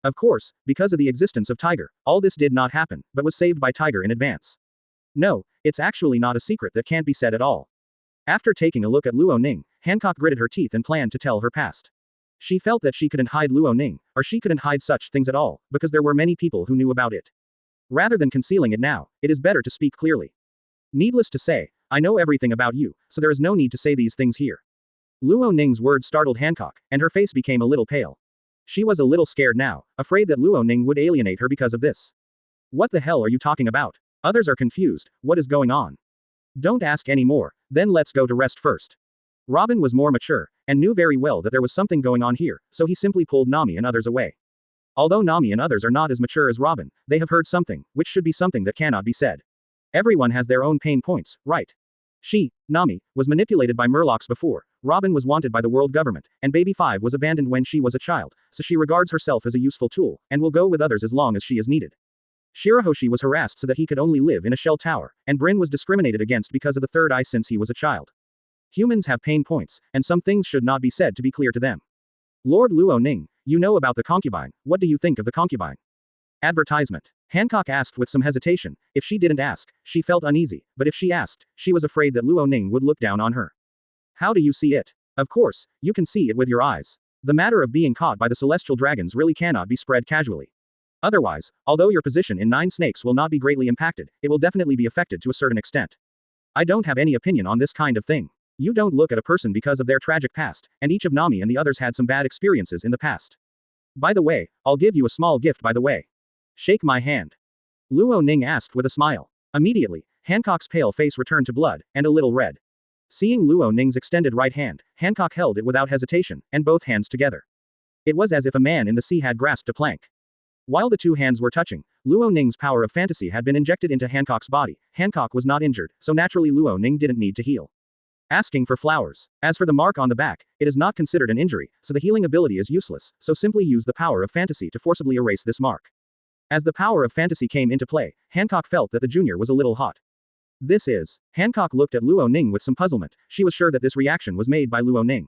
Speaker 1: Of course, because of the existence of Tiger, all this did not happen, but was saved by Tiger in advance. No, it's actually not a secret that can't be said at all. After taking a look at Luo Ning, Hancock gritted her teeth and planned to tell her past. She felt that she couldn't hide Luo Ning, or she couldn't hide such things at all, because there were many people who knew about it. Rather than concealing it now, it is better to speak clearly. Needless to say, I know everything about you, so there is no need to say these things here. Luo Ning's words startled Hancock, and her face became a little pale. She was a little scared now, afraid that Luo Ning would alienate her because of this. What the hell are you talking about? Others are confused, what is going on? Don't ask any more, then let's go to rest first. Robin was more mature, and knew very well that there was something going on here, so he simply pulled Nami and others away. Although Nami and others are not as mature as Robin, they have heard something, which should be something that cannot be said. Everyone has their own pain points, right? She, Nami, was manipulated by Murlocs before, Robin was wanted by the world government, and Baby 5 was abandoned when she was a child, so she regards herself as a useful tool, and will go with others as long as she is needed. Shirahoshi was harassed so that he could only live in a shell tower, and Bryn was discriminated against because of the third eye since he was a child. Humans have pain points, and some things should not be said to be clear to them. Lord Luo Ning, you know about the concubine, what do you think of the concubine? Advertisement. Hancock asked with some hesitation. If she didn't ask, she felt uneasy, but if she asked, she was afraid that Luo Ning would look down on her. How do you see it? Of course, you can see it with your eyes. The matter of being caught by the celestial dragons really cannot be spread casually. Otherwise, although your position in Nine Snakes will not be greatly impacted, it will definitely be affected to a certain extent. I don't have any opinion on this kind of thing. You don't look at a person because of their tragic past, and each of Nami and the others had some bad experiences in the past. By the way, I'll give you a small gift by the way. Shake my hand. Luo Ning asked with a smile. Immediately, Hancock's pale face returned to blood, and a little red. Seeing Luo Ning's extended right hand, Hancock held it without hesitation, and both hands together. It was as if a man in the sea had grasped a plank. While the two hands were touching, Luo Ning's power of fantasy had been injected into Hancock's body. Hancock was not injured, so naturally Luo Ning didn't need to heal. Asking for flowers. As for the mark on the back, it is not considered an injury, so the healing ability is useless, so simply use the power of fantasy to forcibly erase this mark. As the power of fantasy came into play, Hancock felt that the junior was a little hot. This is. Hancock looked at Luo Ning with some puzzlement, she was sure that this reaction was made by Luo Ning.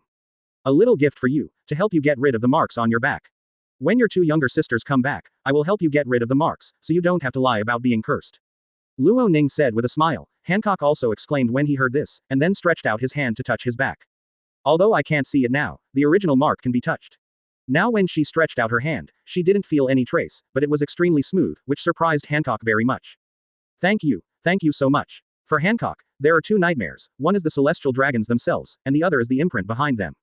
Speaker 1: A little gift for you, to help you get rid of the marks on your back. When your two younger sisters come back, I will help you get rid of the marks, so you don't have to lie about being cursed. Luo Ning said with a smile. Hancock also exclaimed when he heard this, and then stretched out his hand to touch his back. Although I can't see it now, the original mark can be touched. Now when she stretched out her hand, she didn't feel any trace, but it was extremely smooth, which surprised Hancock very much. Thank you so much. For Hancock, there are two nightmares, one is the celestial dragons themselves, and the other is the imprint behind them.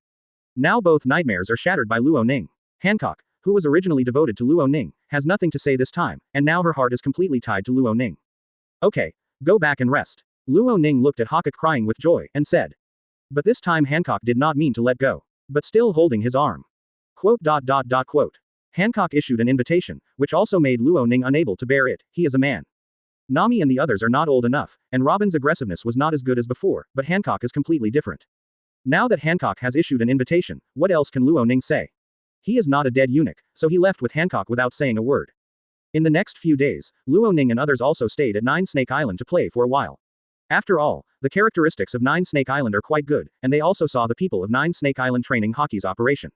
Speaker 1: Now both nightmares are shattered by Luo Ning. Hancock, who was originally devoted to Luo Ning, has nothing to say this time, and now her heart is completely tied to Luo Ning. Okay, go back and rest. Luo Ning looked at Hancock crying with joy, and said. But this time Hancock did not mean to let go, but still holding his arm. Quote. Hancock issued an invitation, which also made Luo Ning unable to bear it. He is a man. Nami and the others are not old enough, and Robin's aggressiveness was not as good as before, but Hancock is completely different. Now that Hancock has issued an invitation, what else can Luo Ning say? He is not a dead eunuch, so he left with Hancock without saying a word. In the next few days, Luo Ning and others also stayed at Nine Snake Island to play for a while. After all, the characteristics of Nine Snake Island are quite good, and they also saw the people of Nine Snake Island training hockey's operation.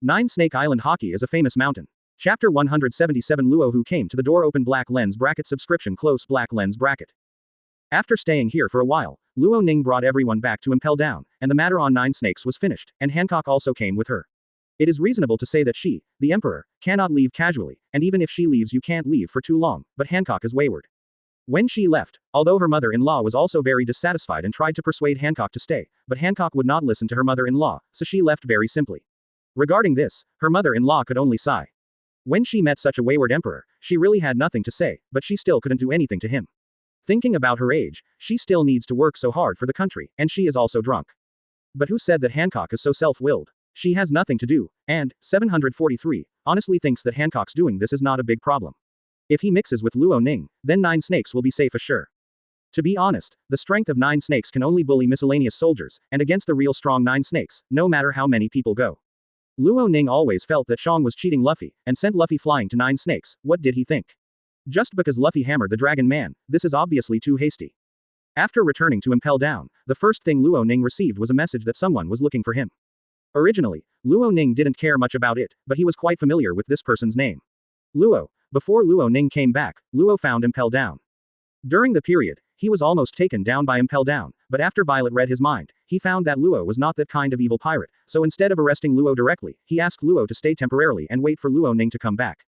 Speaker 1: Nine Snake Island hockey is a famous mountain. Chapter 177 Luo Who came to the door open black lens bracket subscription close black lens bracket. After staying here for a while, Luo Ning brought everyone back to Impel down, and the matter on Nine Snakes was finished, and Hancock also came with her. It is reasonable to say that she, the Emperor, cannot leave casually, and even if she leaves you can't leave for too long, but Hancock is wayward. When she left, although her mother-in-law was also very dissatisfied and tried to persuade Hancock to stay, but Hancock would not listen to her mother-in-law, so she left very simply. Regarding this, her mother-in-law could only sigh. When she met such a wayward emperor, she really had nothing to say, but she still couldn't do anything to him. Thinking about her age, she still needs to work so hard for the country, and she is also drunk. But who said that Hancock is so self-willed? She has nothing to do, and, 743, honestly thinks that Hancock's doing this is not a big problem. If he mixes with Luo Ning, then 9 snakes will be safe assure. To be honest, the strength of 9 snakes can only bully miscellaneous soldiers, and against the real strong 9 snakes, no matter how many people go. Luo Ning always felt that Shang was cheating Luffy, and sent Luffy flying to 9 snakes. What did he think? Just because Luffy hammered the Dragon Man, this is obviously too hasty. After returning to Impel Down, the first thing Luo Ning received was a message that someone was looking for him. Originally, Luo Ning didn't care much about it, but he was quite familiar with this person's name. Luo. Before Luo Ning came back, Luo found Impel Down. During the period, he was almost taken down by Impel Down, but after Violet read his mind, he found that Luo was not that kind of evil pirate, so instead of arresting Luo directly, he asked Luo to stay temporarily and wait for Luo Ning to come back.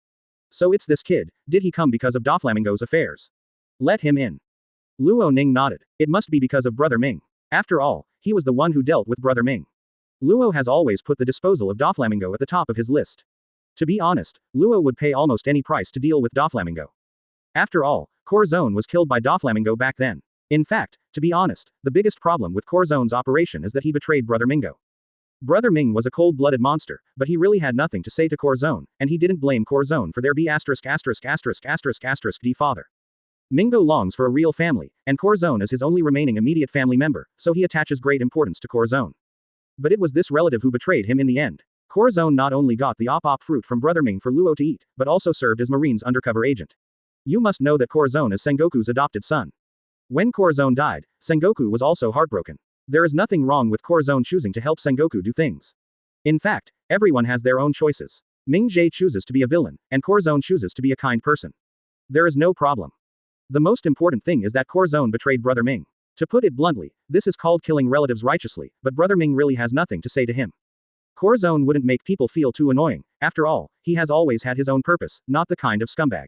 Speaker 1: So it's this kid, did he come because of Doflamingo's affairs? Let him in. Luo Ning nodded. It must be because of Brother Ming. After all, he was the one who dealt with Brother Ming. Luo has always put the disposal of Doflamingo at the top of his list. To be honest, Luo would pay almost any price to deal with Doflamingo. After all, Corazon was killed by Doflamingo back then. In fact, to be honest, the biggest problem with Corazon's operation is that he betrayed Brother Mingo. Brother Ming was a cold-blooded monster, but he really had nothing to say to Corazon, and he didn't blame Corazon for their d father. Mingo longs for a real family, and Corazon is his only remaining immediate family member, so he attaches great importance to Corazon. But it was this relative who betrayed him in the end. Corazon not only got the op fruit from Brother Ming for Luo to eat, but also served as Marine's undercover agent. You must know that Corazon is Sengoku's adopted son. When Corazon died, Sengoku was also heartbroken. There is nothing wrong with Corazon choosing to help Sengoku do things. In fact, everyone has their own choices. Ming Jie chooses to be a villain, and Corazon chooses to be a kind person. There is no problem. The most important thing is that Corazon betrayed Brother Ming. To put it bluntly, this is called killing relatives righteously, but Brother Ming really has nothing to say to him. Corazon wouldn't make people feel too annoying. After all, he has always had his own purpose, not the kind of scumbag.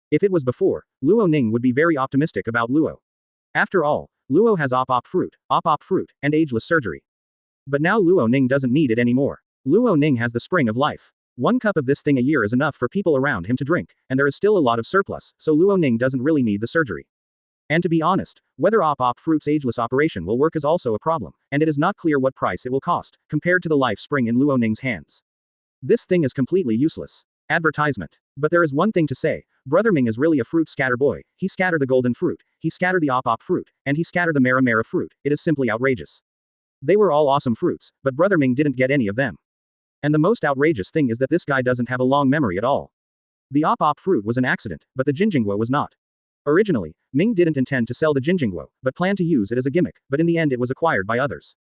Speaker 1: If it was before, Luo Ning would be very optimistic about Luo. After all, Luo has op fruit, and ageless surgery. But now Luo Ning doesn't need it anymore. Luo Ning has the spring of life. 1 cup of this thing a year is enough for people around him to drink, and there is still a lot of surplus, so Luo Ning doesn't really need the surgery. And to be honest, whether op fruit's ageless operation will work is also a problem, and it is not clear what price it will cost, compared to the life spring in Luo Ning's hands. This thing is completely useless. Advertisement. But there is one thing to say, Brother Ming is really a fruit scatter boy. He scatter the golden fruit, he scatter the op fruit, and he scatter the mera fruit. It is simply outrageous. They were all awesome fruits, but Brother Ming didn't get any of them. And the most outrageous thing is that this guy doesn't have a long memory at all. The op fruit was an accident, but the Jinjingguo was not. Originally, Ming didn't intend to sell the Jinjingguo, but planned to use it as a gimmick, but in the end it was acquired by others.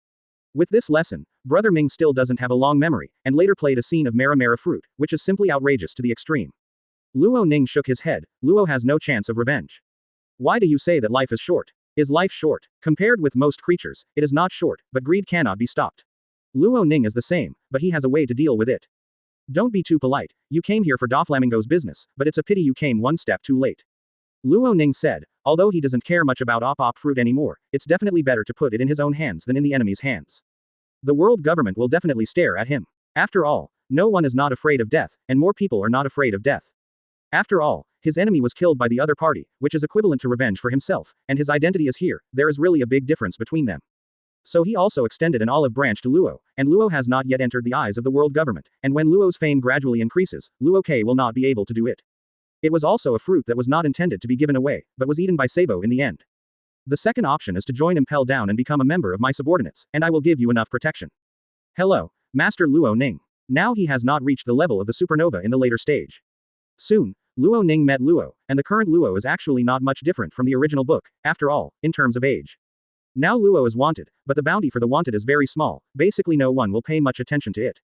Speaker 1: With this lesson, Brother Ming still doesn't have a long memory, and later played a scene of mera fruit, which is simply outrageous to the extreme. Luo Ning shook his head. Luo has no chance of revenge. Why do you say that life is short? Is life short? Compared with most creatures, it is not short, but greed cannot be stopped. Luo Ning is the same, but he has a way to deal with it. Don't be too polite. You came here for Doflamingo's business, but it's a pity you came 1 step too late. Luo Ning said, although he doesn't care much about op fruit anymore, it's definitely better to put it in his own hands than in the enemy's hands. The world government will definitely stare at him. After all, no one is not afraid of death, and more people are not afraid of death. After all, his enemy was killed by the other party, which is equivalent to revenge for himself, and his identity is here. There is really a big difference between them. So he also extended an olive branch to Luo, and Luo has not yet entered the eyes of the world government, and when Luo's fame gradually increases, Luo K will not be able to do it. It was also a fruit that was not intended to be given away, but was eaten by Sabo in the end. The second option is to join Impel Down and become a member of my subordinates, and I will give you enough protection. Hello, Master Luo Ning. Now he has not reached the level of the supernova in the later stage. Soon, Luo Ning met Luo, and the current Luo is actually not much different from the original book, after all, in terms of age. Now Luo is wanted, but the bounty for the wanted is very small, basically no one will pay much attention to it.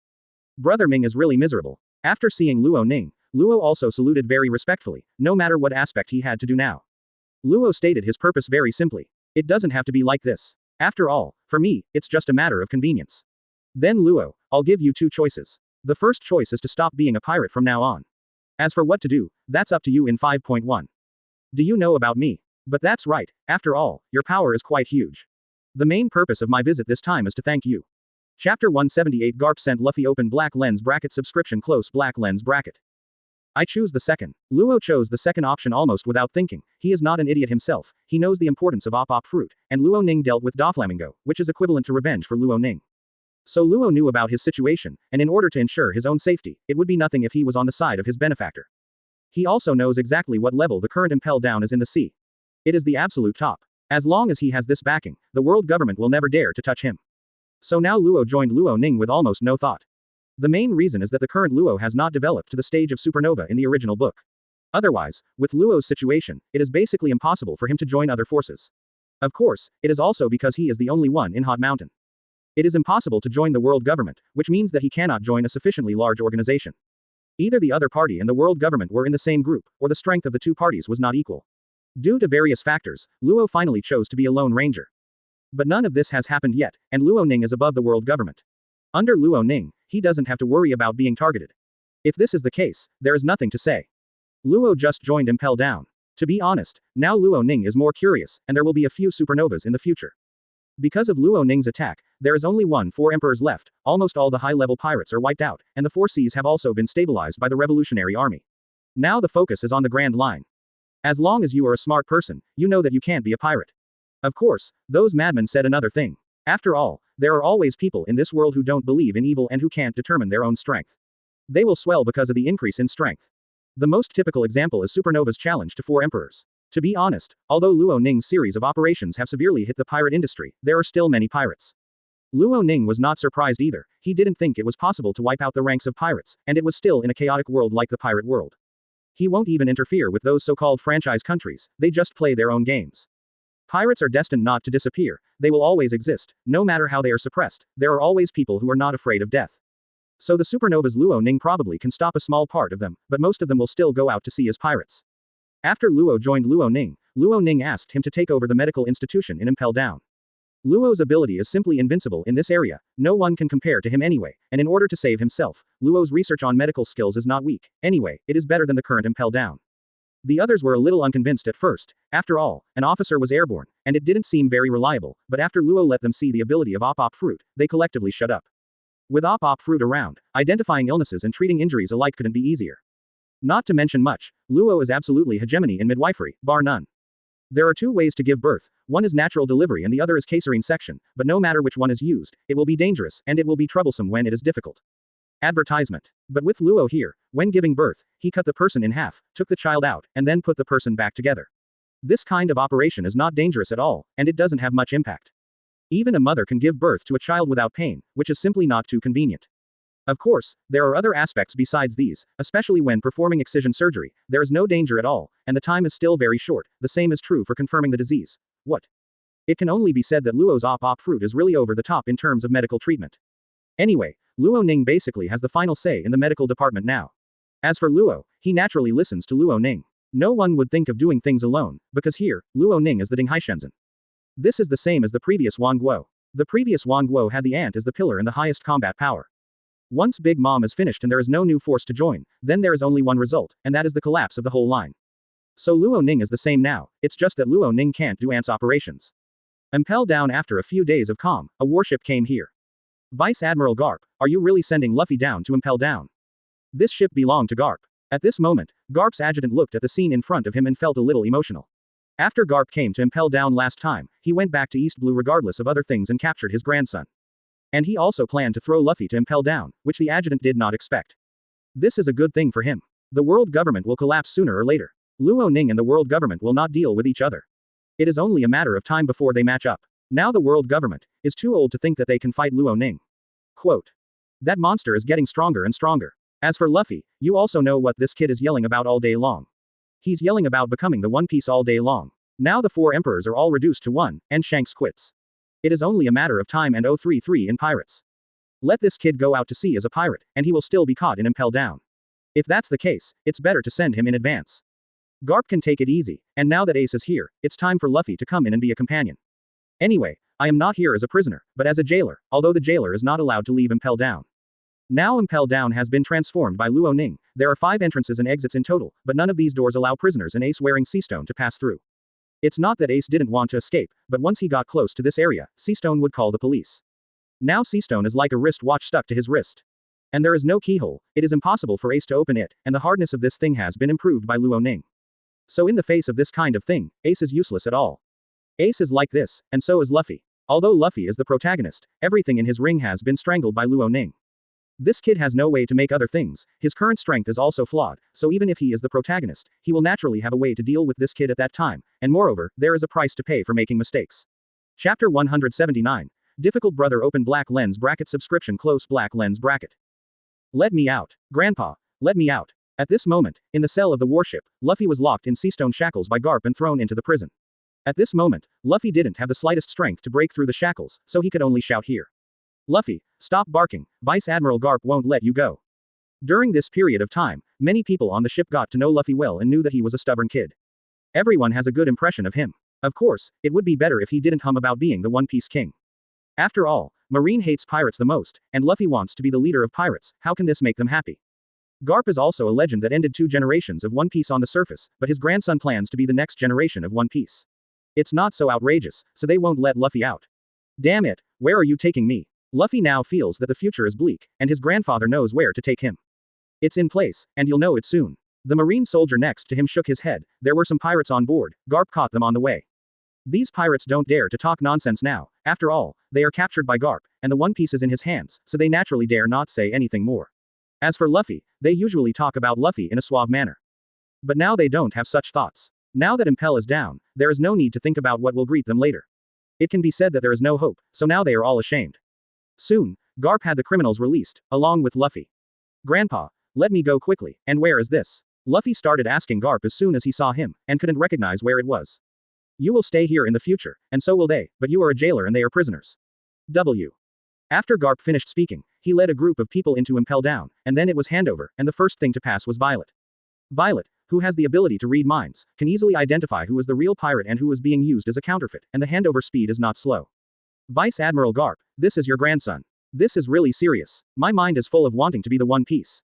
Speaker 1: Brother Ming is really miserable. After seeing Luo Ning, Luo also saluted very respectfully, no matter what aspect he had to do now. Luo stated his purpose very simply. It doesn't have to be like this. After all, for me, it's just a matter of convenience. Then Luo, I'll give you 2 choices. The first choice is to stop being a pirate from now on. As for what to do, that's up to you in 5.1. Do you know about me? But that's right, after all, your power is quite huge. The main purpose of my visit this time is to thank you. Chapter 178 Garp sent Luffy open black lens bracket subscription close black lens bracket. I choose the second. Luo chose the second option almost without thinking. He is not an idiot himself, he knows the importance of op fruit, and Luo Ning dealt with Doflamingo, which is equivalent to revenge for Luo Ning. So Luo knew about his situation, and in order to ensure his own safety, it would be nothing if he was on the side of his benefactor. He also knows exactly what level the current Impel Down is in the sea. It is the absolute top. As long as he has this backing, the world government will never dare to touch him. So now Luo joined Luo Ning with almost no thought. The main reason is that the current Luo has not developed to the stage of supernova in the original book. Otherwise, with Luo's situation, it is basically impossible for him to join other forces. Of course, it is also because he is the only one in Hot Mountain. It is impossible to join the world government, which means that he cannot join a sufficiently large organization. Either the other party and the world government were in the same group, or the strength of the two parties was not equal. Due to various factors, Luo finally chose to be a lone ranger. But none of this has happened yet, and Luo Ning is above the world government. Under Luo Ning, he doesn't have to worry about being targeted. If this is the case, there is nothing to say. Luo just joined Impel Down. To be honest, now Luo Ning is more curious, and there will be a few supernovas in the future. Because of Luo Ning's attack, there is only 4 emperors left, almost all the high-level pirates are wiped out, and the 4 seas have also been stabilized by the Revolutionary Army. Now the focus is on the Grand Line. As long as you are a smart person, you know that you can't be a pirate. Of course, those madmen said another thing. After all, there are always people in this world who don't believe in evil and who can't determine their own strength. They will swell because of the increase in strength. The most typical example is Supernova's challenge to 4 emperors. To be honest, although Luo Ning's series of operations have severely hit the pirate industry, there are still many pirates. Luo Ning was not surprised either. He didn't think it was possible to wipe out the ranks of pirates, and it was still in a chaotic world like the pirate world. He won't even interfere with those so-called franchise countries, they just play their own games. Pirates are destined not to disappear, they will always exist, no matter how they are suppressed, there are always people who are not afraid of death. So the supernovas Luo Ning probably can stop a small part of them, but most of them will still go out to sea as pirates. After Luo joined Luo Ning asked him to take over the medical institution in Impel Down. Luo's ability is simply invincible in this area, no one can compare to him anyway, and in order to save himself, Luo's research on medical skills is not weak, anyway, it is better than the current Impel Down. The others were a little unconvinced at first, after all, an officer was airborne, and it didn't seem very reliable, but after Luo let them see the ability of Op Fruit, they collectively shut up. With Op Fruit around, identifying illnesses and treating injuries alike couldn't be easier. Not to mention much, Luo is absolutely hegemony in midwifery, bar none. There are 2 ways to give birth, one is natural delivery and the other is caesarean section, but no matter which one is used, it will be dangerous, and it will be troublesome when it is difficult. Advertisement. But with Luo here, when giving birth, he cut the person in half, took the child out, and then put the person back together. This kind of operation is not dangerous at all, and it doesn't have much impact. Even a mother can give birth to a child without pain, which is simply not too convenient. Of course, there are other aspects besides these, especially when performing excision surgery, there is no danger at all, and the time is still very short, the same is true for confirming the disease. What? It can only be said that Luo's Op Fruit is really over the top in terms of medical treatment. Anyway, Luo Ning basically has the final say in the medical department now. As for Luo, he naturally listens to Luo Ning. No one would think of doing things alone, because here, Luo Ning is the Dinghai Shenzhen. This is the same as the previous Wan Guo. The previous Wan Guo had the ant as the pillar and the highest combat power. Once Big Mom is finished and there is no new force to join, then there is only one result, and that is the collapse of the whole line. So Luo Ning is the same now, it's just that Luo Ning can't do ants operations. Impel Down. After a few days of calm, a warship came here. Vice Admiral Garp, are you really sending Luffy down to Impel Down? This ship belonged to Garp. At this moment, Garp's adjutant looked at the scene in front of him and felt a little emotional. After Garp came to Impel Down last time, he went back to East Blue regardless of other things and captured his grandson. And he also planned to throw Luffy to Impel Down, which the adjutant did not expect. This is a good thing for him. The world government will collapse sooner or later. Luo Ning and the world government will not deal with each other. It is only a matter of time before they match up. Now the world government is too old to think that they can fight Luo Ning. Quote. That monster is getting stronger and stronger. As for Luffy, you also know what this kid is yelling about all day long. He's yelling about becoming the One Piece all day long. Now the 4 emperors are all reduced to 1, and Shanks quits. It is only a matter of time and 033 in pirates. Let this kid go out to sea as a pirate, and he will still be caught in Impel Down. If that's the case, it's better to send him in advance. Garp can take it easy, and now that Ace is here, it's time for Luffy to come in and be a companion. Anyway, I am not here as a prisoner, but as a jailer, although the jailer is not allowed to leave Impel Down. Now Impel Down has been transformed by Luo Ning, there are 5 entrances and exits in total, but none of these doors allow prisoners and Ace wearing Seastone to pass through. It's not that Ace didn't want to escape, but once he got close to this area, Seastone would call the police. Now Seastone is like a wristwatch stuck to his wrist. And there is no keyhole, it is impossible for Ace to open it, and the hardness of this thing has been improved by Luo Ning. So in the face of this kind of thing, Ace is useless at all. Ace is like this, and so is Luffy. Although Luffy is the protagonist, everything in his ring has been strangled by Luo Ning. This kid has no way to make other things, his current strength is also flawed, so even if he is the protagonist, he will naturally have a way to deal with this kid at that time, and moreover, there is a price to pay for making mistakes. Chapter 179. Difficult brother open black lens bracket subscription close black lens bracket. Let me out. Grandpa. Let me out. At this moment, in the cell of the warship, Luffy was locked in seastone shackles by Garp and thrown into the prison. At this moment, Luffy didn't have the slightest strength to break through the shackles, so he could only shout here. Luffy, stop barking, Vice Admiral Garp won't let you go. During this period of time, many people on the ship got to know Luffy well and knew that he was a stubborn kid. Everyone has a good impression of him. Of course, it would be better if he didn't hum about being the One Piece king. After all, Marine hates pirates the most, and Luffy wants to be the leader of pirates, how can this make them happy? Garp is also a legend that ended 2 generations of One Piece on the surface, but his grandson plans to be the next generation of One Piece. It's not so outrageous, so they won't let Luffy out. Damn it, where are you taking me? Luffy now feels that the future is bleak, and his grandfather knows where to take him. It's in place, and you'll know it soon. The marine soldier next to him shook his head, there were some pirates on board, Garp caught them on the way. These pirates don't dare to talk nonsense now, after all, they are captured by Garp, and the One Piece is in his hands, so they naturally dare not say anything more. As for Luffy, they usually talk about Luffy in a suave manner. But now they don't have such thoughts. Now that Impel is down, there is no need to think about what will greet them later. It can be said that there is no hope, so now they are all ashamed. Soon, Garp had the criminals released, along with Luffy. Grandpa, let me go quickly, and where is this? Luffy started asking Garp as soon as he saw him, and couldn't recognize where it was. You will stay here in the future, and so will they, but you are a jailer and they are prisoners. W. After Garp finished speaking, he led a group of people into Impel down, and then it was handover, and the first thing to pass was Violet. Violet, who has the ability to read minds, can easily identify who is the real pirate and who is being used as a counterfeit, and the handover speed is not slow. Vice Admiral Garp, this is your grandson. This is really serious. My mind is full of wanting to be the One Piece.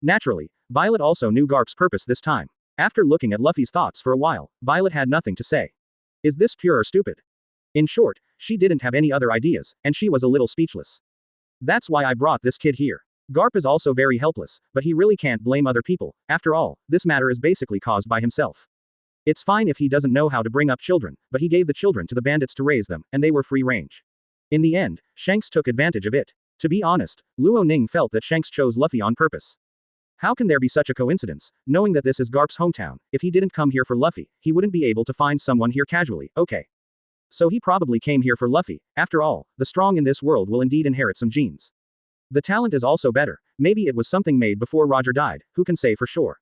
Speaker 1: Naturally, Violet also knew Garp's purpose this time. After looking at Luffy's thoughts for a while, Violet had nothing to say. Is this pure or stupid? In short, she didn't have any other ideas, and she was a little speechless. That's why I brought this kid here. Garp is also very helpless, but he really can't blame other people, after all, this matter is basically caused by himself. It's fine if he doesn't know how to bring up children, but he gave the children to the bandits to raise them, and they were free range. In the end, Shanks took advantage of it. To be honest, Luo Ning felt that Shanks chose Luffy on purpose. How can there be such a coincidence, knowing that this is Garp's hometown? If he didn't come here for Luffy, he wouldn't be able to find someone here casually, okay. So he probably came here for Luffy, after all, the strong in this world will indeed inherit some genes. The talent is also better, maybe it was something made before Roger died, who can say for sure.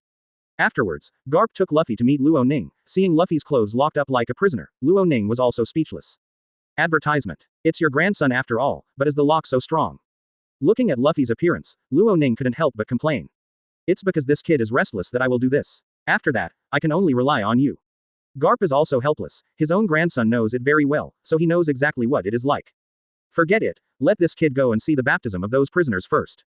Speaker 1: Afterwards, Garp took Luffy to meet Luo Ning, seeing Luffy's clothes locked up like a prisoner, Luo Ning was also speechless. Advertisement. It's your grandson after all, but is the lock so strong? Looking at Luffy's appearance, Luo Ning couldn't help but complain. It's because this kid is restless that I will do this. After that, I can only rely on you. Garp is also helpless, his own grandson knows it very well, so he knows exactly what it is like. Forget it, let this kid go and see the baptism of those prisoners first.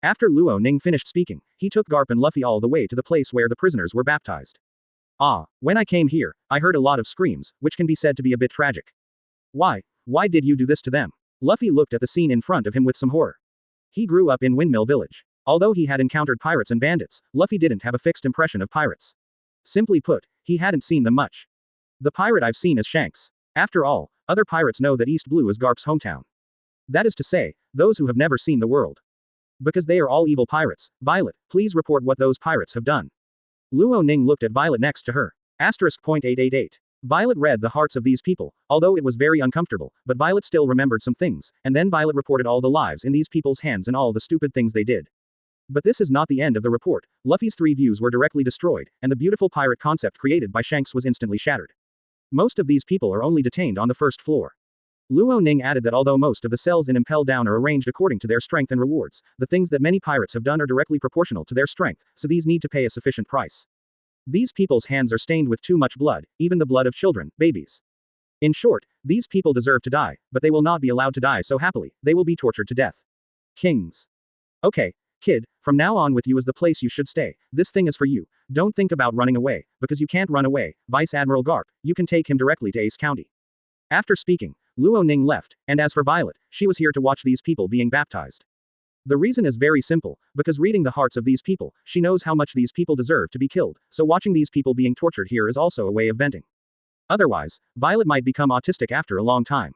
Speaker 1: After Luo Ning finished speaking, he took Garp and Luffy all the way to the place where the prisoners were baptized. When I came here, I heard a lot of screams, which can be said to be a bit tragic. Why did you do this to them? Luffy looked at the scene in front of him with some horror. He grew up in Windmill Village. Although he had encountered pirates and bandits, Luffy didn't have a fixed impression of pirates. Simply put, he hadn't seen them much. The pirate I've seen is Shanks. After all, other pirates know that East Blue is Garp's hometown. That is to say, those who have never seen the world. Because they are all evil pirates. Violet, please report what those pirates have done. Luo Ning looked at Violet next to her. *888. Violet read the hearts of these people, although it was very uncomfortable, but Violet still remembered some things, and then Violet reported all the lives in these people's hands and all the stupid things they did. But this is not the end of the report. Luffy's 3 views were directly destroyed, and the beautiful pirate concept created by Shanks was instantly shattered. Most of these people are only detained on the first floor. Luo Ning added that although most of the cells in Impel Down are arranged according to their strength and rewards, the things that many pirates have done are directly proportional to their strength, so these need to pay a sufficient price. These people's hands are stained with too much blood, even the blood of children, babies. In short, these people deserve to die, but they will not be allowed to die so happily, they will be tortured to death. Kings. Okay, kid, from now on with you is the place you should stay, this thing is for you, don't think about running away, because you can't run away, Vice Admiral Garp, you can take him directly to Ace County. After speaking, Luo Ning left, and as for Violet, she was here to watch these people being baptized. The reason is very simple, because reading the hearts of these people, she knows how much these people deserve to be killed, so watching these people being tortured here is also a way of venting. Otherwise, Violet might become autistic after a long time.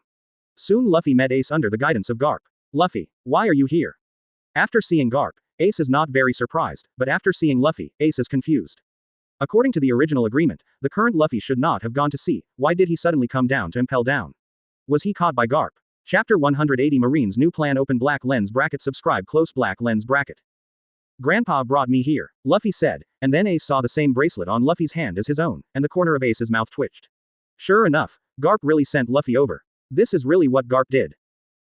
Speaker 1: Soon Luffy met Ace under the guidance of Garp. Luffy, why are you here? After seeing Garp, Ace is not very surprised, but after seeing Luffy, Ace is confused. According to the original agreement, the current Luffy should not have gone to sea. Why did he suddenly come down to Impel Down? Was he caught by Garp? Chapter 180 Marine's new plan. Open black lens bracket. Subscribe close black lens bracket. Grandpa brought me here, Luffy said, and then Ace saw the same bracelet on Luffy's hand as his own, and the corner of Ace's mouth twitched. Sure enough, Garp really sent Luffy over. This is really what Garp did.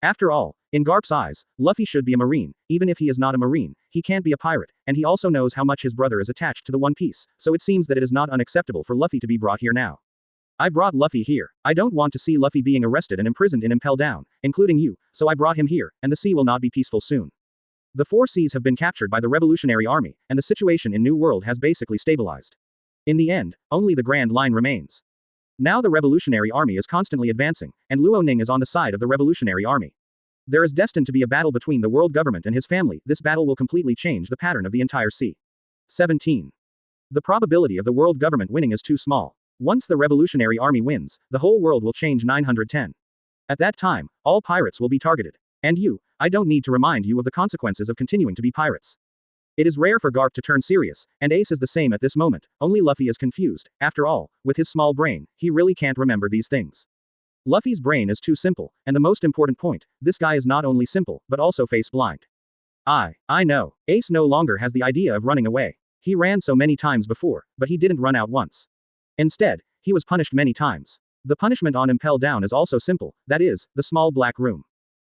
Speaker 1: After all, in Garp's eyes, Luffy should be a marine. Even if he is not a marine, he can't be a pirate, and he also knows how much his brother is attached to the One Piece, so it seems that it is not unacceptable for Luffy to be brought here now. I brought Luffy here. I don't want to see Luffy being arrested and imprisoned in Impel Down, including you, so I brought him here, and the sea will not be peaceful soon. The four seas have been captured by the Revolutionary Army, and the situation in New World has basically stabilized. In the end, only the Grand Line remains. Now the Revolutionary Army is constantly advancing, and Luo Ning is on the side of the Revolutionary Army. There is destined to be a battle between the world government and his family. This battle will completely change the pattern of the entire sea. 17. The probability of the world government winning is too small. Once the Revolutionary Army wins, the whole world will change 910. At that time, all pirates will be targeted. And you, I don't need to remind you of the consequences of continuing to be pirates. It is rare for Garp to turn serious, and Ace is the same at this moment, only Luffy is confused. After all, with his small brain, he really can't remember these things. Luffy's brain is too simple, and the most important point, this guy is not only simple, but also face blind. I know. Ace no longer has the idea of running away. He ran so many times before, but he didn't run out once. Instead, he was punished many times. The punishment on Impel Down is also simple, that is, the small black room.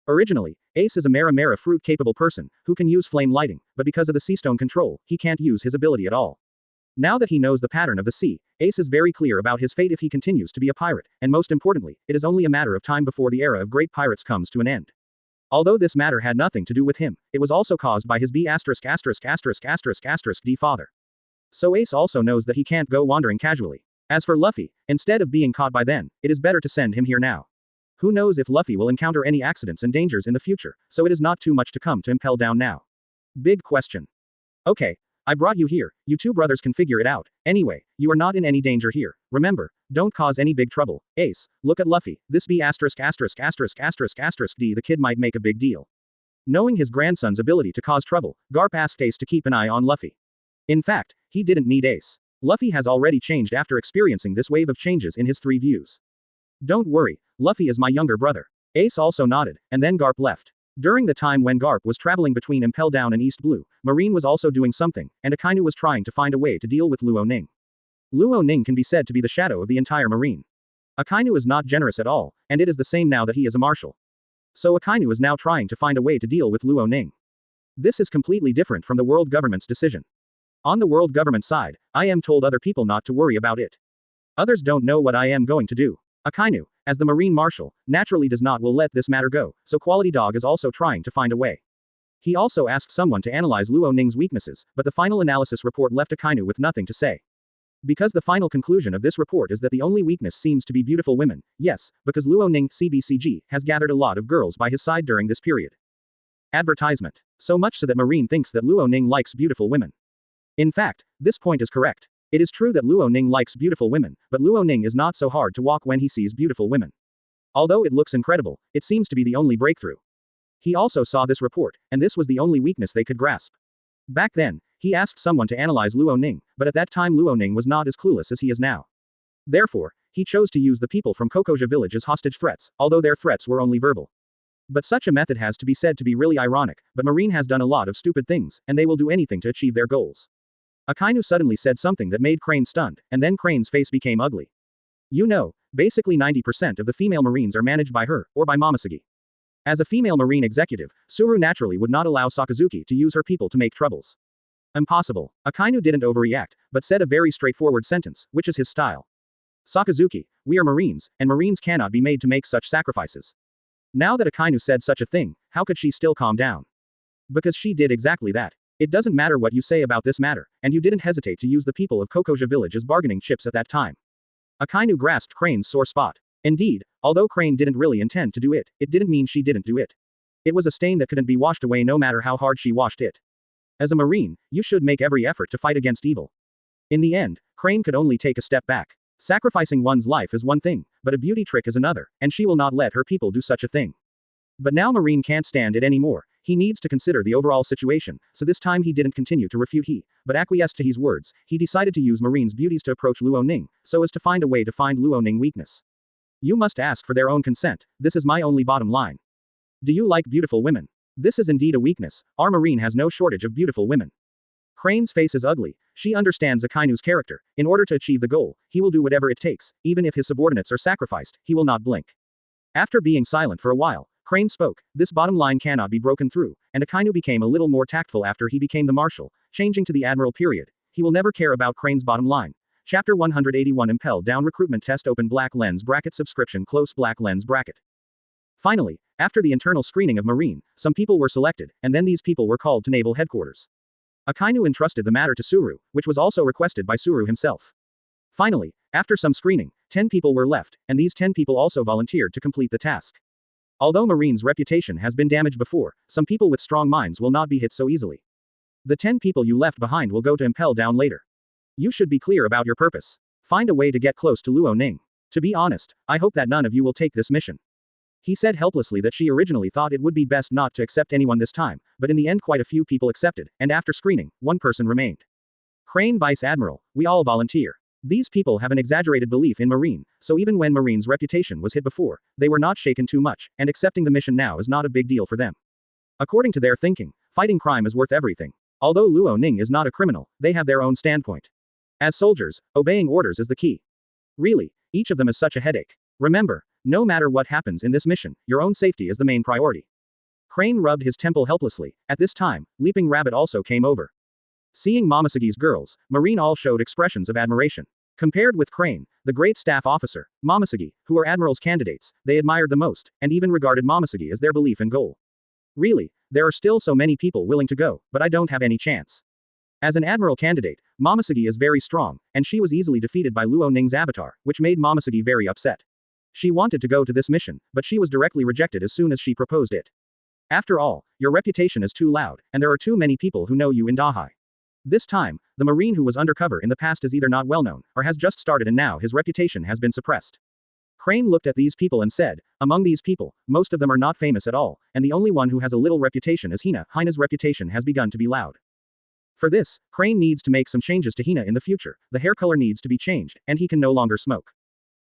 Speaker 1: Originally, Ace is a Mara fruit-capable person, who can use flame lighting, but because of the seastone control, he can't use his ability at all. Now that he knows the pattern of the sea, Ace is very clear about his fate if he continues to be a pirate, and most importantly, it is only a matter of time before the era of great pirates comes to an end. Although this matter had nothing to do with him, it was also caused by his D father. So Ace also knows that he can't go wandering casually. As for Luffy, instead of being caught by then, it is better to send him here now. Who knows if Luffy will encounter any accidents and dangers in the future, so it is not too much to come to Impel Down now. Big question. Okay, I brought you here, you two brothers can figure it out. Anyway, you are not in any danger here. Remember, don't cause any big trouble. Ace, look at Luffy, this B**********. The kid might make a big deal. Knowing his grandson's ability to cause trouble, Garp asked Ace to keep an eye on Luffy. In fact, he didn't need Ace. Luffy has already changed after experiencing this wave of changes in his 3 views. Don't worry, Luffy is my younger brother. Ace also nodded, and then Garp left. During the time when Garp was traveling between Impel Down and East Blue, Marine was also doing something, and Akainu was trying to find a way to deal with Luo Ning. Luo Ning can be said to be the shadow of the entire Marine. Akainu is not generous at all, and it is the same now that he is a marshal. So Akainu is now trying to find a way to deal with Luo Ning. This is completely different from the world government's decision. On the world government side, I am told other people not to worry about it. Others don't know what I am going to do. Akainu, as the Marine Marshal, naturally will let this matter go, so Quality Dog is also trying to find a way. He also asked someone to analyze Luo Ning's weaknesses, but the final analysis report left Akainu with nothing to say. Because the final conclusion of this report is that the only weakness seems to be beautiful women, yes, because Luo Ning CBCG has gathered a lot of girls by his side during this period. Advertisement. So much so that Marine thinks that Luo Ning likes beautiful women. In fact, this point is correct. It is true that Luo Ning likes beautiful women, but Luo Ning is not so hard to walk when he sees beautiful women. Although it looks incredible, it seems to be the only breakthrough. He also saw this report, and this was the only weakness they could grasp. Back then, he asked someone to analyze Luo Ning, but at that time Luo Ning was not as clueless as he is now. Therefore, he chose to use the people from Kokoja village as hostage threats, although their threats were only verbal. But such a method has to be said to be really ironic, but Marine has done a lot of stupid things, and they will do anything to achieve their goals. Akainu suddenly said something that made Crane stunned, and then Crane's face became ugly. You know, basically 90% of the female Marines are managed by her, or by Momoshiki. As a female Marine executive, Suru naturally would not allow Sakazuki to use her people to make troubles. Impossible. Akainu didn't overreact, but said a very straightforward sentence, which is his style. Sakazuki, we are Marines, and Marines cannot be made to make such sacrifices. Now that Akainu said such a thing, how could she still calm down? Because she did exactly that. It doesn't matter what you say about this matter, and you didn't hesitate to use the people of Kokoja village as bargaining chips at that time. Akainu grasped Crane's sore spot. Indeed, although Crane didn't really intend to do it, it didn't mean she didn't do it. It was a stain that couldn't be washed away no matter how hard she washed it. As a Marine, you should make every effort to fight against evil. In the end, Crane could only take a step back. Sacrificing one's life is one thing, but a beauty trick is another, and she will not let her people do such a thing. But now Marine can't stand it anymore. He needs to consider the overall situation, so this time he didn't continue to refute but acquiesced to his words. He decided to use Marine's beauties to approach Luo Ning, so as to find a way to find Luo Ning's weakness. You must ask for their own consent, this is my only bottom line. Do you like beautiful women? This is indeed a weakness, our Marine has no shortage of beautiful women. Crane's face is ugly, she understands Akainu's character, in order to achieve the goal, he will do whatever it takes, even if his subordinates are sacrificed, he will not blink. After being silent for a while, Crane spoke, this bottom line cannot be broken through, and Akainu became a little more tactful after he became the marshal, changing to the admiral period. He will never care about Crane's bottom line. Chapter 181 Impel down recruitment test open black lens bracket subscription close black lens bracket. Finally, after the internal screening of Marine, some people were selected, and then these people were called to Naval Headquarters. Akainu entrusted the matter to Suru, which was also requested by Suru himself. Finally, after some screening, 10 people were left, and these 10 people also volunteered to complete the task. Although Marine's reputation has been damaged before, some people with strong minds will not be hit so easily. The 10 people you left behind will go to Impel down later. You should be clear about your purpose. Find a way to get close to Luo Ning. To be honest, I hope that none of you will take this mission. He said helplessly that she originally thought it would be best not to accept anyone this time, but in the end quite a few people accepted, and after screening, one person remained. Crane Vice Admiral, we all volunteer. These people have an exaggerated belief in Marine, so even when Marine's reputation was hit before, they were not shaken too much, and accepting the mission now is not a big deal for them. According to their thinking, fighting crime is worth everything. Although Luo Ning is not a criminal, they have their own standpoint. As soldiers, obeying orders is the key. Really, each of them is such a headache. Remember, no matter what happens in this mission, your own safety is the main priority. Crane rubbed his temple helplessly. At this time, Leaping Rabbit also came over. Seeing Momosegi's girls, Marine all showed expressions of admiration. Compared with Crane, the great staff officer, Momosegi, who are admiral's candidates, they admired the most, and even regarded Momosegi as their belief and goal. Really, there are still so many people willing to go, but I don't have any chance. As an admiral candidate, Momosegi is very strong, and she was easily defeated by Luo Ning's avatar, which made Momosegi very upset. She wanted to go to this mission, but she was directly rejected as soon as she proposed it. After all, your reputation is too loud, and there are too many people who know you in Dahai. This time, the Marine who was undercover in the past is either not well known, or has just started and now his reputation has been suppressed. Crane looked at these people and said, among these people, most of them are not famous at all, and the only one who has a little reputation is Hina. Hina's reputation has begun to be loud. For this, Crane needs to make some changes to Hina in the future, the hair color needs to be changed, and he can no longer smoke.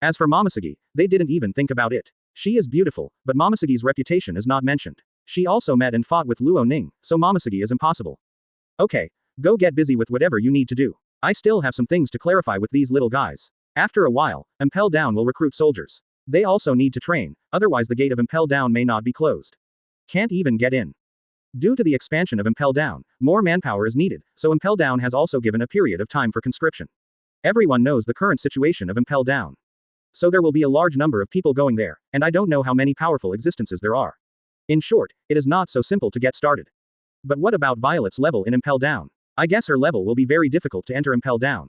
Speaker 1: As for Momosegi, they didn't even think about it. She is beautiful, but Momosegi's reputation is not mentioned. She also met and fought with Luo Ning, so Momosegi is impossible. Okay. Go get busy with whatever you need to do. I still have some things to clarify with these little guys. After a while, Impel Down will recruit soldiers. They also need to train, otherwise the gate of Impel Down may not be closed. Can't even get in. Due to the expansion of Impel Down, more manpower is needed, so Impel Down has also given a period of time for conscription. Everyone knows the current situation of Impel Down. So there will be a large number of people going there, and I don't know how many powerful existences there are. In short, it is not so simple to get started. But what about Violet's level in Impel Down? I guess her level will be very difficult to enter Impel Down.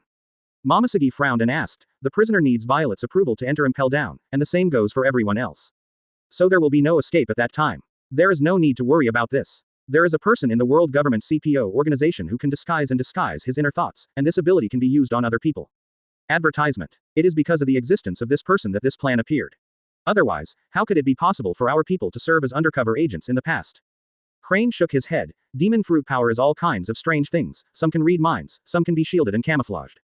Speaker 1: Momosegi frowned and asked, the prisoner needs Violet's approval to enter Impel Down, and the same goes for everyone else. So there will be no escape at that time. There is no need to worry about this. There is a person in the world government CPO organization who can disguise his inner thoughts, and this ability can be used on other people. Advertisement. It is because of the existence of this person that this plan appeared. Otherwise, how could it be possible for our people to serve as undercover agents in the past? Crane shook his head. Demon fruit power is all kinds of strange things, some can read minds, some can be shielded and camouflaged.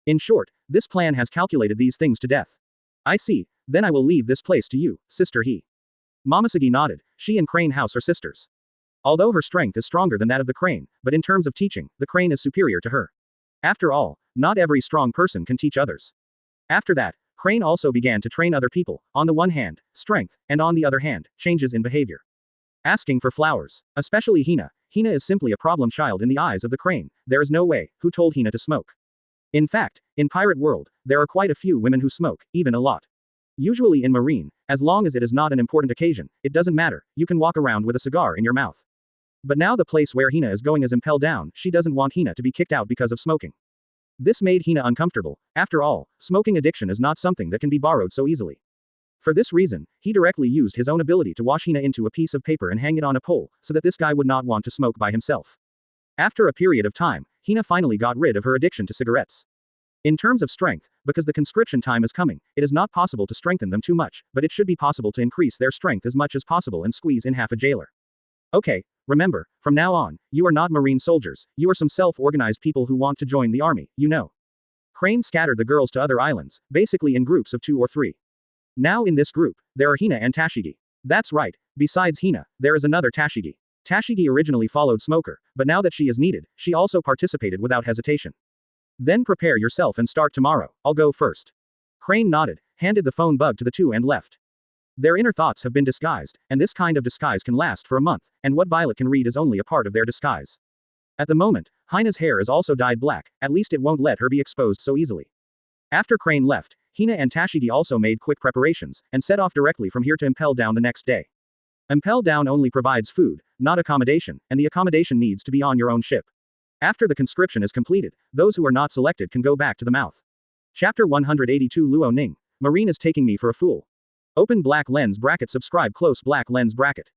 Speaker 1: In short, this plan has calculated these things to death. I see, then I will leave this place to you, sister he. Momosegi nodded, she and Crane House are sisters. Although her strength is stronger than that of the Crane, but in terms of teaching, the Crane is superior to her. After all, not every strong person can teach others. After that, Crane also began to train other people, on the one hand, strength, and on the other hand, changes in behavior. Asking for flowers. Especially Hina. Hina is simply a problem child in the eyes of the Crane. There is no way. Who told Hina to smoke? In fact, in Pirate World, there are quite a few women who smoke, even a lot. Usually in Marine, as long as it is not an important occasion, it doesn't matter, you can walk around with a cigar in your mouth. But now the place where Hina is going is Impel Down, she doesn't want Hina to be kicked out because of smoking. This made Hina uncomfortable. After all, smoking addiction is not something that can be borrowed so easily. For this reason, he directly used his own ability to wash Hina into a piece of paper and hang it on a pole, so that this guy would not want to smoke by himself. After a period of time, Hina finally got rid of her addiction to cigarettes. In terms of strength, because the conscription time is coming, it is not possible to strengthen them too much, but it should be possible to increase their strength as much as possible and squeeze in half a jailer. Okay, remember, from now on, you are not Marine soldiers, you are some self-organized people who want to join the army, you know. Crane scattered the girls to other islands, basically in groups of 2 or 3. Now in this group, there are Hina and Tashigi. That's right, besides Hina, there is another Tashigi. Tashigi originally followed Smoker, but now that she is needed, she also participated without hesitation. Then prepare yourself and start tomorrow, I'll go first. Crane nodded, handed the phone bug to the two and left. Their inner thoughts have been disguised, and this kind of disguise can last for a month, and what Violet can read is only a part of their disguise. At the moment, Hina's hair is also dyed black, at least it won't let her be exposed so easily. After Crane left, Hina and Tashigi also made quick preparations, and set off directly from here to Impel Down the next day. Impel Down only provides food, not accommodation, and the accommodation needs to be on your own ship. After the conscription is completed, those who are not selected can go back to the mouth. Chapter 182 Luo Ning. Marine is taking me for a fool. Open black lens bracket subscribe close black lens bracket.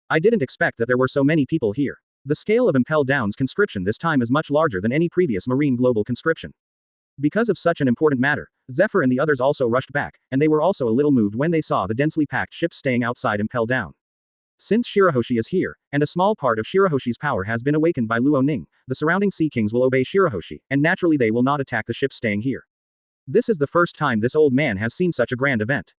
Speaker 1: I didn't expect that there were so many people here. The scale of Impel Down's conscription this time is much larger than any previous Marine global conscription. Because of such an important matter, Zephyr and the others also rushed back, and they were also a little moved when they saw the densely packed ships staying outside Impel Down. Since Shirahoshi is here, and a small part of Shirahoshi's power has been awakened by Luo Ning, the surrounding Sea Kings will obey Shirahoshi, and naturally they will not attack the ships staying here. This is the first time this old man has seen such a grand event.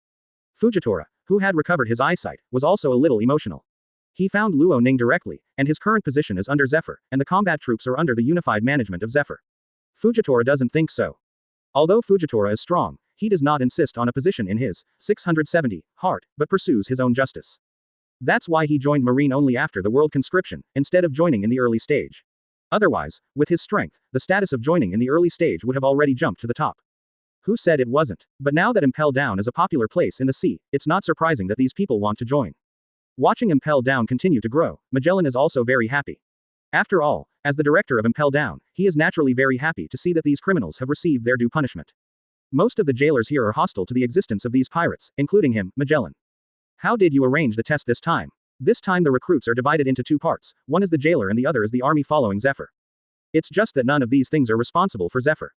Speaker 1: Fujitora, who had recovered his eyesight, was also a little emotional. He found Luo Ning directly, and his current position is under Zephyr, and the combat troops are under the unified management of Zephyr. Fujitora doesn't think so. Although Fujitora is strong, he does not insist on a position in his 670 heart, but pursues his own justice. That's why he joined Marine only after the world conscription, instead of joining in the early stage. Otherwise, with his strength, the status of joining in the early stage would have already jumped to the top. Who said it wasn't? But now that Impel Down is a popular place in the sea, it's not surprising that these people want to join. Watching Impel Down continue to grow, Magellan is also very happy. After all, as the director of Impel Down, he is naturally very happy to see that these criminals have received their due punishment. Most of the jailers here are hostile to the existence of these pirates, including him, Magellan. How did you arrange the test this time? This time the recruits are divided into 2 parts, one is the jailer and the other is the army following Zephyr. It's just that none of these things are responsible for Zephyr.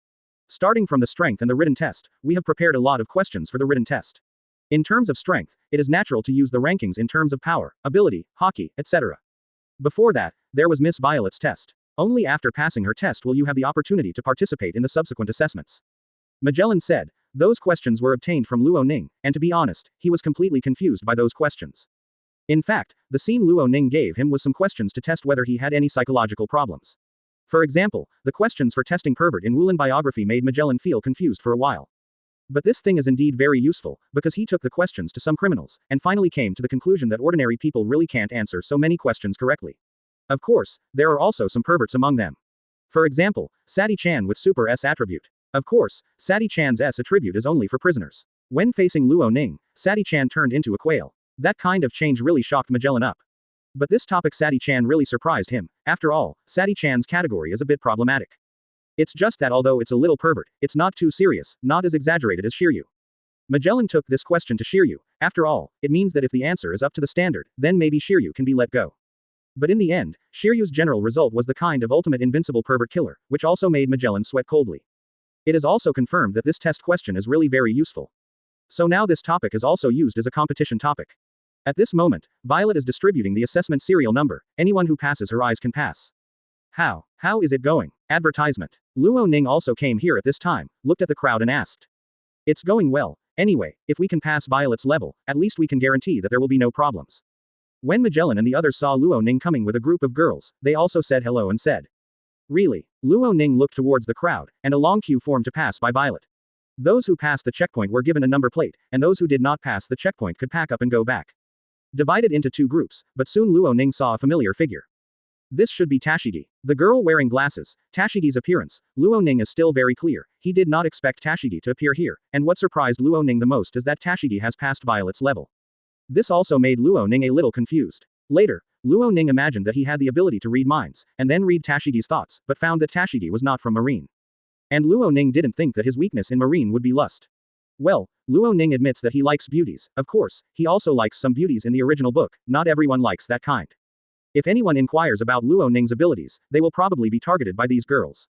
Speaker 1: Starting from the strength and the written test, we have prepared a lot of questions for the written test. In terms of strength, it is natural to use the rankings in terms of power, ability, hockey, etc. Before that, there was Miss Violet's test. Only after passing her test will you have the opportunity to participate in the subsequent assessments. Magellan said, those questions were obtained from Luo Ning, and to be honest, he was completely confused by those questions. In fact, the scene Luo Ning gave him was some questions to test whether he had any psychological problems. For example, the questions for testing pervert in Wulin biography made Magellan feel confused for a while. But this thing is indeed very useful, because he took the questions to some criminals, and finally came to the conclusion that ordinary people really can't answer so many questions correctly. Of course, there are also some perverts among them. For example, Sadi-chan with Super S attribute. Of course, Sadi-chan's S attribute is only for prisoners. When facing Luo Ning, Sadi-chan turned into a quail. That kind of change really shocked Magellan up. But this topic Sadi-chan really surprised him. After all, Sadi-chan's category is a bit problematic. It's just that although it's a little pervert, it's not too serious, not as exaggerated as Shiryu. Magellan took this question to Shiryu. After all, it means that if the answer is up to the standard, then maybe Shiryu can be let go. But in the end, Shiryu's general result was the kind of ultimate invincible pervert killer, which also made Magellan sweat coldly. It is also confirmed that this test question is really very useful. So now this topic is also used as a competition topic. At this moment, Violet is distributing the assessment serial number. Anyone who passes her eyes can pass. How is it going? Advertisement. Luo Ning also came here at this time, looked at the crowd and asked. It's going well. Anyway, if we can pass Violet's level, at least we can guarantee that there will be no problems. When Magellan and the others saw Luo Ning coming with a group of girls, they also said hello and said. Really? Luo Ning looked towards the crowd, and a long queue formed to pass by Violet. Those who passed the checkpoint were given a number plate, and those who did not pass the checkpoint could pack up and go back. Divided into 2 groups, but soon Luo Ning saw a familiar figure. This should be Tashigi. The girl wearing glasses. Tashigi's appearance. Luo Ning is still very clear. He did not expect Tashigi to appear here, and what surprised Luo Ning the most is that Tashigi has passed Violet's level. This also made Luo Ning a little confused. Later, Luo Ning imagined that he had the ability to read minds, and then read Tashigi's thoughts, but found that Tashigi was not from Marine. And Luo Ning didn't think that his weakness in Marine would be lust. Well, Luo Ning admits that he likes beauties. Of course, he also likes some beauties in the original book. Not everyone likes that kind. If anyone inquires about Luo Ning's abilities, they will probably be targeted by these girls.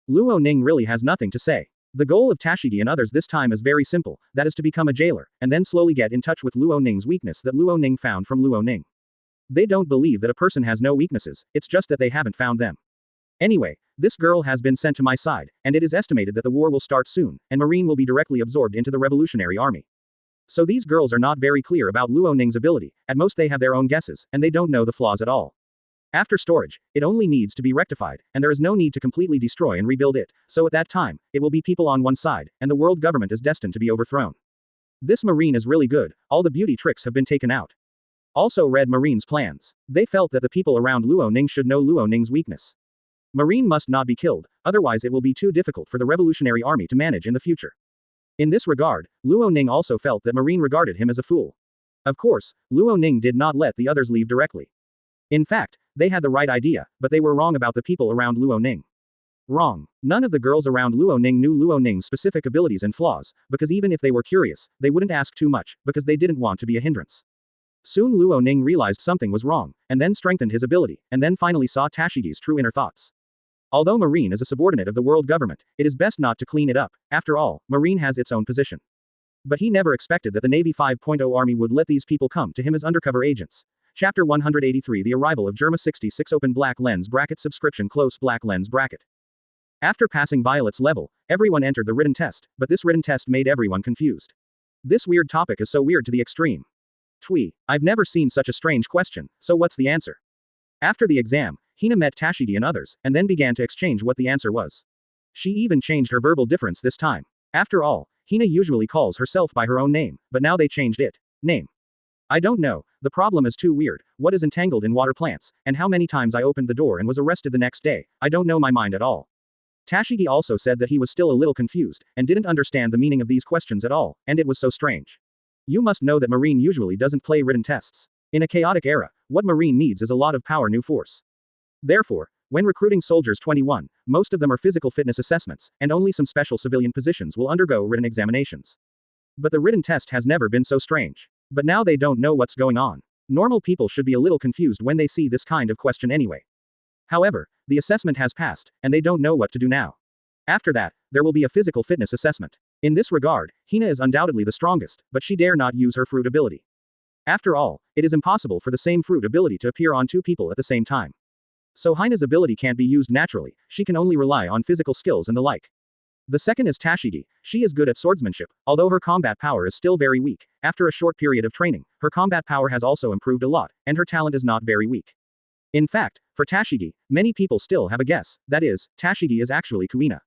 Speaker 1: Luo Ning really has nothing to say. The goal of Tashigi and others this time is very simple, that is to become a jailer, and then slowly get in touch with Luo Ning's weakness that Luo Ning found from Luo Ning. They don't believe that a person has no weaknesses, it's just that they haven't found them. Anyway, this girl has been sent to my side, and it is estimated that the war will start soon, and Marine will be directly absorbed into the revolutionary army. So these girls are not very clear about Luo Ning's ability, at most they have their own guesses, and they don't know the flaws at all. After storage, it only needs to be rectified, and there is no need to completely destroy and rebuild it, so at that time, it will be people on one side, and the world government is destined to be overthrown. This Marine is really good, all the beauty tricks have been taken out. Also read Marine's plans. They felt that the people around Luo Ning should know Luo Ning's weakness. Marine must not be killed, otherwise it will be too difficult for the revolutionary army to manage in the future. In this regard, Luo Ning also felt that Marine regarded him as a fool. Of course, Luo Ning did not let the others leave directly. In fact, they had the right idea, but they were wrong about the people around Luo Ning. Wrong. None of the girls around Luo Ning knew Luo Ning's specific abilities and flaws, because even if they were curious, they wouldn't ask too much, because they didn't want to be a hindrance. Soon Luo Ning realized something was wrong, and then strengthened his ability, and then finally saw Tashigi's true inner thoughts. Although Marine is a subordinate of the world government, it is best not to clean it up, after all, Marine has its own position. But he never expected that the Navy 5.0 army would let these people come to him as undercover agents. Chapter 183 The Arrival of Germa 66 Open black lens bracket Subscription close black lens bracket. After passing Violet's level, everyone entered the written test, but this written test made everyone confused. This weird topic is so weird to the extreme. Twee, I've never seen such a strange question, so what's the answer? After the exam, Hina met Tashigi and others, and then began to exchange what the answer was. She even changed her verbal difference this time. After all, Hina usually calls herself by her own name, but now they changed it. Name. I don't know, the problem is too weird, what is entangled in water plants, and how many times I opened the door and was arrested the next day, I don't know my mind at all. Tashigi also said that he was still a little confused, and didn't understand the meaning of these questions at all, and it was so strange. You must know that Marine usually doesn't play written tests. In a chaotic era, what Marine needs is a lot of power new force. Therefore, when recruiting soldiers 21, most of them are physical fitness assessments, and only some special civilian positions will undergo written examinations. But the written test has never been so strange. But now they don't know what's going on. Normal people should be a little confused when they see this kind of question anyway. However, the assessment has passed, and they don't know what to do now. After that, there will be a physical fitness assessment. In this regard, Hina is undoubtedly the strongest, but she dare not use her fruit ability. After all, it is impossible for the same fruit ability to appear on two people at the same time. So Hina's ability can't be used naturally, she can only rely on physical skills and the like. The second is Tashigi. She is good at swordsmanship, although her combat power is still very weak. After a short period of training, her combat power has also improved a lot, and her talent is not very weak. In fact, for Tashigi, many people still have a guess, that is, Tashigi is actually Kuina.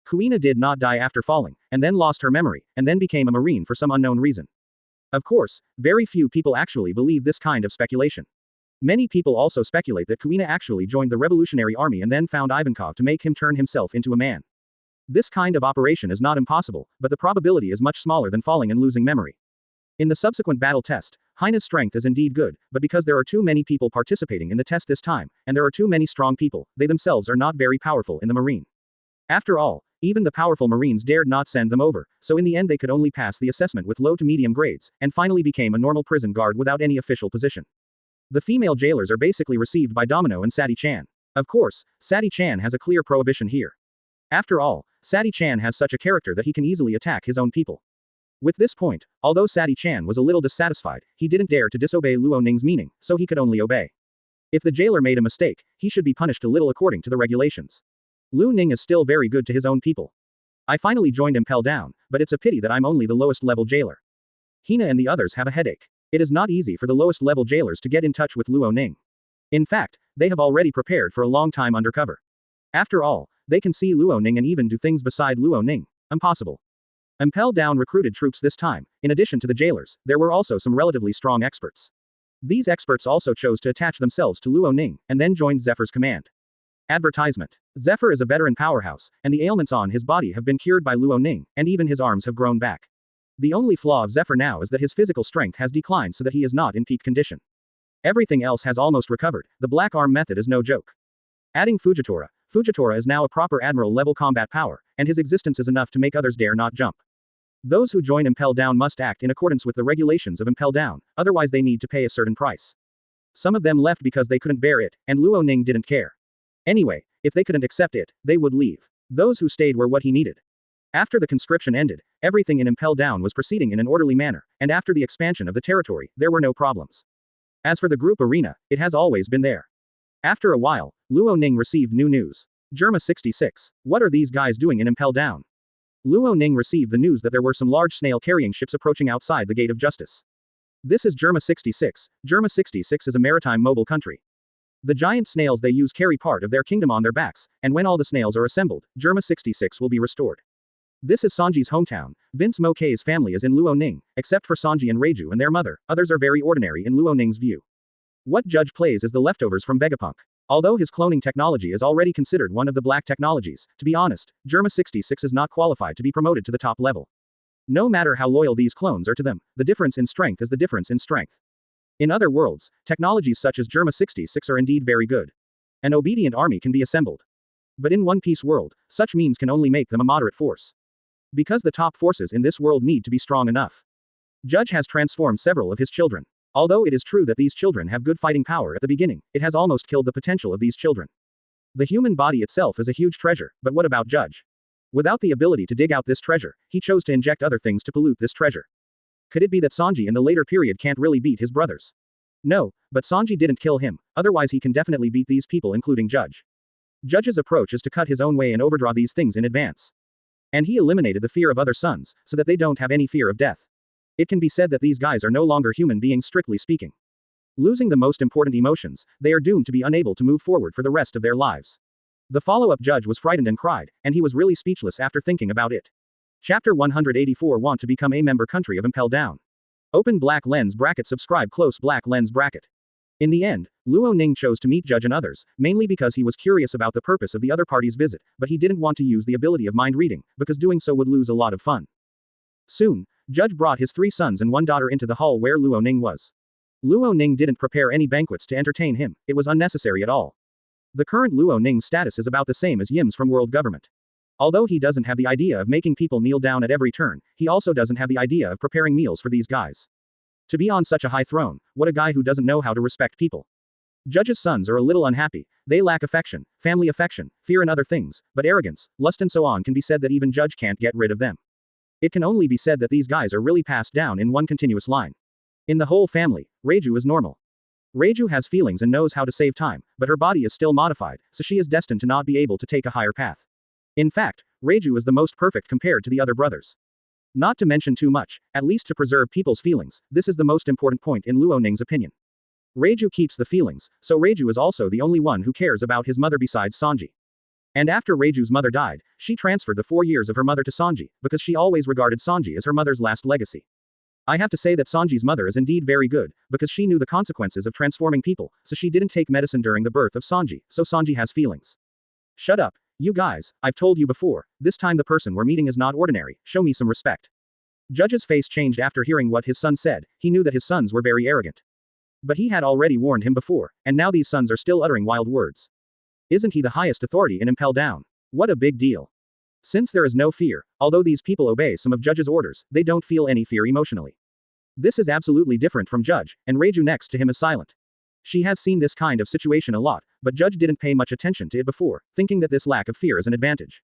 Speaker 1: Kuina did not die after falling, and then lost her memory, and then became a marine for some unknown reason. Of course, very few people actually believe this kind of speculation. Many people also speculate that Kuina actually joined the revolutionary army and then found Ivankov to make him turn himself into a man. This kind of operation is not impossible, but the probability is much smaller than falling and losing memory. In the subsequent battle test, Hina's strength is indeed good, but because there are too many people participating in the test this time, and there are too many strong people, they themselves are not very powerful in the marine. After all, even the powerful marines dared not send them over, so in the end they could only pass the assessment with low to medium grades, and finally became a normal prison guard without any official position. The female jailers are basically received by Domino and Sati-chan. Of course, Sati-chan has a clear prohibition here. After all, Sati-chan has such a character that he can easily attack his own people. With this point, although Sati-chan was a little dissatisfied, he didn't dare to disobey Luo Ning's meaning, so he could only obey. If the jailer made a mistake, he should be punished a little according to the regulations. Luo Ning is still very good to his own people. I finally joined Impel down, but it's a pity that I'm only the lowest level jailer. Hina and the others have a headache. It is not easy for the lowest level jailers to get in touch with Luo Ning. In fact, they have already prepared for a long time undercover. After all, they can see Luo Ning and even do things beside Luo Ning. Impossible. Impel down recruited troops this time. In addition to the jailers, there were also some relatively strong experts. These experts also chose to attach themselves to Luo Ning, and then joined Zephyr's command. Advertisement. Zephyr is a veteran powerhouse, and the ailments on his body have been cured by Luo Ning, and even his arms have grown back. The only flaw of Zephyr now is that his physical strength has declined so that he is not in peak condition. Everything else has almost recovered. The black arm method is no joke. Adding Fujitora. Fujitora is now a proper admiral-level combat power, and his existence is enough to make others dare not jump. Those who join Impel Down must act in accordance with the regulations of Impel Down, otherwise they need to pay a certain price. Some of them left because they couldn't bear it, and Luo Ning didn't care. Anyway, if they couldn't accept it, they would leave. Those who stayed were what he needed. After the conscription ended, everything in Impel Down was proceeding in an orderly manner, and after the expansion of the territory, there were no problems. As for the group arena, it has always been there. After a while, Luo Ning received new news. Germa 66. What are these guys doing in Impel Down? Luo Ning received the news that there were some large snail-carrying ships approaching outside the Gate of Justice. This is Germa 66. Germa 66 is a maritime mobile country. The giant snails they use carry part of their kingdom on their backs, and when all the snails are assembled, Germa 66 will be restored. This is Sanji's hometown. Vince Mokei's family is in Luo Ning, except for Sanji and Reiju and their mother, others are very ordinary in Luo Ning's view. What Judge plays is the leftovers from Vegapunk. Although his cloning technology is already considered one of the black technologies, to be honest, Germa 66 is not qualified to be promoted to the top level. No matter how loyal these clones are to them, the difference in strength is the difference in strength. In other worlds, technologies such as Germa 66 are indeed very good. An obedient army can be assembled. But in One Piece world, such means can only make them a moderate force. Because the top forces in this world need to be strong enough. Judge has transformed several of his children. Although it is true that these children have good fighting power at the beginning, it has almost killed the potential of these children. The human body itself is a huge treasure, but what about Judge? Without the ability to dig out this treasure, he chose to inject other things to pollute this treasure. Could it be that Sanji in the later period can't really beat his brothers? No, but Sanji didn't kill him, otherwise he can definitely beat these people including Judge. Judge's approach is to cut his own way and overdraw these things in advance. And he eliminated the fear of other sons, so that they don't have any fear of death. It can be said that these guys are no longer human beings strictly speaking. Losing the most important emotions, they are doomed to be unable to move forward for the rest of their lives. The follow-up Judge was frightened and cried, and he was really speechless after thinking about it. Chapter 184 Want to become a member country of Impel Down. Open black lens bracket subscribe close black lens bracket. In the end, Luo Ning chose to meet Judge and others, mainly because he was curious about the purpose of the other party's visit, but he didn't want to use the ability of mind reading, because doing so would lose a lot of fun. Soon, Judge brought his 3 sons and 1 daughter into the hall where Luo Ning was. Luo Ning didn't prepare any banquets to entertain him, it was unnecessary at all. The current Luo Ning's status is about the same as Yim's from world government. Although he doesn't have the idea of making people kneel down at every turn, he also doesn't have the idea of preparing meals for these guys. To be on such a high throne, what a guy who doesn't know how to respect people. Judge's sons are a little unhappy, they lack affection, family affection, fear and other things, but arrogance, lust and so on can be said that even Judge can't get rid of them. It can only be said that these guys are really passed down in one continuous line. In the whole family, Reiju is normal. Reiju has feelings and knows how to save time, but her body is still modified, so she is destined to not be able to take a higher path. In fact, Reiju is the most perfect compared to the other brothers. Not to mention too much, at least to preserve people's feelings, this is the most important point in Luo Ning's opinion. Reiju keeps the feelings, so Reiju is also the only one who cares about his mother besides Sanji. And after Reiju's mother died, she transferred the 4 years of her mother to Sanji, because she always regarded Sanji as her mother's last legacy. I have to say that Sanji's mother is indeed very good, because she knew the consequences of transforming people, so she didn't take medicine during the birth of Sanji, so Sanji has feelings. Shut up, you guys, I've told you before, this time the person we're meeting is not ordinary, show me some respect. Judge's face changed after hearing what his son said, he knew that his sons were very arrogant. But he had already warned him before, and now these sons are still uttering wild words. Isn't he the highest authority in Impel Down? What a big deal. Since there is no fear, although these people obey some of Judge's orders, they don't feel any fear emotionally. This is absolutely different from Judge, and Reiju next to him is silent. She has seen this kind of situation a lot, but Judge didn't pay much attention to it before, thinking that this lack of fear is an advantage.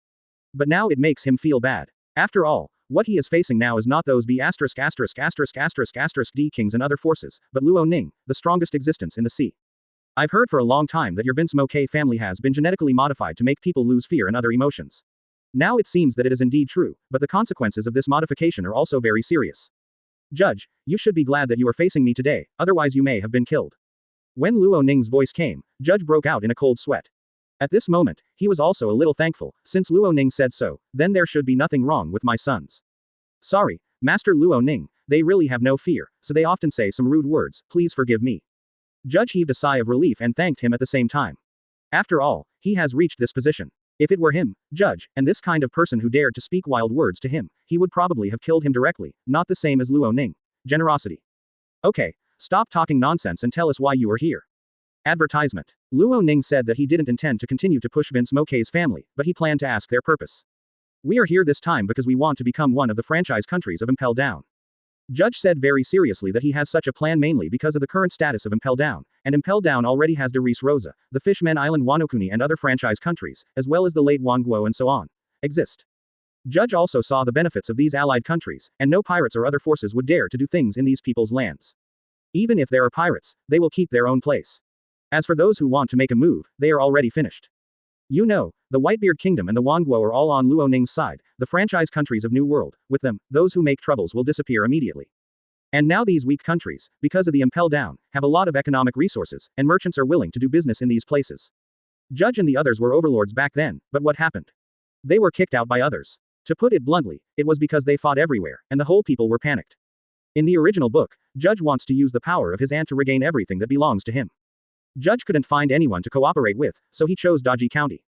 Speaker 1: But now it makes him feel bad. After all, what he is facing now is not those D kings and other forces, but Luo Ning, the strongest existence in the sea. I've heard for a long time that your Vince Mokei family has been genetically modified to make people lose fear and other emotions. Now it seems that it is indeed true, but the consequences of this modification are also very serious. Judge, you should be glad that you are facing me today, otherwise you may have been killed. When Luo Ning's voice came, Judge broke out in a cold sweat. At this moment, he was also a little thankful, since Luo Ning said so, then there should be nothing wrong with my sons. Sorry, Master Luo Ning, they really have no fear, so they often say some rude words, please forgive me. Judge heaved a sigh of relief and thanked him at the same time. After all, he has reached this position. If it were him, Judge, and this kind of person who dared to speak wild words to him, he would probably have killed him directly, not the same as Luo Ning. Generosity. Okay, stop talking nonsense and tell us why you are here. Advertisement. Luo Ning said that he didn't intend to continue to push Vince Mokei's family, but he planned to ask their purpose. We are here this time because we want to become one of the franchise countries of Impel Down. Judge said very seriously that he has such a plan mainly because of the current status of Impel Down, and Impel Down already has De Reese Rosa, the Fishman Island Wanokuni and other franchise countries, as well as the late Wangguo and so on, exist. Judge also saw the benefits of these allied countries, and no pirates or other forces would dare to do things in these people's lands. Even if there are pirates, they will keep their own place. As for those who want to make a move, they are already finished. You know, the Whitebeard Kingdom and the Wanguo are all on Luo Ning's side, the franchise countries of New World. With them, those who make troubles will disappear immediately. And now these weak countries, because of the Impel down, have a lot of economic resources, and merchants are willing to do business in these places. Judge and the others were overlords back then, but what happened? They were kicked out by others. To put it bluntly, it was because they fought everywhere, and the whole people were panicked. In the original book, Judge wants to use the power of his aunt to regain everything that belongs to him. Judge couldn't find anyone to cooperate with, so he chose Dodgy County.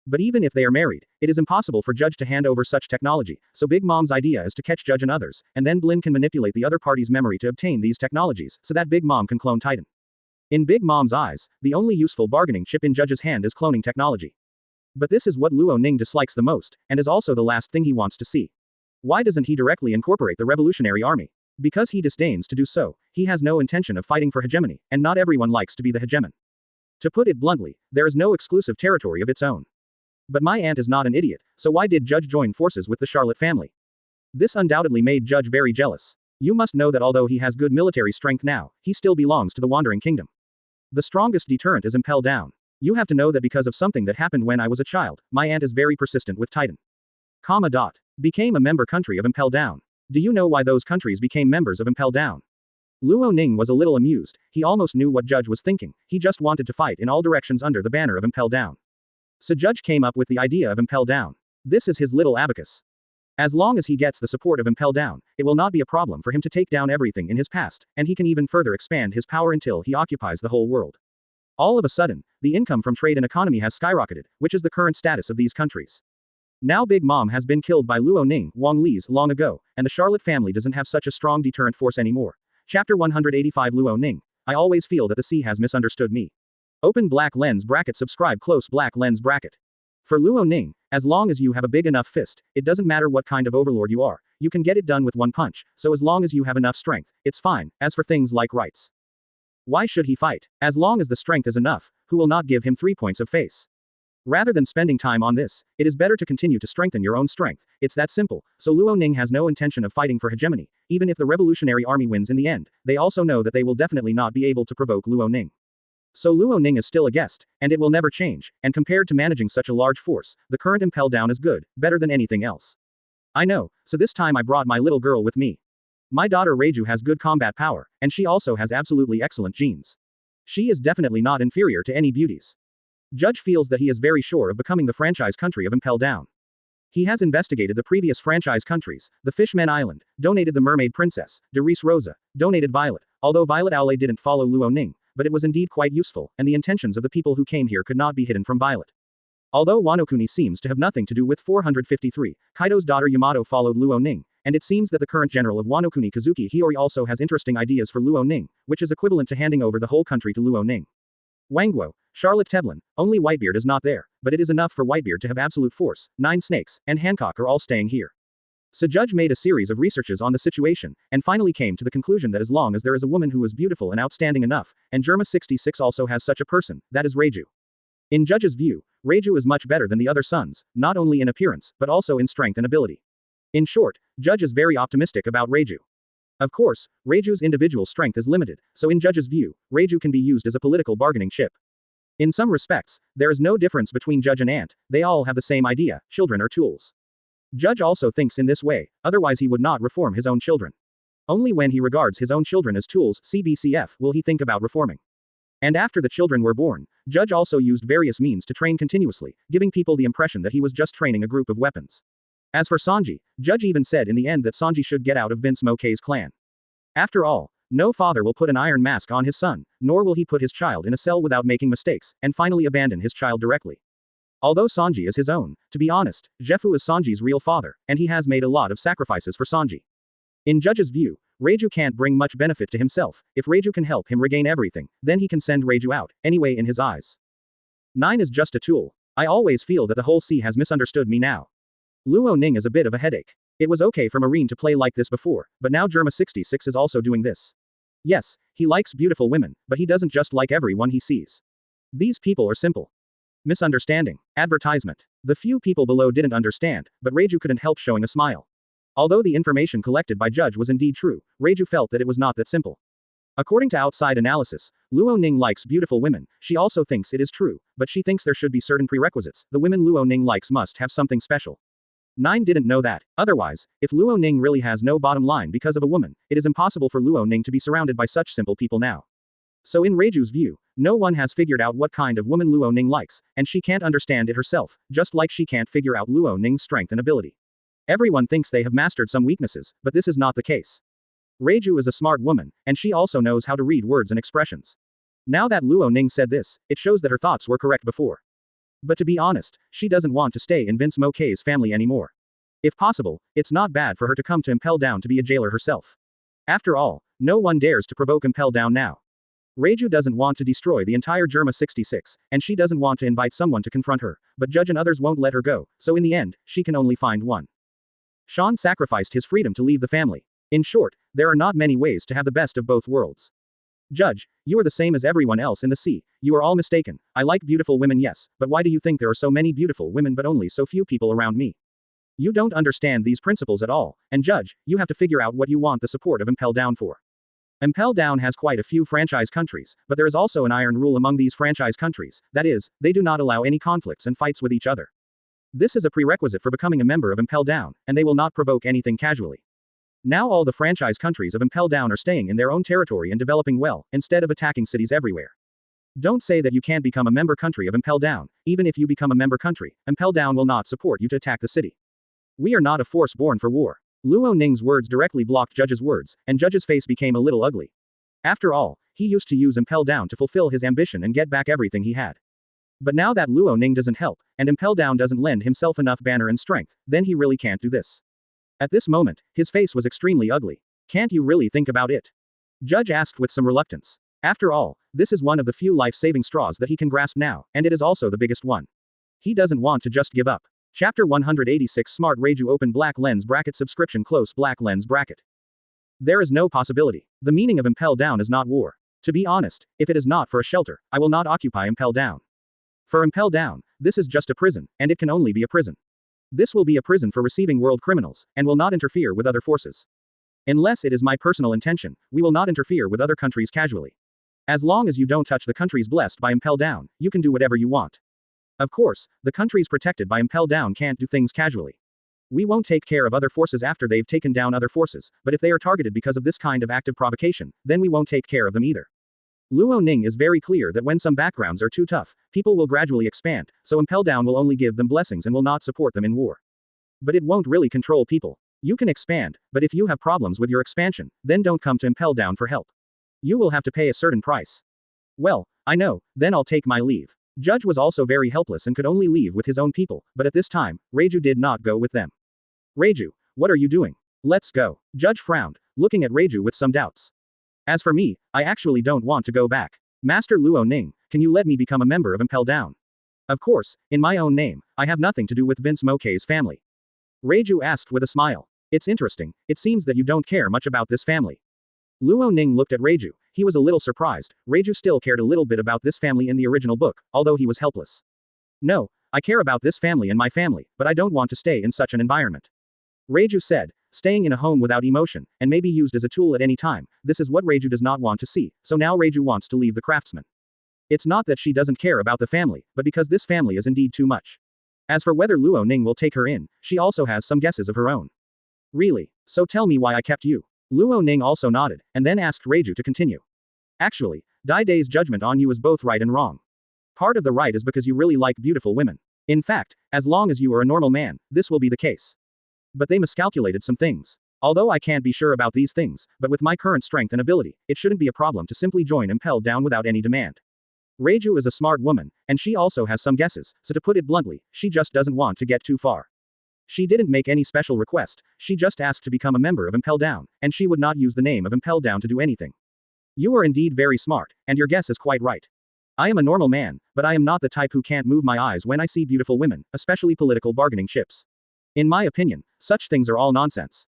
Speaker 1: But even if they are married, it is impossible for Judge to hand over such technology, so Big Mom's idea is to catch Judge and others, and then Blin can manipulate the other party's memory to obtain these technologies, so that Big Mom can clone Titan. In Big Mom's eyes, the only useful bargaining chip in Judge's hand is cloning technology. But this is what Luo Ning dislikes the most, and is also the last thing he wants to see. Why doesn't he directly incorporate the Revolutionary Army? Because he disdains to do so, he has no intention of fighting for hegemony, and not everyone likes to be the hegemon. To put it bluntly, there is no exclusive territory of its own. But my aunt is not an idiot, so why did Judge join forces with the Charlotte family? This undoubtedly made Judge very jealous. You must know that although he has good military strength now, he still belongs to the Wandering Kingdom. The strongest deterrent is Impel down. You have to know that because of something that happened when I was a child, my aunt is very persistent with Titan. Became a member country of Impel down. Do you know why those countries became members of Impel down? Luo Ning was a little amused, he almost knew what Judge was thinking, he just wanted to fight in all directions under the banner of Impel down. So Judge came up with the idea of Impel down. This is his little abacus. As long as he gets the support of Impel down, it will not be a problem for him to take down everything in his past, and he can even further expand his power until he occupies the whole world. All of a sudden, the income from trade and economy has skyrocketed, which is the current status of these countries. Now Big Mom has been killed by Luo Ning, Wang Li's, long ago, and the Charlotte family doesn't have such a strong deterrent force anymore. Chapter 185 Luo Ning. I always feel that the sea has misunderstood me. Open black lens bracket. Subscribe close black lens bracket. For Luo Ning, as long as you have a big enough fist, it doesn't matter what kind of overlord you are, you can get it done with one punch, so as long as you have enough strength, it's fine. As for things like rights, why should he fight? As long as the strength is enough, who will not give him 3 points of face? Rather than spending time on this, it is better to continue to strengthen your own strength. It's that simple. So Luo Ning has no intention of fighting for hegemony. Even if the Revolutionary Army wins in the end, they also know that they will definitely not be able to provoke Luo Ning. So Luo Ning is still a guest, and it will never change, and compared to managing such a large force, the current Impel down is good, better than anything else. I know, so this time I brought my little girl with me. My daughter Reiju has good combat power, and she also has absolutely excellent genes. She is definitely not inferior to any beauties. Judge feels that he is very sure of becoming the franchise country of Impel down. He has investigated the previous franchise countries, the Fishman Island, donated the Mermaid Princess, Derice Rosa, donated Violet, although Violet Aule didn't follow Luo Ning, but it was indeed quite useful, and the intentions of the people who came here could not be hidden from Violet. Although Wanokuni seems to have nothing to do with 453, Kaido's daughter Yamato followed Luo Ning, and it seems that the current general of Wanokuni Kazuki Hiyori also has interesting ideas for Luo Ning, which is equivalent to handing over the whole country to Luo Ning. Wanguo, Charlotte Teblin, only Whitebeard is not there, but it is enough for Whitebeard to have absolute force. 9 Snakes, and Hancock are all staying here. So Judge made a series of researches on the situation, and finally came to the conclusion that as long as there is a woman who is beautiful and outstanding enough, and Germa 66 also has such a person, that is Reiju. In Judge's view, Reiju is much better than the other sons, not only in appearance, but also in strength and ability. In short, Judge is very optimistic about Reiju. Of course, Reiju's individual strength is limited, so in Judge's view, Reiju can be used as a political bargaining chip. In some respects, there is no difference between Judge and Ant, they all have the same idea, children are tools. Judge also thinks in this way, otherwise he would not reform his own children. Only when he regards his own children as tools, CBCF, will he think about reforming. And after the children were born, Judge also used various means to train continuously, giving people the impression that he was just training a group of weapons. As for Sanji, Judge even said in the end that Sanji should get out of Vince Mokei's clan. After all, no father will put an iron mask on his son, nor will he put his child in a cell without making mistakes, and finally abandon his child directly. Although Sanji is his own, to be honest, Jefu is Sanji's real father, and he has made a lot of sacrifices for Sanji. In Judge's view, Reiju can't bring much benefit to himself. If Reiju can help him regain everything, then he can send Reiju out, anyway in his eyes. 9 is just a tool. I always feel that the whole sea has misunderstood me now. Luo Ning is a bit of a headache. It was okay for Marine to play like this before, but now Germa 66 is also doing this. Yes, he likes beautiful women, but he doesn't just like everyone he sees. These people are simple. Misunderstanding. Advertisement. The few people below didn't understand, but Reiju couldn't help showing a smile. Although the information collected by Judge was indeed true, Reiju felt that it was not that simple. According to outside analysis, Luo Ning likes beautiful women. She also thinks it is true, but she thinks there should be certain prerequisites. The women Luo Ning likes must have something special. Nine didn't know that. Otherwise, if Luo Ning really has no bottom line because of a woman, it is impossible for Luo Ning to be surrounded by such simple people now. So in Reiju's view, no one has figured out what kind of woman Luo Ning likes, and she can't understand it herself, just like she can't figure out Luo Ning's strength and ability. Everyone thinks they have mastered some weaknesses, but this is not the case. Reiju is a smart woman, and she also knows how to read words and expressions. Now that Luo Ning said this, it shows that her thoughts were correct before. But to be honest, she doesn't want to stay in Vince Mokei's family anymore. If possible, it's not bad for her to come to Impel Down to be a jailer herself. After all, no one dares to provoke Impel Down now. Reiju doesn't want to destroy the entire Germa 66, and she doesn't want to invite someone to confront her, but Judge and others won't let her go, so in the end, she can only find one. Sean sacrificed his freedom to leave the family. In short, there are not many ways to have the best of both worlds. Judge, you are the same as everyone else in the sea. You are all mistaken. I like beautiful women, yes, but why do you think there are so many beautiful women but only so few people around me? You don't understand these principles at all, and Judge, you have to figure out what you want the support of Impel Down for. Impel Down has quite a few franchise countries, but there is also an iron rule among these franchise countries, that is, they do not allow any conflicts and fights with each other. This is a prerequisite for becoming a member of Impel Down, and they will not provoke anything casually. Now all the franchise countries of Impel Down are staying in their own territory and developing well, instead of attacking cities everywhere. Don't say that you can't become a member country of Impel Down. Even if you become a member country, Impel Down will not support you to attack the city. We are not a force born for war. Luo Ning's words directly blocked Judge's words, and Judge's face became a little ugly. After all, he used to use Impel Down to fulfill his ambition and get back everything he had. But now that Luo Ning doesn't help, and Impel Down doesn't lend himself enough banner and strength, then he really can't do this. At this moment, his face was extremely ugly. Can't you really think about it? Judge asked with some reluctance. After all, this is one of the few life-saving straws that he can grasp now, and it is also the biggest one. He doesn't want to just give up. Chapter 186 Smart Reiju Open Black Lens Bracket Subscription Close Black Lens Bracket. There is no possibility. The meaning of Impel Down is not war. To be honest, if it is not for a shelter, I will not occupy Impel Down. For Impel Down, this is just a prison, and it can only be a prison. This will be a prison for receiving world criminals, and will not interfere with other forces. Unless it is my personal intention, we will not interfere with other countries casually. As long as you don't touch the countries blessed by Impel Down, you can do whatever you want. Of course, the countries protected by Impel Down can't do things casually. We won't take care of other forces after they've taken down other forces, but if they are targeted because of this kind of active provocation, then we won't take care of them either. Luo Ning is very clear that when some backgrounds are too tough, people will gradually expand, so Impel Down will only give them blessings and will not support them in war. But it won't really control people. You can expand, but if you have problems with your expansion, then don't come to Impel Down for help. You will have to pay a certain price. Well, I know, then I'll take my leave. Judge was also very helpless and could only leave with his own people, but at this time, Reiju did not go with them. Reiju, what are you doing? Let's go. Judge frowned, looking at Reiju with some doubts. As for me, I actually don't want to go back. Master Luo Ning, can you let me become a member of Impel Down? Of course, in my own name, I have nothing to do with Vince Mokei's family. Reiju asked with a smile. It's interesting, it seems that you don't care much about this family. Luo Ning looked at Reiju. He was a little surprised. Reiju still cared a little bit about this family in the original book, although he was helpless. No, I care about this family and my family, but I don't want to stay in such an environment. Reiju said, staying in a home without emotion, and may be used as a tool at any time, this is what Reiju does not want to see, so now Reiju wants to leave the craftsman. It's not that she doesn't care about the family, but because this family is indeed too much. As for whether Luo Ning will take her in, she also has some guesses of her own. Really? So tell me why I kept you. Luo Ning also nodded, and then asked Reiju to continue. Actually, Dai Dai's judgment on you is both right and wrong. Part of the right is because you really like beautiful women. In fact, as long as you are a normal man, this will be the case. But they miscalculated some things. Although I can't be sure about these things, but with my current strength and ability, it shouldn't be a problem to simply join Impel Down without any demand. Reiju is a smart woman, and she also has some guesses, so to put it bluntly, she just doesn't want to get too far. She didn't make any special request, she just asked to become a member of Impel Down, and she would not use the name of Impel Down to do anything. You are indeed very smart, and your guess is quite right. I am a normal man, but I am not the type who can't move my eyes when I see beautiful women, especially political bargaining chips. In my opinion, such things are all nonsense.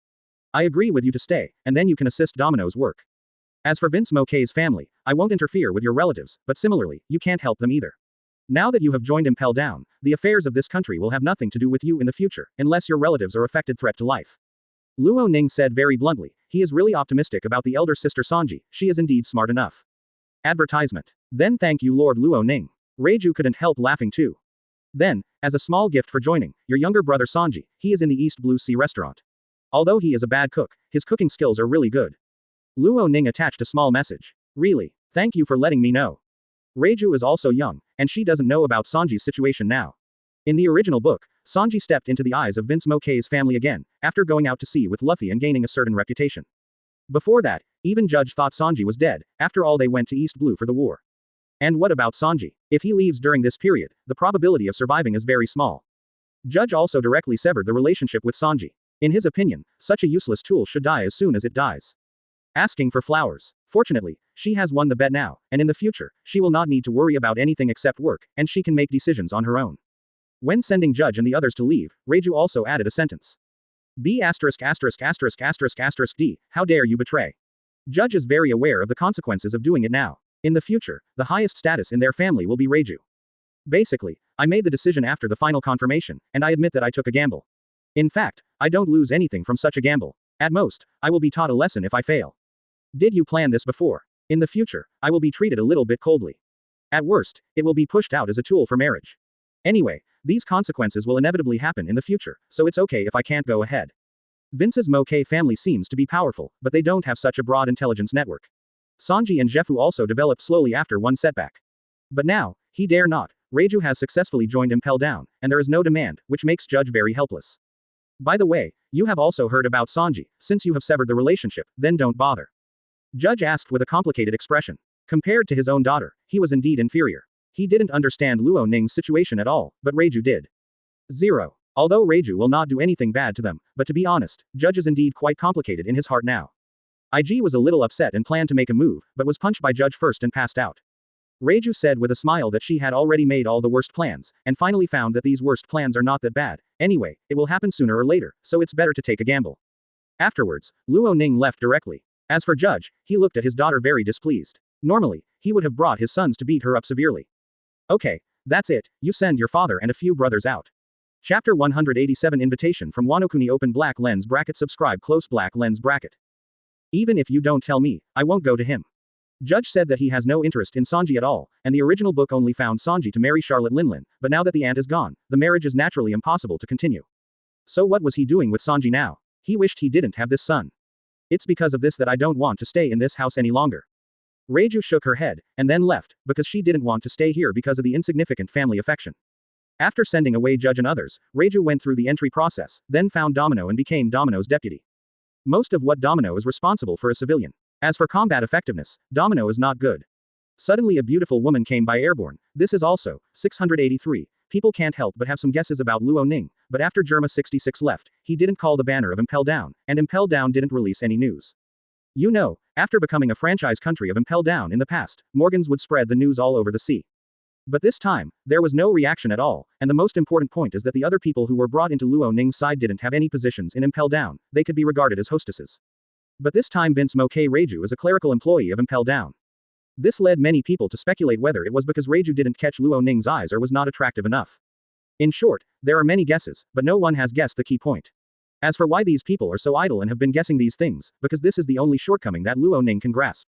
Speaker 1: I agree with you to stay, and then you can assist Domino's work. As for Vince Mokei's family, I won't interfere with your relatives, but similarly, you can't help them either. Now that you have joined Impel Down, the affairs of this country will have nothing to do with you in the future, unless your relatives are affected threat to life. Luo Ning said very bluntly. He is really optimistic about the elder sister Sanji, she is indeed smart enough. Advertisement. Then thank you Lord Luo Ning. Reiju couldn't help laughing too. Then, as a small gift for joining, your younger brother Sanji, he is in the East Blue Sea restaurant. Although he is a bad cook, his cooking skills are really good. Luo Ning attached a small message. Really, thank you for letting me know. Reiju is also young, and she doesn't know about Sanji's situation now. In the original book, Sanji stepped into the eyes of Vince Mokay's family again, after going out to sea with Luffy and gaining a certain reputation. Before that, even Judge thought Sanji was dead, after all they went to East Blue for the war. And what about Sanji? If he leaves during this period, the probability of surviving is very small. Judge also directly severed the relationship with Sanji. In his opinion, such a useless tool should die as soon as it dies. Asking for flowers. Fortunately, she has won the bet now, and in the future, she will not need to worry about anything except work, and she can make decisions on her own. When sending Judge and the others to leave, Reiju also added a sentence. B**************, D, how dare you betray. Judge is very aware of the consequences of doing it now. In the future, the highest status in their family will be Reiju. Basically, I made the decision after the final confirmation, and I admit that I took a gamble. In fact, I don't lose anything from such a gamble. At most, I will be taught a lesson if I fail. Did you plan this before? In the future, I will be treated a little bit coldly. At worst, it will be pushed out as a tool for marriage. Anyway, these consequences will inevitably happen in the future, so it's okay if I can't go ahead. Vince's Mokay family seems to be powerful, but they don't have such a broad intelligence network. Sanji and Jefu also developed slowly after one setback. But now, he dare not. Reiju has successfully joined Impel Down, and there is no demand, which makes Judge very helpless. By the way, you have also heard about Sanji. Since you have severed the relationship, then don't bother. Judge asked with a complicated expression. Compared to his own daughter, he was indeed inferior. He didn't understand Luo Ning's situation at all, but Reiju did. 0. Although Reiju will not do anything bad to them, but to be honest, Judge is indeed quite complicated in his heart now. IG was a little upset and planned to make a move, but was punched by Judge first and passed out. Reiju said with a smile that she had already made all the worst plans, and finally found that these worst plans are not that bad. Anyway, it will happen sooner or later, so it's better to take a gamble. Afterwards, Luo Ning left directly. As for Judge, he looked at his daughter very displeased. Normally, he would have brought his sons to beat her up severely. Okay, that's it, you send your father and a few brothers out. Chapter 187 Invitation from Wano Kuni. Open black lens bracket. Subscribe close black lens bracket. Even if you don't tell me, I won't go to him. Judge said that he has no interest in Sanji at all, and the original book only found Sanji to marry Charlotte Linlin, but now that the aunt is gone, the marriage is naturally impossible to continue. So what was he doing with Sanji now? He wished he didn't have this son. It's because of this that I don't want to stay in this house any longer. Reiju shook her head, and then left, because she didn't want to stay here because of the insignificant family affection. After sending away Judge and others, Reiju went through the entry process, then found Domino and became Domino's deputy. Most of what Domino is responsible for is civilian. As for combat effectiveness, Domino is not good. Suddenly a beautiful woman came by airborne. This is also 683. People can't help but have some guesses about Luo Ning, but after Germa 66 left, he didn't call the banner of Impel Down, and Impel Down didn't release any news. You know, after becoming a franchise country of Impel Down in the past, Morgans would spread the news all over the sea. But this time, there was no reaction at all, and the most important point is that the other people who were brought into Luo Ning's side didn't have any positions in Impel Down, they could be regarded as hostesses. But this time Vince Mokay Reiju is a clerical employee of Impel Down. This led many people to speculate whether it was because Reiju didn't catch Luo Ning's eyes or was not attractive enough. In short, there are many guesses, but no one has guessed the key point. As for why these people are so idle and have been guessing these things, because this is the only shortcoming that Luo Ning can grasp.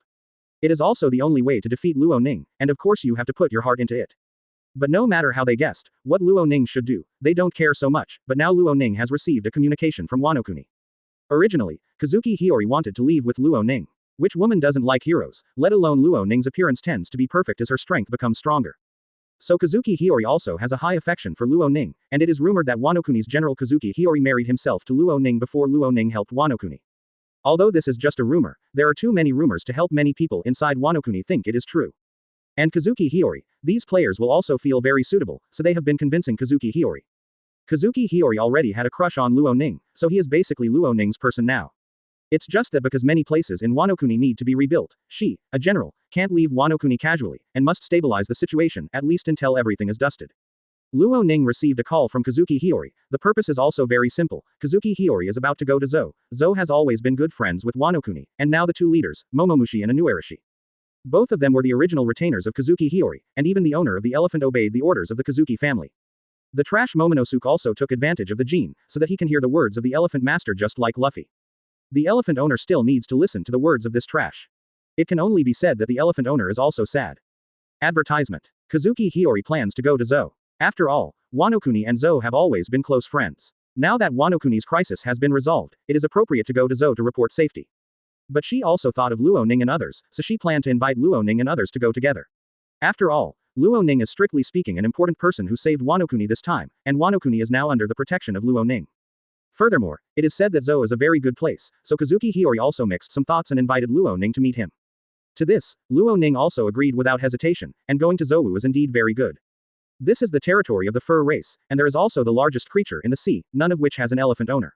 Speaker 1: It is also the only way to defeat Luo Ning, and of course you have to put your heart into it. But no matter how they guessed what Luo Ning should do, they don't care so much, but now Luo Ning has received a communication from Wano Kuni. Originally, Kazuki Hiyori wanted to leave with Luo Ning. Which woman doesn't like heroes, let alone Luo Ning's appearance tends to be perfect as her strength becomes stronger. So Kazuki Hiyori also has a high affection for Luo Ning, and it is rumored that Wano Kuni's general Kazuki Hiyori married himself to Luo Ning before Luo Ning helped Wano Kuni. Although this is just a rumor, there are too many rumors to help many people inside Wano Kuni think it is true. And Kazuki Hiyori, these players will also feel very suitable, so they have been convincing Kazuki Hiyori. Kazuki Hiyori already had a crush on Luo Ning, so he is basically Luo Ning's person now. It's just that because many places in Wano Kuni need to be rebuilt, she, a general, can't leave Wano Kuni casually, and must stabilize the situation, at least until everything is dusted. Luo Ning received a call from Kazuki Hiyori. The purpose is also very simple. Kazuki Hiyori is about to go to Zou. Zou has always been good friends with Wano Kuni, and now the two leaders, Momomushi and Inuarashi. Both of them were the original retainers of Kazuki Hiyori, and even the owner of the elephant obeyed the orders of the Kazuki family. The trash Momonosuke also took advantage of the gene, so that he can hear the words of the elephant master just like Luffy. The elephant owner still needs to listen to the words of this trash. It can only be said that the elephant owner is also sad. Advertisement. Kazuki Hiyori plans to go to Zou. After all, Wano Kuni and Zou have always been close friends. Now that Wano Kuni's crisis has been resolved, it is appropriate to go to Zou to report safety. But she also thought of Luo Ning and others, so she planned to invite Luo Ning and others to go together. After all, Luo Ning is strictly speaking an important person who saved Wano Kuni this time, and Wano Kuni is now under the protection of Luo Ning. Furthermore, it is said that Zou is a very good place, so Kazuki Hiyori also mixed some thoughts and invited Luo Ning to meet him. To this, Luo Ning also agreed without hesitation, and going to Zou is indeed very good. This is the territory of the fur race, and there is also the largest creature in the sea, none of which has an elephant owner.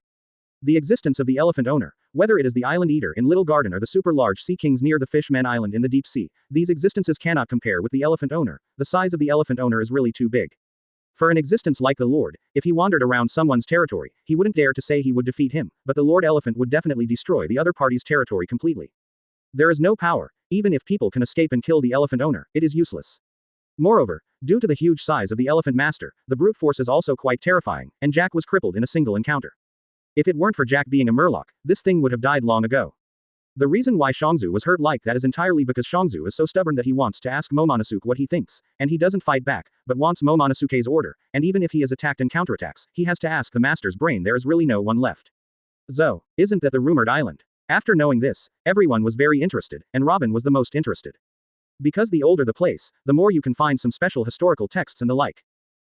Speaker 1: The existence of the elephant owner, whether it is the island eater in Little Garden or the super large sea kings near the Fishman Island in the deep sea, these existences cannot compare with the elephant owner. The size of the elephant owner is really too big. For an existence like the Lord, if he wandered around someone's territory, he wouldn't dare to say he would defeat him, but the Lord Elephant would definitely destroy the other party's territory completely. There is no power, even if people can escape and kill the elephant owner, it is useless. Moreover, due to the huge size of the elephant master, the brute force is also quite terrifying, and Jack was crippled in a single encounter. If it weren't for Jack being a murloc, this thing would have died long ago. The reason why Shangzu was hurt like that is entirely because Shangzu is so stubborn that he wants to ask Momonosuke what he thinks, and he doesn't fight back, but wants Momonosuke's order, and even if he is attacked and counterattacks, he has to ask the master's brain. There is really no one left. Zou, isn't that the rumored island? After knowing this, everyone was very interested, and Robin was the most interested. Because the older the place, the more you can find some special historical texts and the like.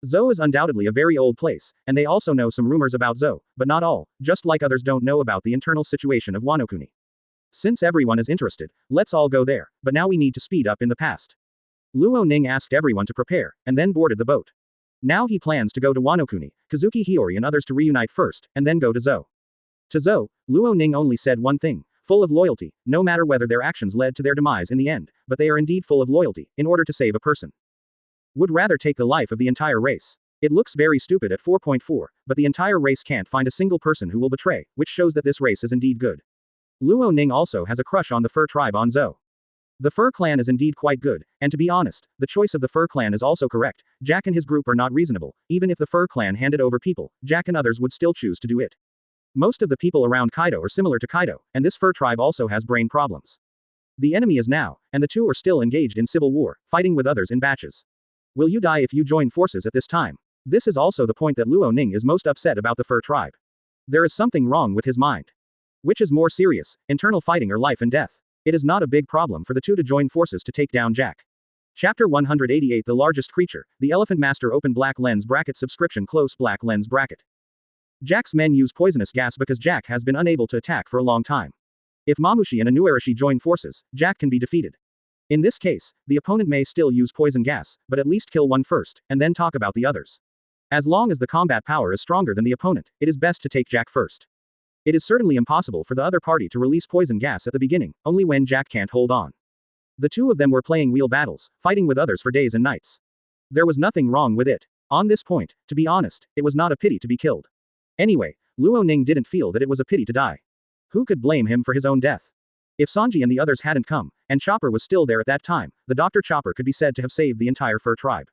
Speaker 1: Zou is undoubtedly a very old place, and they also know some rumors about Zou, but not all, just like others don't know about the internal situation of Wano Kuni. Since everyone is interested, let's all go there, but now we need to speed up in the past. Luo Ning asked everyone to prepare, and then boarded the boat. Now he plans to go to Wano Kuni, Kazuki Hiyori and others to reunite first, and then go to Zou. To Zou, Luo Ning only said one thing, full of loyalty, no matter whether their actions led to their demise in the end, but they are indeed full of loyalty, in order to save a person. Would rather take the life of the entire race. It looks very stupid at 4.4, but the entire race can't find a single person who will betray, which shows that this race is indeed good. Luo Ning also has a crush on the Fur tribe on Zou. The Fur clan is indeed quite good, and to be honest, the choice of the Fur clan is also correct. Jack and his group are not reasonable, even if the Fur clan handed over people, Jack and others would still choose to do it. Most of the people around Kaido are similar to Kaido, and this Fur tribe also has brain problems. The enemy is now, and the two are still engaged in civil war, fighting with others in batches. Will you die if you join forces at this time? This is also the point that Luo Ning is most upset about the Fur tribe. There is something wrong with his mind. Which is more serious, internal fighting or life and death? It is not a big problem for the two to join forces to take down Jack. Chapter 188 The largest creature, the Elephant Master open black lens bracket subscription close black lens bracket. Jack's men use poisonous gas because Jack has been unable to attack for a long time. If Mamushi and Anuarashi join forces, Jack can be defeated. In this case, the opponent may still use poison gas, but at least kill one first, and then talk about the others. As long as the combat power is stronger than the opponent, it is best to take Jack first. It is certainly impossible for the other party to release poison gas at the beginning, only when Jack can't hold on. The two of them were playing wheel battles, fighting with others for days and nights. There was nothing wrong with it. On this point, to be honest, it was not a pity to be killed. Anyway, Luo Ning didn't feel that it was a pity to die. Who could blame him for his own death? If Sanji and the others hadn't come, and Chopper was still there at that time, the Dr. Chopper could be said to have saved the entire Fur tribe.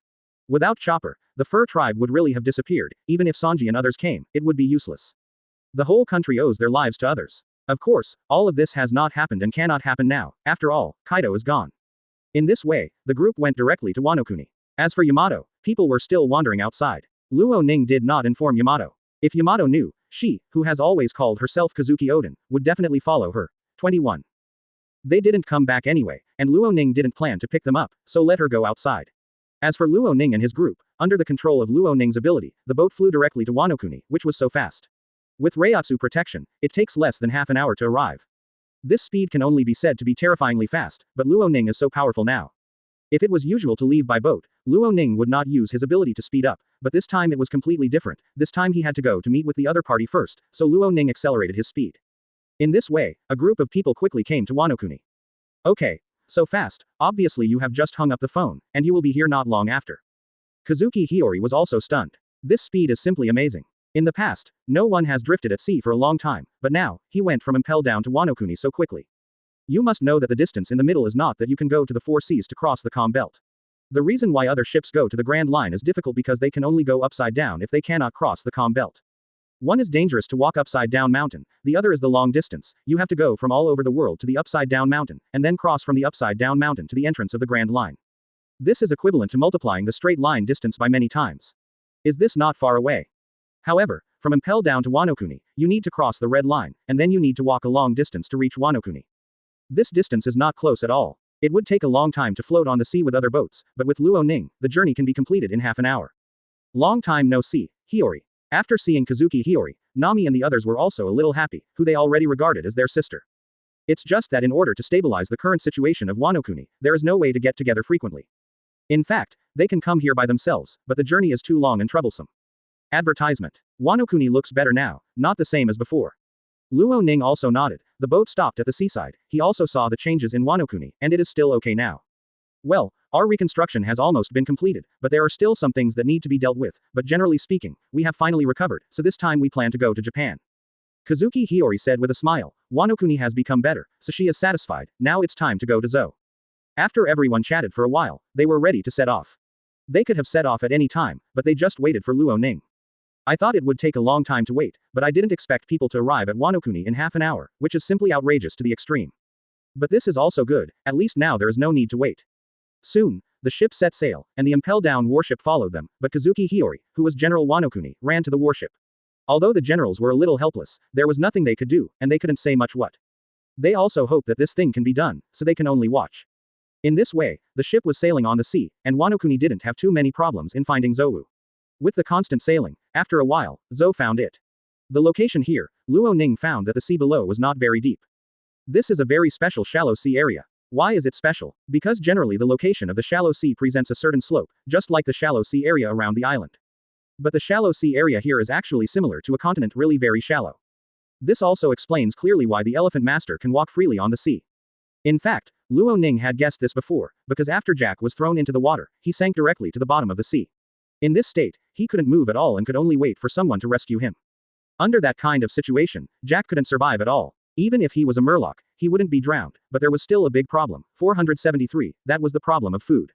Speaker 1: Without Chopper, the Fur tribe would really have disappeared. Even if Sanji and others came, it would be useless. The whole country owes their lives to others. Of course, all of this has not happened and cannot happen now. After all, Kaido is gone. In this way, the group went directly to Wano Kuni. As for Yamato, people were still wandering outside. Luo Ning did not inform Yamato. If Yamato knew, she, who has always called herself Kazuki Oden, would definitely follow her. 21. They didn't come back anyway, and Luo Ning didn't plan to pick them up, so let her go outside. As for Luo Ning and his group, under the control of Luo Ning's ability, the boat flew directly to Wano Kuni, which was so fast. With Reiatsu protection, it takes less than half an hour to arrive. This speed can only be said to be terrifyingly fast, but Luo Ning is so powerful now. If it was usual to leave by boat, Luo Ning would not use his ability to speed up, but this time it was completely different. This time he had to go to meet with the other party first, so Luo Ning accelerated his speed. In this way, a group of people quickly came to Wano Kuni. Okay, so fast, obviously you have just hung up the phone, and you will be here not long after. Kazuki Hiyori was also stunned. This speed is simply amazing. In the past, no one has drifted at sea for a long time, but now, he went from Impel down to Wano Kuni so quickly. You must know that the distance in the middle is not that you can go to the four seas to cross the calm belt. The reason why other ships go to the Grand Line is difficult because they can only go upside down if they cannot cross the calm belt. One is dangerous to walk upside down mountain, the other is the long distance. You have to go from all over the world to the upside down mountain, and then cross from the upside down mountain to the entrance of the Grand Line. This is equivalent to multiplying the straight line distance by many times. Is this not far away? However, from Impel down to Wano-kuni, you need to cross the red line, and then you need to walk a long distance to reach Wano-kuni. This distance is not close at all. It would take a long time to float on the sea with other boats, but with Luo Ning, the journey can be completed in half an hour. Long time no see, Hiyori. After seeing Kazuki Hiyori, Nami and the others were also a little happy, who they already regarded as their sister. It's just that in order to stabilize the current situation of Wano-kuni, there is no way to get together frequently. In fact, they can come here by themselves, but the journey is too long and troublesome. Advertisement. Wano-kuni looks better now, not the same as before. Luo Ning also nodded. The boat stopped at the seaside. He also saw the changes in Wano-kuni, and it is still okay now. Well, our reconstruction has almost been completed, but there are still some things that need to be dealt with, but generally speaking, we have finally recovered, so this time we plan to go to Japan. Kazuki Hiyori said with a smile. Wano-kuni has become better, so she is satisfied. Now it's time to go to Zo. After everyone chatted for a while, they were ready to set off. They could have set off at any time, but they just waited for Luo Ning. I thought it would take a long time to wait, but I didn't expect people to arrive at Wano-kuni in half an hour, which is simply outrageous to the extreme. But this is also good, at least now there is no need to wait. Soon, the ship set sail, and the Impel down warship followed them, but Kazuki Hiyori, who was General Wano-kuni, ran to the warship. Although the generals were a little helpless, there was nothing they could do, and they couldn't say much what. They also hope that this thing can be done, so they can only watch. In this way, the ship was sailing on the sea, and Wano-kuni didn't have too many problems in finding Zou. With the constant sailing, after a while, Zou found it. The location here, Luo Ning found that the sea below was not very deep. This is a very special shallow sea area. Why is it special? Because generally the location of the shallow sea presents a certain slope, just like the shallow sea area around the island. But the shallow sea area here is actually similar to a continent really very shallow. This also explains clearly why the Elephant Master can walk freely on the sea. In fact, Luo Ning had guessed this before, because after Jack was thrown into the water, he sank directly to the bottom of the sea. In this state, he couldn't move at all and could only wait for someone to rescue him. Under that kind of situation, Jack couldn't survive at all. Even if he was a murloc, he wouldn't be drowned, but there was still a big problem. 473, that was the problem of food.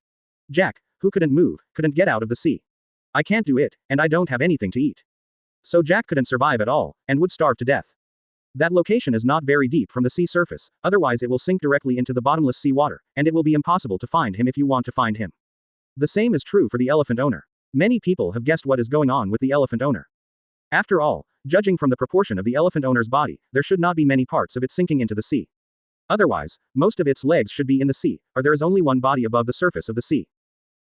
Speaker 1: Jack, who couldn't move, couldn't get out of the sea. I can't do it, and I don't have anything to eat. So Jack couldn't survive at all, and would starve to death. That location is not very deep from the sea surface, otherwise it will sink directly into the bottomless sea water, and it will be impossible to find him if you want to find him. The same is true for the elephant owner. Many people have guessed what is going on with the elephant owner. After all, judging from the proportion of the elephant owner's body, there should not be many parts of it sinking into the sea. Otherwise, most of its legs should be in the sea, or there is only one body above the surface of the sea.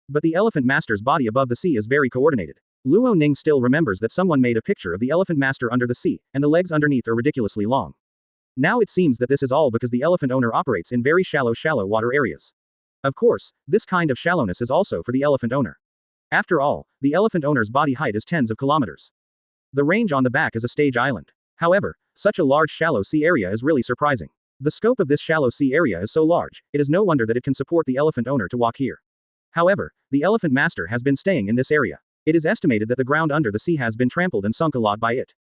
Speaker 1: But the elephant master's body above the sea is very coordinated. Luo Ning still remembers that someone made a picture of the elephant master under the sea, and the legs underneath are ridiculously long. Now it seems that this is all because the elephant owner operates in very shallow water areas. Of course, this kind of shallowness is also for the elephant owner. After all, the elephant owner's body height is tens of kilometers. The range on the back is a stage island. However, such a large shallow sea area is really surprising. The scope of this shallow sea area is so large, it is no wonder that it can support the elephant owner to walk here. However, the elephant master has been staying in this area. It is estimated that the ground under the sea has been trampled and sunk a lot by it.